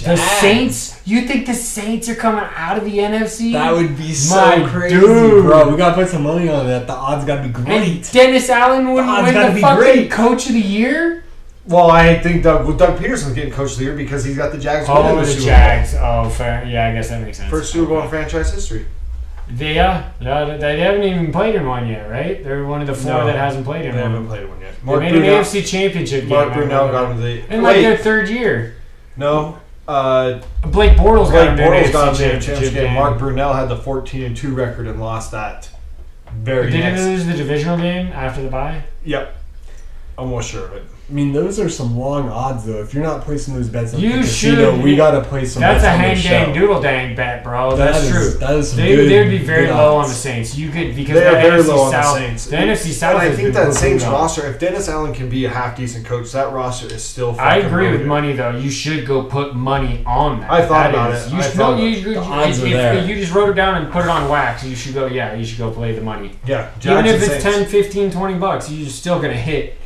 The Saints? You think the Saints are coming out of the NFC? That would be so My crazy, dude. bro. We gotta put some money on that. The odds gotta be great. And Dennis Allen would odds win gotta the be fucking great. Coach of the Year? Well, I think Doug Peterson's getting Coach of the Year because he's got the Jags winning Oh, the the Super Jags. Oh, fair. Yeah, I guess that makes sense. Bowl. First Super Bowl in franchise history. They haven't even played in one yet, right? They're one of the four that hasn't played in They one. haven't played one yet. They made an AFC Championship game. Mark Brunell got him to the... in like their third year. No. Blake Bortles got him to an AFC Championship game. Mark Brunell had the 14-2 record and lost that very Did next... he lose the divisional game after the bye? Yep. Almost sure of it. I mean, those are some long odds, though. If you're not placing those bets on You the casino, should. we gotta place some That's bets a on hang the dang show. doodle dang bet, bro. That That's is- true. that is some They good- would be very good low on odds. the Saints. You could because They are the very NFC low on the South. Saints. The NFC South. And I has think been that Saints moving on. roster, if Dennis Allen can be a half-decent coach, that roster is still fucking I agree with loaded. money though. You should go put money on that. I thought That about is- it. You I should, thought no, about you, The odds are if there. you just wrote it down and put it on wax, you should go. Yeah, you should go play the money. Yeah. Even Jags if and it's Saints. 10, 15, 20 bucks, you're still gonna hit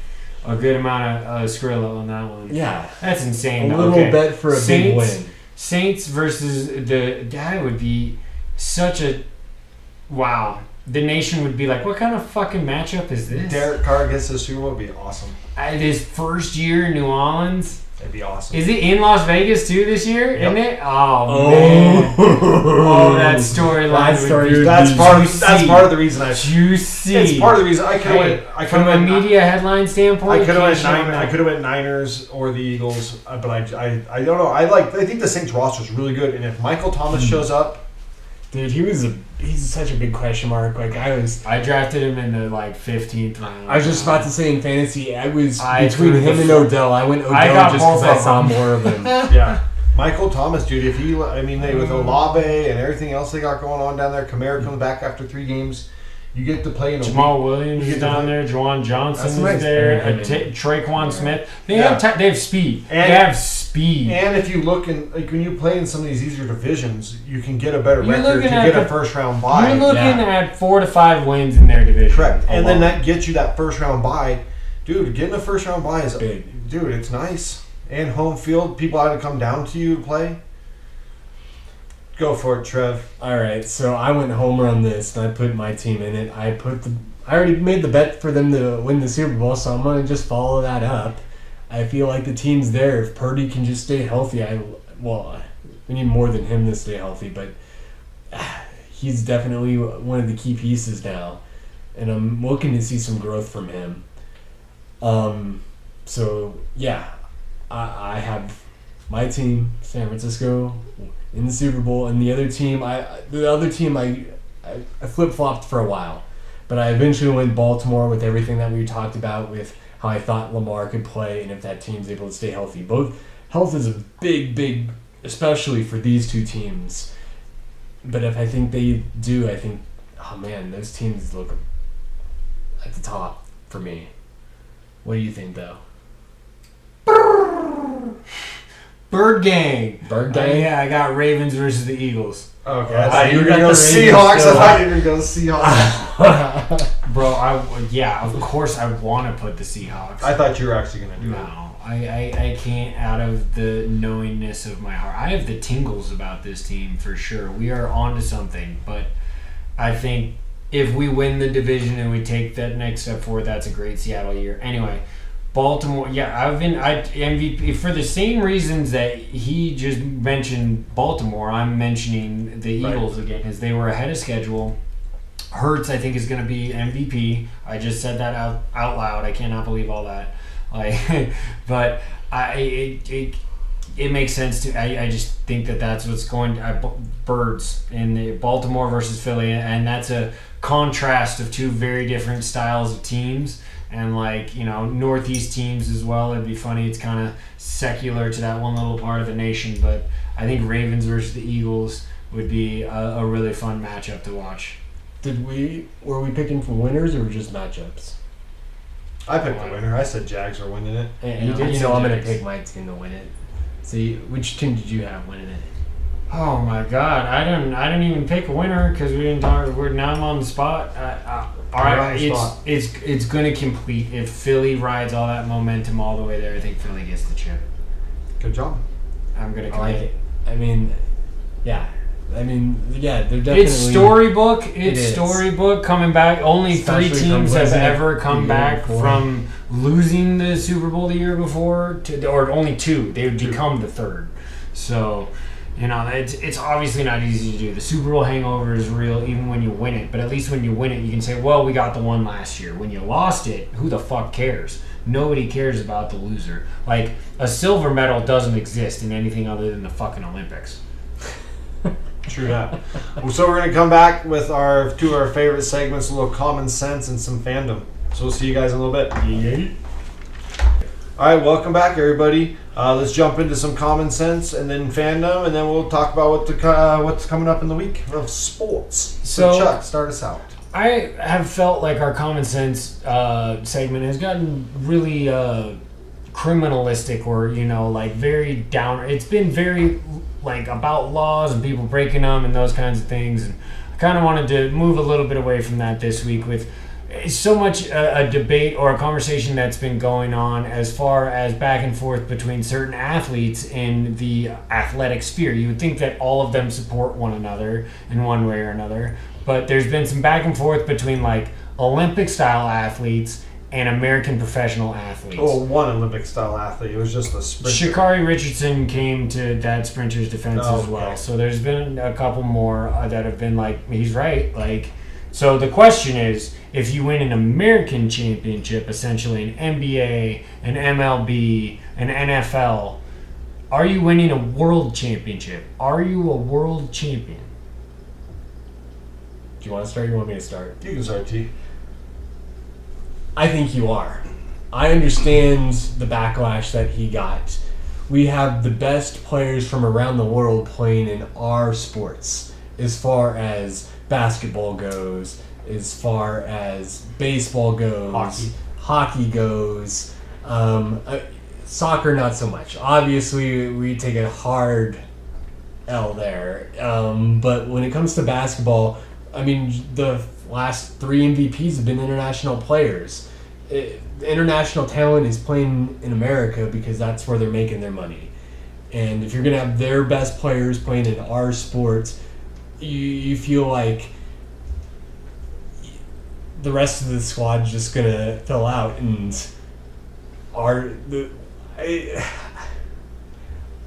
a good amount of Skrilla on that one. Yeah. That's insane. A little Okay. bet for a big win. Saints versus that would be such a wow. The nation would be like, what kind of fucking matchup is this? Derek Carr gets the Super Bowl would be awesome. His first year in New Orleans. That'd be awesome. Is it in Las Vegas too this year? Yep. Isn't it? Oh, man. Oh, that storyline would be That's juicy. part of the reason I. Juicy. It's part of the reason I could have went. I could From a have went. media headline standpoint, I could have went can't show nine. I that. could have went Niners or the Eagles, but I don't know. I think the Saints roster is really good, and if Michael Thomas shows up, Dude, he's such a big question mark. Like, I drafted him in the 15th round. I was just about to say in fantasy, I was I between threw him the and Odell. I went Odell I got just because both I of saw them. more of him. yeah, Michael Thomas, dude. If he, with Olave and everything else they got going on down there, Kamara comes back after 3 games. You get to play in a Jamal Williams You is get to down play- there. Juwan Johnson That's is nice. there. Yeah. Traquan Smith. They Yeah. have speed. And- they have speed. And if you look in, when you play in some of these easier divisions, you can get a better You're record to looking at get a the- first round bye. You're looking Yeah. at 4 to 5 wins in their division. Correct. And then alone. that gets you that first round bye. Dude, getting a first round bye is Big. Dude, it's nice. And home field, people had to come down to you to play. Go for it, Trev. All right, so I went homer on this, and I put my team in it. I already made the bet for them to win the Super Bowl, so I'm gonna just follow that up. I feel like the team's there. If Purdy can just stay healthy, we need more than him to stay healthy, but he's definitely one of the key pieces now, and I'm looking to see some growth from him. So yeah, I have my team, San Francisco, in the Super Bowl, and the other team, I flip-flopped for a while, but I eventually went Baltimore with everything that we talked about with how I thought Lamar could play and if that team's able to stay healthy. Health is a big, especially for these two teams. But if I think they do, oh man, those teams look at the top for me. What do you think, though? Bird Gang. Bird Gang? Yeah, I got Ravens versus the Eagles. Okay, I I thought thought you were you going to got go the Ravens Seahawks. I still. thought you were going to go Seahawks. Bro, of course I want to put the Seahawks. I thought you were actually going to do it. No, I can't out of the knowingness of my heart. I have the tingles about this team for sure. We are onto something, but I think if we win the division and we take that next step forward, that's a great Seattle year. Anyway, Baltimore, MVP for the same reasons that he just mentioned Baltimore. I'm mentioning the Eagles again because they were ahead of schedule. Hurts, I think, is going to be MVP. I just said that out loud. I cannot believe all that. But it makes sense to. I just think that's what's going. Birds in the Baltimore versus Philly, and that's a contrast of two very different styles of teams. And Northeast teams as well. It'd be funny. It's kind of secular to that one little part of the nation, but I think Ravens versus the Eagles would be a really fun matchup to watch. Were we picking for winners or just matchups? I picked the winner. I said Jags are winning it. And did say I'm going to Jags. pick my team to win it. See, which team did you have winning it? Oh my God! I didn't even pick a winner because we didn't talk. Now I'm on the spot. All right, it's going to complete if Philly rides all that momentum all the way there. I think Philly gets the chip. Good job. I'm going to I like commit. it. Yeah, they're definitely. It's storybook. It is. Storybook coming back. Only Especially three from teams have losing ever the come year back before. from losing the Super Bowl the year before, or only two. They would become the third. So, it's obviously not easy to do. The Super Bowl hangover is real, even when you win it. But at least when you win it, you can say, "Well, we got the one last year." When you lost it, who the fuck cares? Nobody cares about the loser. Like a silver medal doesn't exist in anything other than the fucking Olympics. True that. So we're going to come back with two of our favorite segments, a little common sense and some fandom. So we'll see you guys in a little bit. Yeah. All right, welcome back, everybody. Let's jump into some common sense and then fandom, and then we'll talk about what's coming up in the week of sports. So Chuck, start us out. I have felt like our common sense segment has gotten really criminalistic, or very down. It's been very about laws and people breaking them and those kinds of things. And I kind of wanted to move a little bit away from that this week with so much a debate or a conversation that's been going on as far as back and forth between certain athletes in the athletic sphere. You would think that all of them support one another in one way or another, but there's been some back and forth between Olympic style athletes and American professional athletes. Oh, one Olympic style athlete. It was just a sprinter. Sha'Carri Richardson came to that sprinter's defense Oh, as well. okay. So there's been a couple more that have been he's right. So the question is, if you win an American championship, essentially an NBA, an MLB, an NFL, are you winning a world championship? Are you a world champion? Do you want to start or you want me to start? You can start, T. I think you are. I understand the backlash that he got. We have the best players from around the world playing in our sports, as far as basketball goes, as far as baseball goes, hockey goes, soccer not so much. Obviously, we take a hard L there. But when it comes to basketball, the last 3 MVPs have been international players. International talent is playing in America because that's where they're making their money. And if you're going to have their best players playing in our sports, you feel like the rest of the squad's just going to fill out. And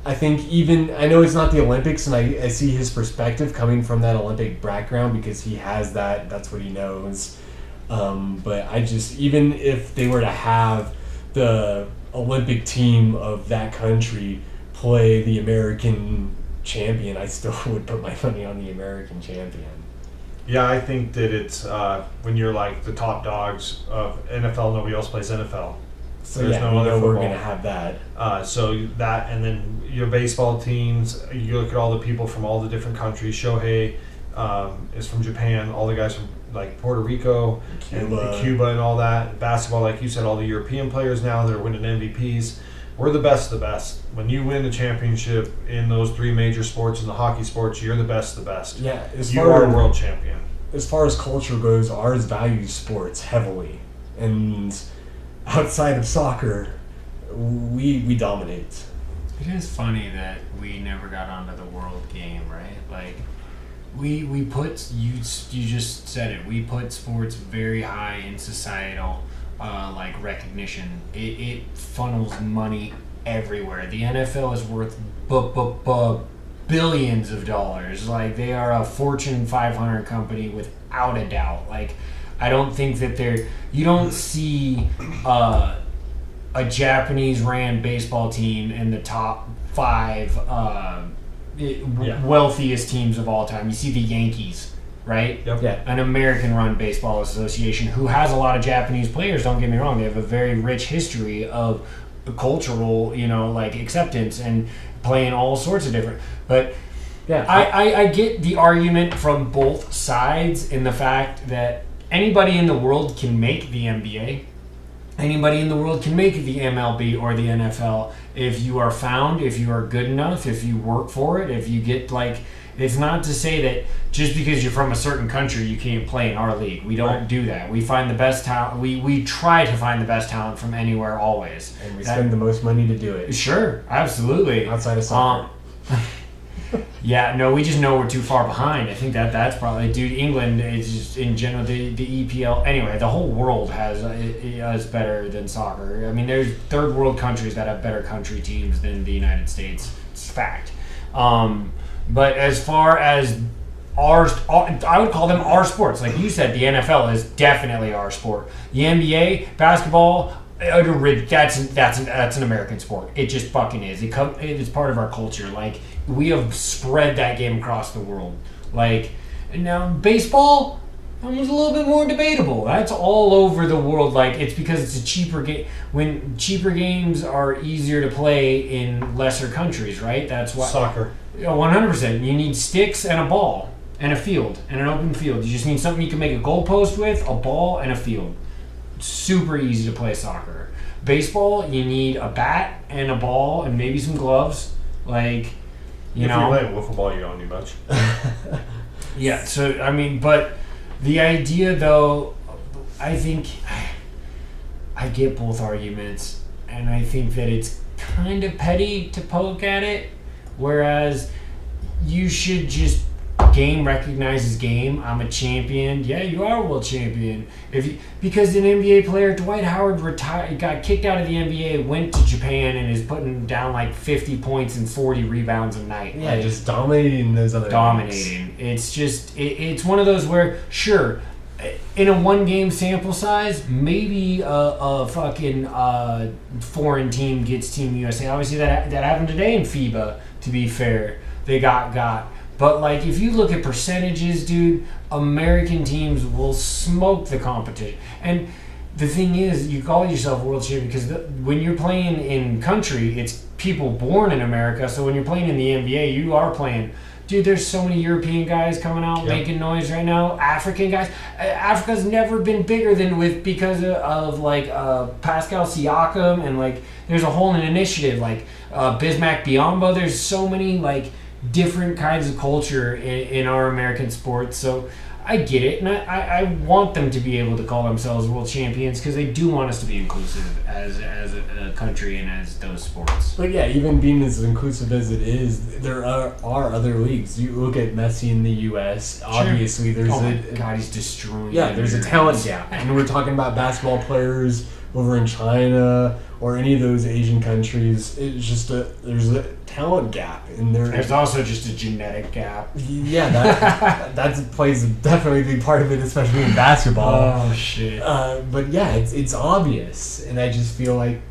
I think I know it's not the Olympics, and I see his perspective coming from that Olympic background because he has that's what he knows. But even if they were to have the Olympic team of that country play the American champion, I still would put my money on the American champion. Yeah, I think that it's when you're the top dogs of NFL, nobody else plays NFL. So There's no other we're football. going to have that. So that, and then your baseball teams, you look at all the people from all the different countries. Shohei is from Japan. All the guys from like Puerto Rico and Cuba and all that. Basketball, like you said, all the European players now, they're winning MVPs. We're the best of the best. When you win a championship in those 3 major sports, in the hockey sports, you're the best of the best. Yeah, you are a world champion. As far as culture goes, ours values sports heavily. And outside of soccer, we dominate. It is funny that we never got onto the world game, right? Like, we put, you just said it, we put sports very high in societal like recognition. It funnels money everywhere. The NFL is worth billions of dollars. Like, they are a Fortune 500 company without a doubt. Like, I don't think that you don't see a Japanese ran baseball team in the top 5 wealthiest teams of all time. You see the Yankees, right? Yep. Yeah. An American-run baseball association who has a lot of Japanese players. Don't get me wrong; they have a very rich history of cultural, like acceptance and playing all sorts of different. But yeah, I get the argument from both sides in the fact that anybody in the world can make the NBA. Anybody in the world can make the MLB or the NFL if you are found, if you are good enough, if you work for it, if you get it's not to say that just because you're from a certain country you can't play in our league. We don't do that. We find the best talent. We try to find the best talent from anywhere always. And we spend the most money to do it. Sure, absolutely. Outside of soccer. Yeah, no, we just know we're too far behind. I think that's probably, dude, England is just, in general, the EPL, anyway, the whole world is better than soccer. I mean, there's third world countries that have better country teams than the United States. It's a fact. But as far as I would call them our sports. Like you said, the NFL is definitely our sport. The NBA, basketball, that's an American sport. It just fucking is. It's part of our culture. Like, we have spread that game across the world. Like, now baseball, that was a little bit more debatable. That's all over the world. Like, it's because it's a cheaper game. When cheaper games are easier to play in lesser countries, right? That's why Soccer. 100%. You need sticks and a ball and a field and an open field. You just need something you can make a goalpost with, a ball, and a field. Super easy to play soccer. Baseball, you need a bat and a ball and maybe some gloves. Like, If you're playing wiffle ball, you don't need much. Yeah, so, I mean, but the idea, though, I think I get both arguments, and I think that it's kind of petty to poke at it, whereas you should just game recognizes game. I'm a champion. Yeah, you are a world champion. Because an NBA player, Dwight Howard, got kicked out of the NBA, went to Japan, and is putting down like 50 points and 40 rebounds a night. Yeah, just dominating those other Dominating. It's just, it's one of those where, sure, in a one-game sample size, maybe a fucking foreign team gets Team USA. Obviously, that happened today in FIBA, to be fair. They got. But, like, if you look at percentages, dude, American teams will smoke the competition. And the thing is, you call yourself world champion because when you're playing in country, it's people born in America. So when you're playing in the NBA, you are playing. Dude, there's so many European guys coming out making noise right now. African guys. Africa's never been bigger than because of Pascal Siakam, and, like, there's a whole initiative, like Bismack Biyombo. There's so many, like, different kinds of culture in our American sports. So I get it, and I want them to be able to call themselves world champions because they do want us to be inclusive as a country and as those sports. But yeah, even being as inclusive as it is, there are other leagues. You look at Messi in the U.S. Sure. Obviously, there's God, he's destroying. Yeah, there's a talent gap, and we're talking about basketball players over in China or any of those Asian countries. It's just there's a talent gap in there. There's also just a genetic gap. Yeah, that plays definitely a big part of it, especially in basketball. Oh shit! But yeah, it's obvious, and I just feel like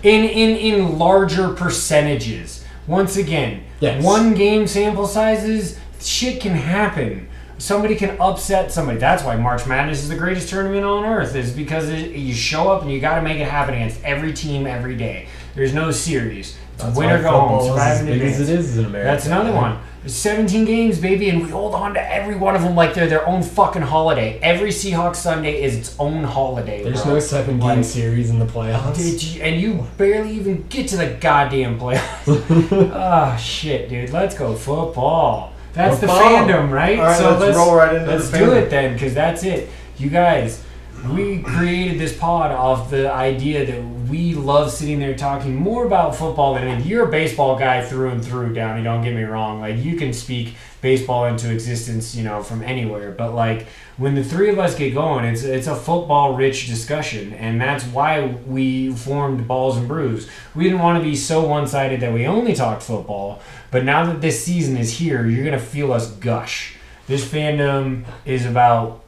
in larger percentages. Once again, yes. One game sample sizes, shit can happen. Somebody can upset somebody. That's why March Madness is the greatest tournament on earth, is because you show up and you got to make it happen against every team every day. There's no series. It's win or go home. Survive as big as it is in America. That's another one. 17 games, baby, and we hold on to every one of them like they're their own fucking holiday. Every Seahawks Sunday is its own holiday. There's bro. no 7-game series in the playoffs. And you barely even get to the goddamn playoffs. Ah, shit, dude. Let's go football. That's the fandom, right? All right, so let's roll right into let's the do fandom. it then, because that's it. You guys, we created this pod off the idea that we love sitting there talking more about football than anything. You're a baseball guy through and through, Downey, don't get me wrong. Like, you can speak baseball into existence, from anywhere. But, like, when the three of us get going, it's a football-rich discussion. And that's why we formed Balls and Brews. We didn't want to be so one-sided that we only talked football. But now that this season is here, you're going to feel us gush. This fandom is about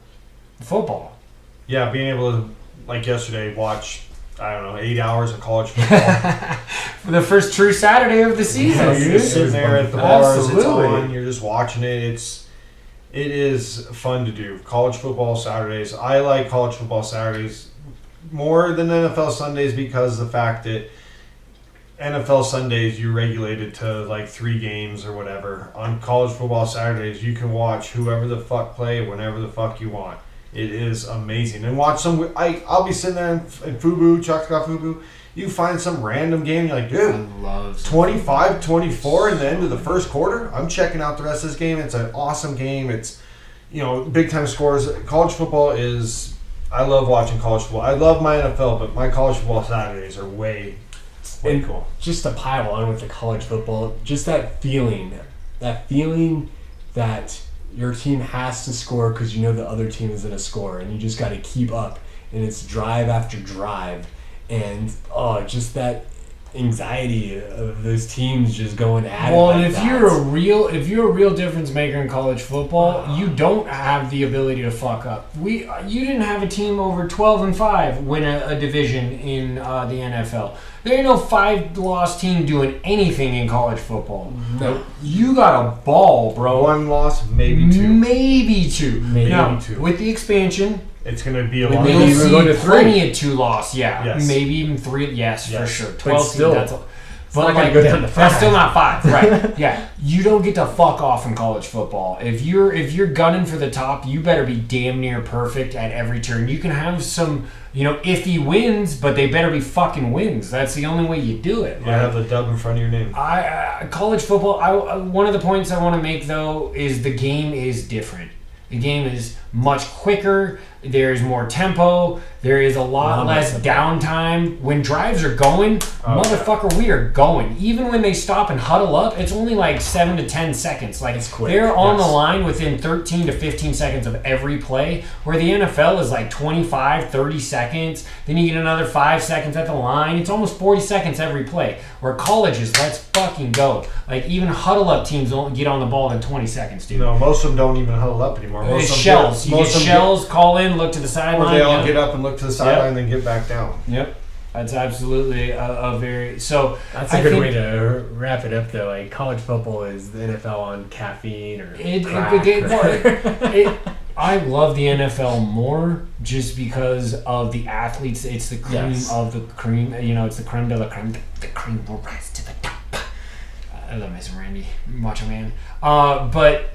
football. Yeah, being able to, like yesterday, watch, 8 hours of college football. For the first true Saturday of the season. You're just sitting there at the bars, Absolutely. it's on, you're just watching it. It is fun to do. College football Saturdays. I like college football Saturdays more than NFL Sundays because of the fact that NFL Sundays you're regulated to like 3 games or whatever. On college football Saturdays you can watch whoever the fuck play whenever the fuck you want. It is amazing. And watch some. I'll be sitting there in Fubu, Choctaw Fubu. You find some random game, you're like, dude, 25-24 in the end of the first quarter. I'm checking out the rest of this game. It's an awesome game. It's, big time scores. College football is. I love watching college football. I love my NFL, but my college football Saturdays are way cool. Just to pile on with the college football, just that feeling that your team has to score because you know the other team is going to score, and you just got to keep up, and it's drive after drive, and just that anxiety of those teams just going at it. Well, and if you're a real difference maker in college football, you don't have the ability to fuck up. You didn't have a team over 12-5 win a division in the NFL. There ain't no 5-loss team doing anything in college football. Nope. You got a ball, bro. 1 loss, maybe 2. Maybe two. Maybe now, 2. With the expansion, It's going to be a lot. Maybe you'll even see go to 3. plenty of 2-loss. Yeah, Yes. maybe even 3. Yes, for sure. 12 But still, teams. it's not going to go down to 5. That's still not 5, right? Yeah, you don't get to fuck off in college football. If you're gunning for the top, you better be damn near perfect at every turn. You can have some, iffy wins, but they better be fucking wins. That's the only way you do it. You have the dub in front of your name. College football. One of the points I want to make though is the game is different. The game is much quicker. There's more tempo. There is a lot less downtime. When drives are going, motherfucker, we are going. Even when they stop and huddle up, it's only like 7 to 10 seconds. Like, it's quick. they're on the line within 13 to 15 seconds of every play, where the NFL is like 25, 30 seconds. Then you get another 5 seconds at the line. It's almost 40 seconds every play. Where college is, let's fucking go. Like, even huddle up teams don't get on the ball in 20 seconds, dude. No, most of them don't even huddle up anymore. Most It's of them shells. You get most of them shells, call in, look to the Or sideline. they all get up and look to the sideline, Yep. then get back down. Yep. That's absolutely a very... So That's I a good think way to wrap it up, though. Like, college football is the NFL on caffeine or I love the NFL more just because of the athletes. It's the cream of the cream. It's the creme de la creme. The cream will rise to the top. I love me some Randy, Macho Man. But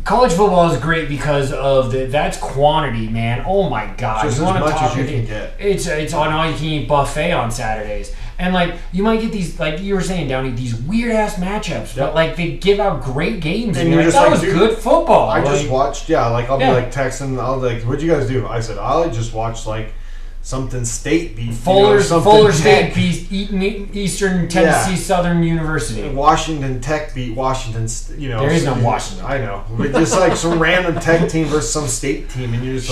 college football is great because of that's quantity, man. Oh my God! Just you as wanna much talk as you about can it? get. It's on all you can eat buffet on Saturdays, and like you might get these, like you were saying, Downey, these weird ass matchups, but like they give out great games, and you're like, that was good football. I just watched, I'll be like texting, I'll be like, what'd you guys do? I said, I'll just watch like something state beat. Fuller State Tech. beat Eastern Tennessee Southern University. Washington Tech beat Washington. There is no Washington. I know, but just like some random Tech team versus some state team, and you're just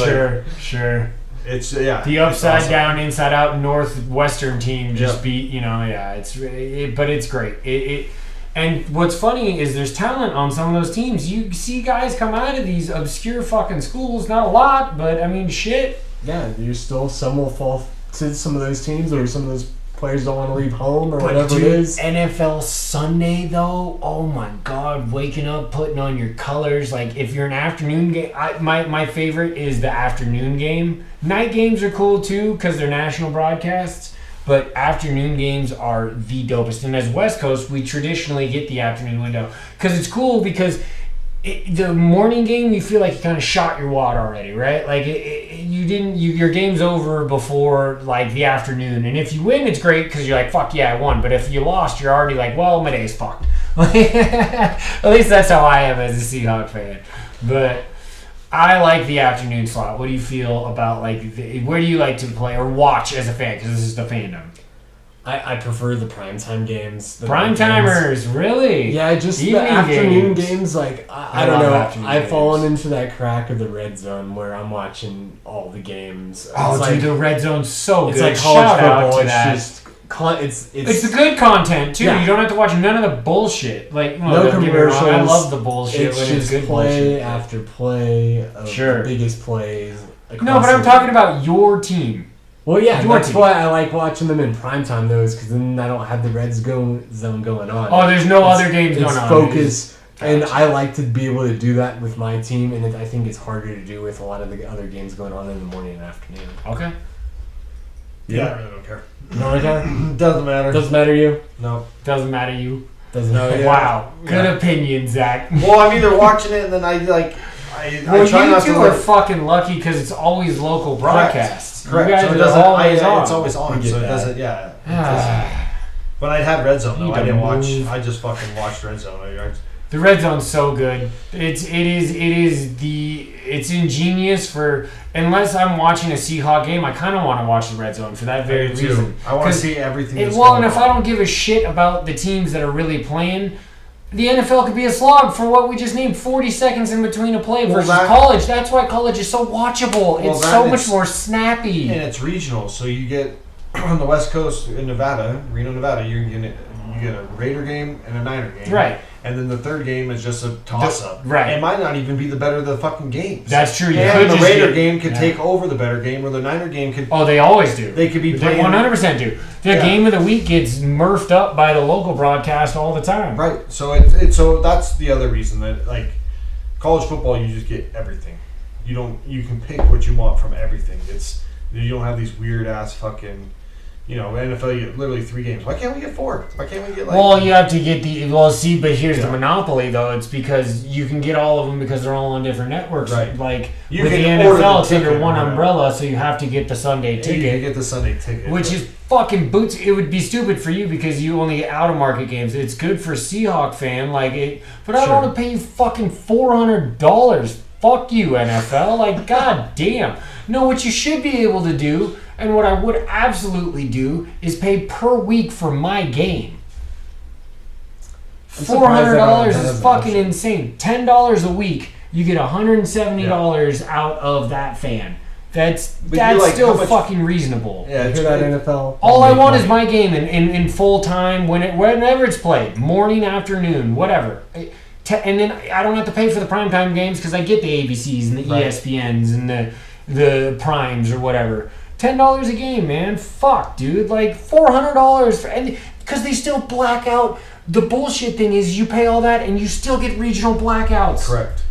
sure. It's The upside down, inside out Northwestern team just beat. But it's great. And what's funny is there's talent on some of those teams. You see guys come out of these obscure fucking schools. Not a lot, but I mean, shit. Yeah, some will fall to some of those teams, or some of those players don't want to leave home, or whatever it is. NFL Sunday, though, oh my God, waking up, putting on your colors. Like, if you're an afternoon game, my favorite is the afternoon game. Night games are cool, too, because they're national broadcasts. but afternoon games are the dopest. And as West Coast, we traditionally get the afternoon window because it's cool because the morning game, you feel like you kind of shot your wad already, right? Like your game's over before like the afternoon, and if you win, it's great because you're like, fuck yeah, I won. But if you lost, you're already like, well, my day's fucked. At least that's how I am as a Seahawk fan. But I like the afternoon slot. What do you feel about like where do you like to play or watch as a fan? Because this is the fandom. I prefer the primetime games. Prime timers, really? Yeah, just Evening the afternoon games. games. Like I I don't love know. afternoon I've games. fallen into that crack of the red zone where I'm watching all the games. Oh, It's dude, like, the red zone's so it's good. like college Shout out football. to that. It's It's the good content too. Yeah. You don't have to watch none of the bullshit. Like no don't get me wrong, I commercials. love the bullshit It's when just it's good play bullshit. after play of Sure. the biggest plays. No, but I'm talking about your team. Well, yeah, your that's team. why I like watching them in primetime, those, because then I don't have the red zone going on. Oh, there's no It's- other games it's going on. focus, and Gotcha. I like to be able to do that with my team, and I think it's harder to do with a lot of the other games going on in the morning and afternoon. Okay. Yeah, I really don't care. No, okay. Doesn't matter. Doesn't matter to you? No. Doesn't matter you. Doesn't No, matter. yeah. Wow. Good Yeah. opinion, Zach. Well, I'm either watching it and then I Well, try you not two to are let- fucking lucky because it's always local broadcasts. Correct. You guys So it are doesn't. always on. It's always on. We get So it that. doesn't. Yeah. It doesn't. But I had Red Zone though. You I didn't watch. move. I just fucking watched Red Zone. The red zone's so good. It's ingenious for unless I'm watching a Seahawk game, I kind of want to watch the red zone for that very reason. I want to 'Cause see everything. that's well, going and if on. I don't give a shit about the teams that are really playing, the NFL could be a slog for what we just named 40 seconds in between a play versus college. That's why college is so watchable. It's so much more snappy. And it's regional, so you get on the West Coast in Nevada, Reno, Nevada. You get a Raider game and a Niner game, Right. And then the third game is just a toss-up. Right. It might not even be the better of the fucking games. That's true. You And could the just Raider get- game could yeah. take over the better game, or the Niner game could. Oh, they always do. They could be They playing 100% do. The Yeah. game of the week gets murphed up by the local broadcast all the time. Right. So it's so that's the other reason that like college football, you just get everything. You can pick what you want from everything. You don't have these weird ass fucking. NFL, you get literally 3 games. Why can't we get 4? Why can't we get like? Well, you have to get but here's the monopoly though. It's because you can get all of them because they're all on different networks. Right. Like You with the can order NFL, the it's under ticket one or whatever. umbrella, so you have to get the Sunday You ticket. get the Sunday ticket, Which is fucking boots. It would be stupid for you because you only get out of market games. It's good for Seahawk fan, but I don't Sure. want to pay you fucking $400. Fuck you, NFL. Like, god damn. No, what you should be able to do, and what I would absolutely do, is pay per week for my game. $400 is fucking insane. $10 a week, you get $170 out of that fan. That's like, still how much- fucking reasonable. Yeah, You it's hear that, good. NFL? All I Make want money. is my game in full time whenever it's played, morning, afternoon, whatever. And then I don't have to pay for the primetime games because I get the ABCs and the Right. ESPNs and the primes or whatever. $10 a game, man. Fuck, dude. Like $400 because they still black out. The bullshit thing is you pay all that and you still get regional blackouts. Correct.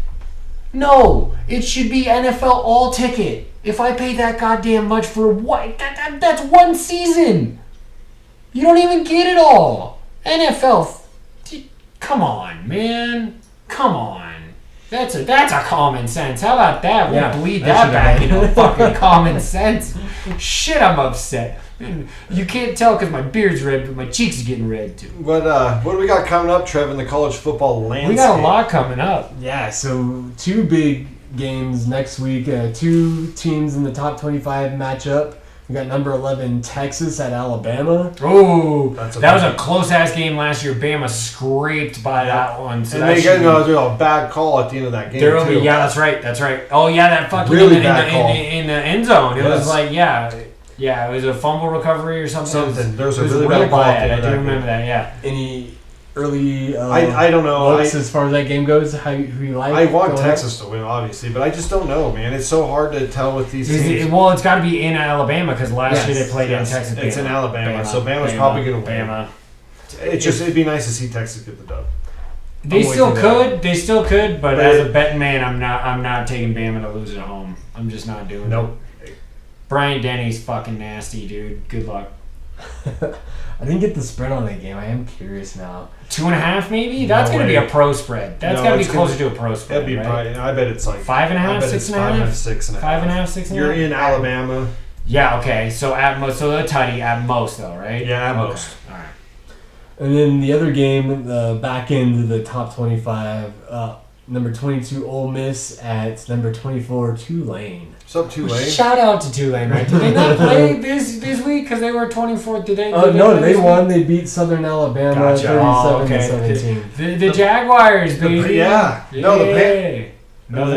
No, it should be NFL all ticket. If I pay that goddamn much for what? That's one season. You don't even get it all. NFL, come on, man. Come on. That's a common sense. How about that? We'll Yeah, bleed that that should back have into fucking common sense. Shit, I'm upset. You can't tell because my beard's red, but my cheeks are getting red too. What do we got coming up, Trev, in the college football landscape? We got a lot coming up. Yeah, so 2 big games next week. 2 teams in the top 25 matchup. We got number 11 Texas at Alabama. Oh, That's a that was big a close ass game last year. Bama scraped by that one. So And that they should got be- a bad call at the end of that game. There will be, too. yeah, that's right. Oh yeah, that fucking Really in, bad call. in the end zone. It was Yes. like it was a fumble recovery or something. Something. There was a It was really real bad call at bad. the I end do of that remember game. that. Yeah. Any early I don't know. looks as far as that game goes? Who you like? I want going Texas to win, obviously, but I just don't know, man. It's so hard to tell with these teams. Well, it's got to be in Alabama because last year Yes, they played yes. in Texas. It's in Bama. Alabama, so Bama's probably gonna win. Bama. It'd be nice to see Texas get the dub. They I'm still with you there. could. They still could. But But as a betting man, I'm not taking Bama to lose at home. I'm just not doing it. Nope. Bryant Denny's fucking nasty, dude. Good luck. I didn't get the spread on that game. I am curious now. 2.5 maybe? That's going to be a pro spread. That's got to be closer to a pro spread. That'd be right? probably. I bet it's like 5.5, 6.5, 6.5. 5.5, 6.5. You're in Alabama. Yeah. Okay. So at most, so a tutty at most though, right? Yeah, at Okay. most. All right. And then the other game, the back end of the top 25, number 22 Ole Miss at number 24 Tulane. What's up, Tulane? Shout out to Tulane, right? Did they not play this week because they were 24th? Did they? No, they won. They beat Southern Alabama Gotcha. 37-17. The Jaguars, baby. Yeah. No, the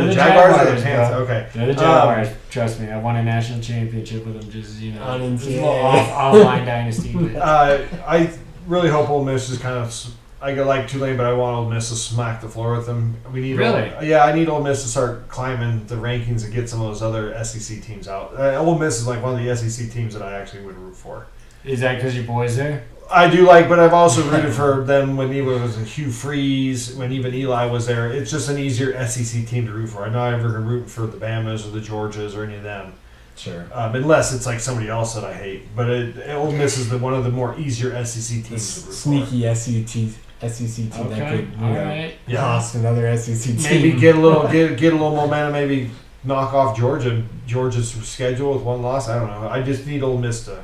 the Jaguars are the bro. Panthers. Okay. They're the Jaguars. Trust me, I won a national championship with them. Just just a little Yeah. offline dynasty. But. I really hope Ole Miss is kind of. I like Tulane, but I want Ole Miss to smack the floor with them. We need Really? I need Ole Miss to start climbing the rankings and get some of those other SEC teams out. Ole Miss is like one of the SEC teams that I actually would root for. Is that because your boys there? I do like, but I've also rooted for them when he was in Hugh Freeze, when even Eli was there. It's just an easier SEC team to root for. I'm not ever going to root for the Bamas or the Georgias or any of them. Sure. Unless it's like somebody else that I hate. But Ole Miss is one of the more easier SEC teams to root Sneaky SEC team that could Alright. cost another SEC team. Maybe get a little momentum. Maybe knock off Georgia's schedule with one loss. I don't know. I just need Ole Miss to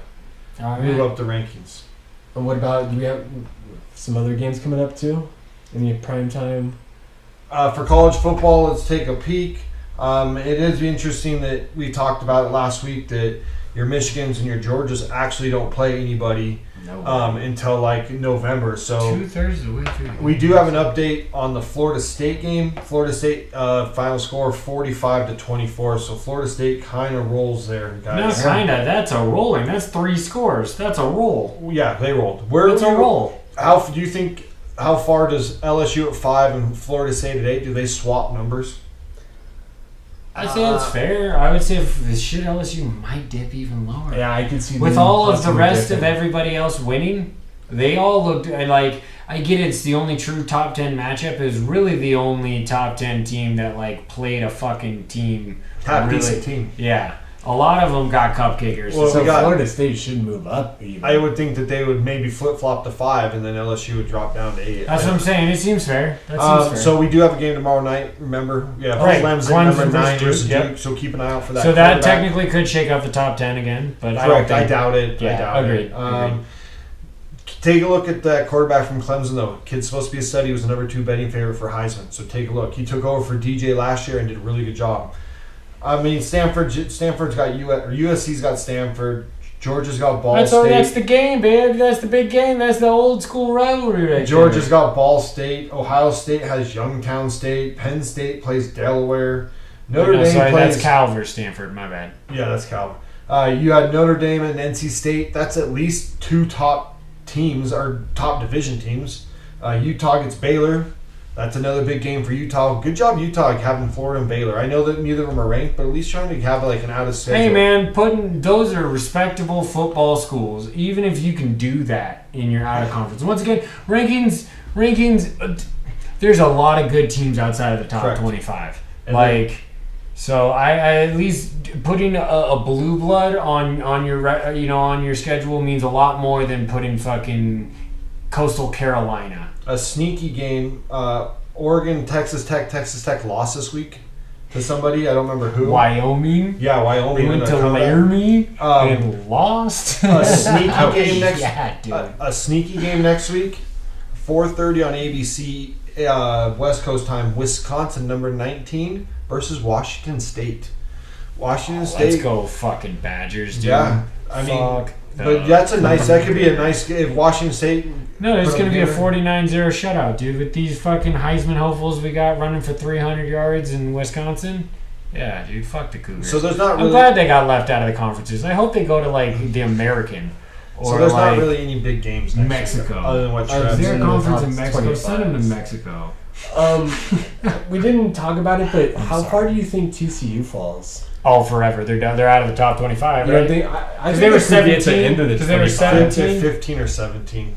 move up the rankings. And what about, do we have some other games coming up too? Any prime time? For college football, let's take a peek. It is interesting that we talked about it last week that your Michigans and your Georgias actually don't play anybody until like November. So 2/3 of the way through. we do have an update on the Florida State game. Florida State final score 45-24. So Florida State kind of rolls there, guys. No, kinda. That's a rolling. That's 3 scores. That's a roll. Yeah, they rolled. That's a roll. How do you think? How far does LSU at 5 and Florida State at 8? Do they swap numbers? I'd say it's fair. I would say if the shit LSU might dip even lower. Yeah, I could see With them all of the possibly rest dipping. of everybody else winning, they all looked like. I get it's the only true top 10 matchup. It was really the only top 10 team that like played a fucking team. Top really, decent team. Yeah, a lot of them got cup kickers. Well, So we got- Florida State should move up even. I would think that they would maybe flip flop to 5 and then LSU would drop down to 8. That's what I'm saying. It seems fair. That seems fair. So we do have a game tomorrow night. Remember, Right. Clemson Clemson number versus 9 versus Duke, Duke. yep. So keep an eye out for that. So that quarterback. technically could shake up the top 10 again, but I don't Correct. think. I doubt it. Yeah, I doubt agreed, it. agreed. Take a look at that quarterback from Clemson, though. Kid's supposed to be a stud. He was the number 2 betting favorite for Heisman. So take a look. He took over for DJ last year and did a really good job. I mean, Stanford's got USC's got Stanford. Georgia's got Ball State. That's the game, babe. That's the big game. That's the old school rivalry right Georgia's got Ball State. Ohio State has Youngstown State. Penn State plays Delaware. Notre Dame sorry, plays. that's Cal versus Stanford. My bad. Yeah, that's Cal. You had Notre Dame and NC State. That's at least 2 top teams or top division teams. Utah gets Baylor. That's another big game for Utah. Good job, Utah, having Florida and Baylor. I know that neither of them are ranked, but at least trying to have like an out of schedule. Hey man, those are respectable football schools. Even if you can do that in your out of conference. Once again, rankings. There's a lot of good teams outside of the top Correct. 25. And So I at least putting a blue blood on your schedule means a lot more than putting fucking Coastal Carolina. a sneaky game. Oregon, Texas Tech lost this week to somebody. I don't remember who. Wyoming. Yeah, Wyoming. We went in a to comeback. Laramie Um, and lost. A sneaky game next. Yeah, dude. A sneaky game next week. 4:30 on ABC West Coast time. Wisconsin, number 19 versus Washington State. Washington State. Let's go fucking Badgers, dude. Yeah, I mean, Fuck but that's a nice. That could be a nice. If Washington State. No, it's put going to be a together- 49-0 shutout, dude. With these fucking Heisman hopefuls we got running for 300 yards in Wisconsin. Yeah, dude, fuck the Cougars. So there's not I'm really. glad they got left out of the conferences. I hope they go to, like, the American. Or, So there's like, not really any big games next Mexico. week, other than what Is Trev Is there a said. conference top in Mexico? 25. Send them to Mexico. We didn't talk about it, but how sorry. far do you think TCU falls? All forever. They're done. They're out of the top 25, right? I think they were could be at the 17, end of the 'cause they were 25. 17. 15 or 17.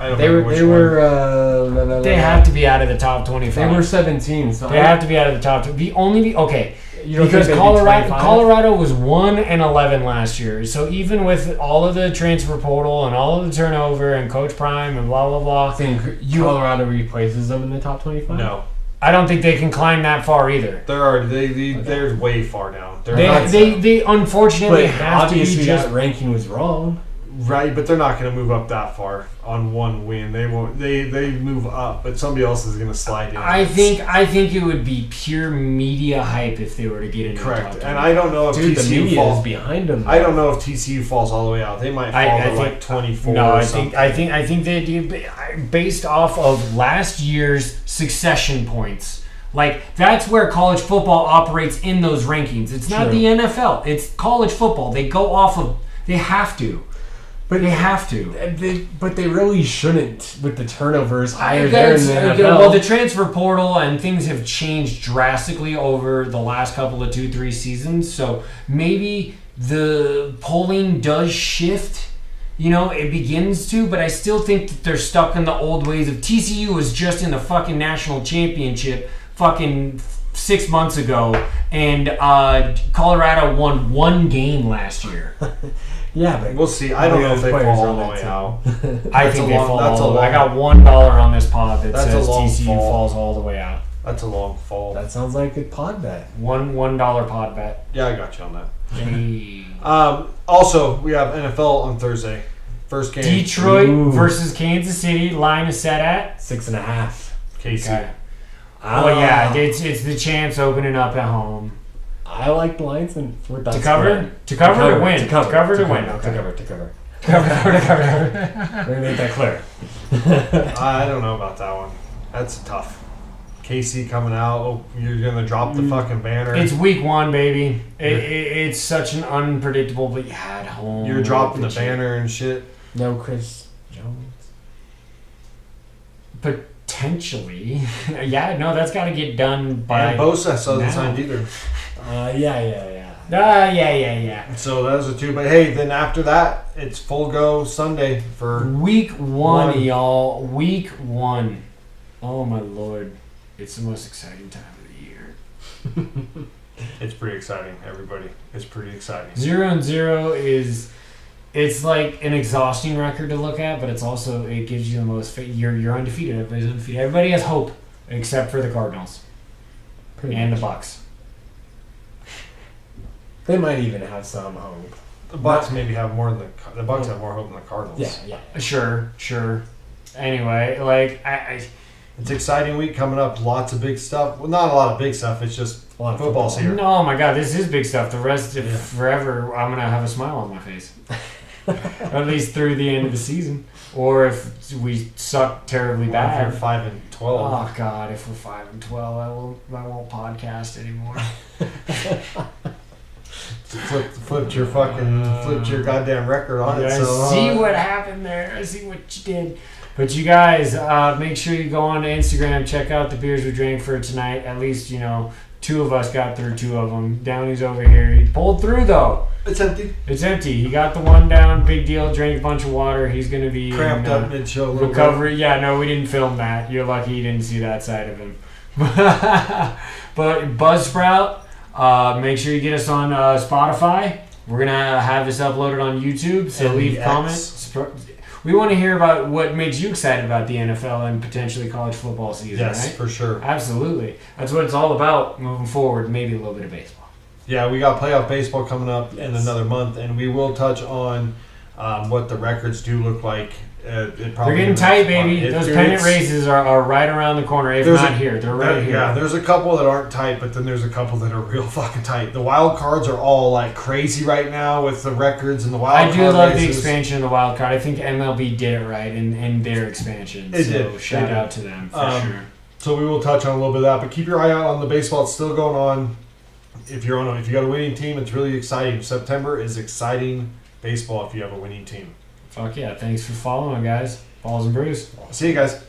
I don't They remember were. which They one. were. No. They have to be out of the top 25. They were 17. So They have to be out of the top. Okay. Because Colorado was 1-11 last year. So even with all of the transfer portal and all of the turnover and Coach Prime and blah blah blah, I think Colorado replaces them in the top 25. No, I don't think they can climb that far either. They're way far down. They unfortunately But have obviously to be just that ranking was wrong. Right, but they're not going to move up that far on one win. They won't. They move up, but somebody else is going to slide in. I think it would be pure media hype if they were to get into correct. the top And I don't know if Dude, the TCU media falls is behind them. I don't know if TCU falls all the way out. They might fall to like 24. No, or something. I think they do based off of last year's succession points. Like that's where college football operates in those rankings. It's not the NFL. It's college football. They go off of. They have to. But they have to. But they really shouldn't with the turnovers higher there in the NFL. Well, the transfer portal and things have changed drastically over the last couple of 2-3 seasons. So maybe the polling does shift. You know, it begins to, but I still think that they're stuck in the old ways of TCU was just in the fucking national championship fucking 6 months ago, and Colorado won one game last year. Yeah, but we'll see. I don't know if they fall all the way out. I think they fall. I got $1 on this pod that says TCU falls all the way out. That's a long fall. That sounds like a pod bet. $1 pod bet. Yeah, I got you on that. Hey. Also, we have NFL on Thursday. First game. Detroit versus Kansas City. Line is set at 6.5. KC. Okay. Well, yeah, it's the champs opening up at home. I like the Lions and with that to cover to win. To cover to win. To cover. Cover. We're gonna make that clear. I don't know about that one. That's tough. KC coming out. Oh, you're gonna drop the fucking banner. It's week 1, baby. It's such an unpredictable. But you had home. You're dropping the banner and shit. No Chris Jones. Potentially. Yeah, no, that's got to get done by. And Bosa hasn't signed either. Yeah. So those are two. But hey, then after that, it's full go Sunday for week 1, y'all. Week 1. Oh my lord, it's the most exciting time of the year. It's pretty exciting, everybody. It's pretty exciting. 0-0 is. It's like an exhausting record to look at, but it's also it gives you the most. You're undefeated. Everybody's undefeated. Everybody has hope, except for the Cardinals and the Bucks. They might even have some hope. The Bucks maybe have more than the Bucks have more hope than the Cardinals. Yeah. Sure. Anyway, like it's an exciting week coming up. Lots of big stuff. Well, not a lot of big stuff. It's just football's here. No, oh my God, this is big stuff. The rest of forever, I'm gonna have a smile on my face. At least through the end of the season, or if we suck terribly bad. If you're 5-12. Oh God, if we're 5-12, I won't podcast anymore. Flipped your goddamn record on it. I So see what happened there. I see what you did. But you guys, make sure you go on to Instagram, check out the beers we drank for tonight. At least, 2 of us got through 2 of them. Downey's over here. He pulled through, though. It's empty. It's empty. He got the one down. Big deal. Drank a bunch of water. He's going to be cramped up mid-show. Recovery. Yeah, no, we didn't film that. You're lucky you didn't see that side of him. But Buzzsprout, make sure you get us on Spotify. We're going to have this uploaded on YouTube, so leave comments. We want to hear about what makes you excited about the NFL and potentially college football season, yes, right? For sure. Absolutely. That's what it's all about moving forward, maybe a little bit of baseball. Yeah, we got playoff baseball coming up in another month, and we will touch on what the records do look like. They're getting tight, baby. Those pennant races are right around the corner. If not here, they're right here. Yeah, there's a couple that aren't tight, but then there's a couple that are real fucking tight. The wild cards are all like crazy right now with the records and the wild card I do love races. the expansion of the wild card. I think MLB did it right in their expansion. It did. Shout out to them for sure. So we will touch on a little bit of that, but keep your eye out on the baseball. It's still going on. If you got a winning team, it's really exciting. September is exciting baseball if you have a winning team. Fuck yeah. Thanks for following, guys. Balls and Brews. See you guys.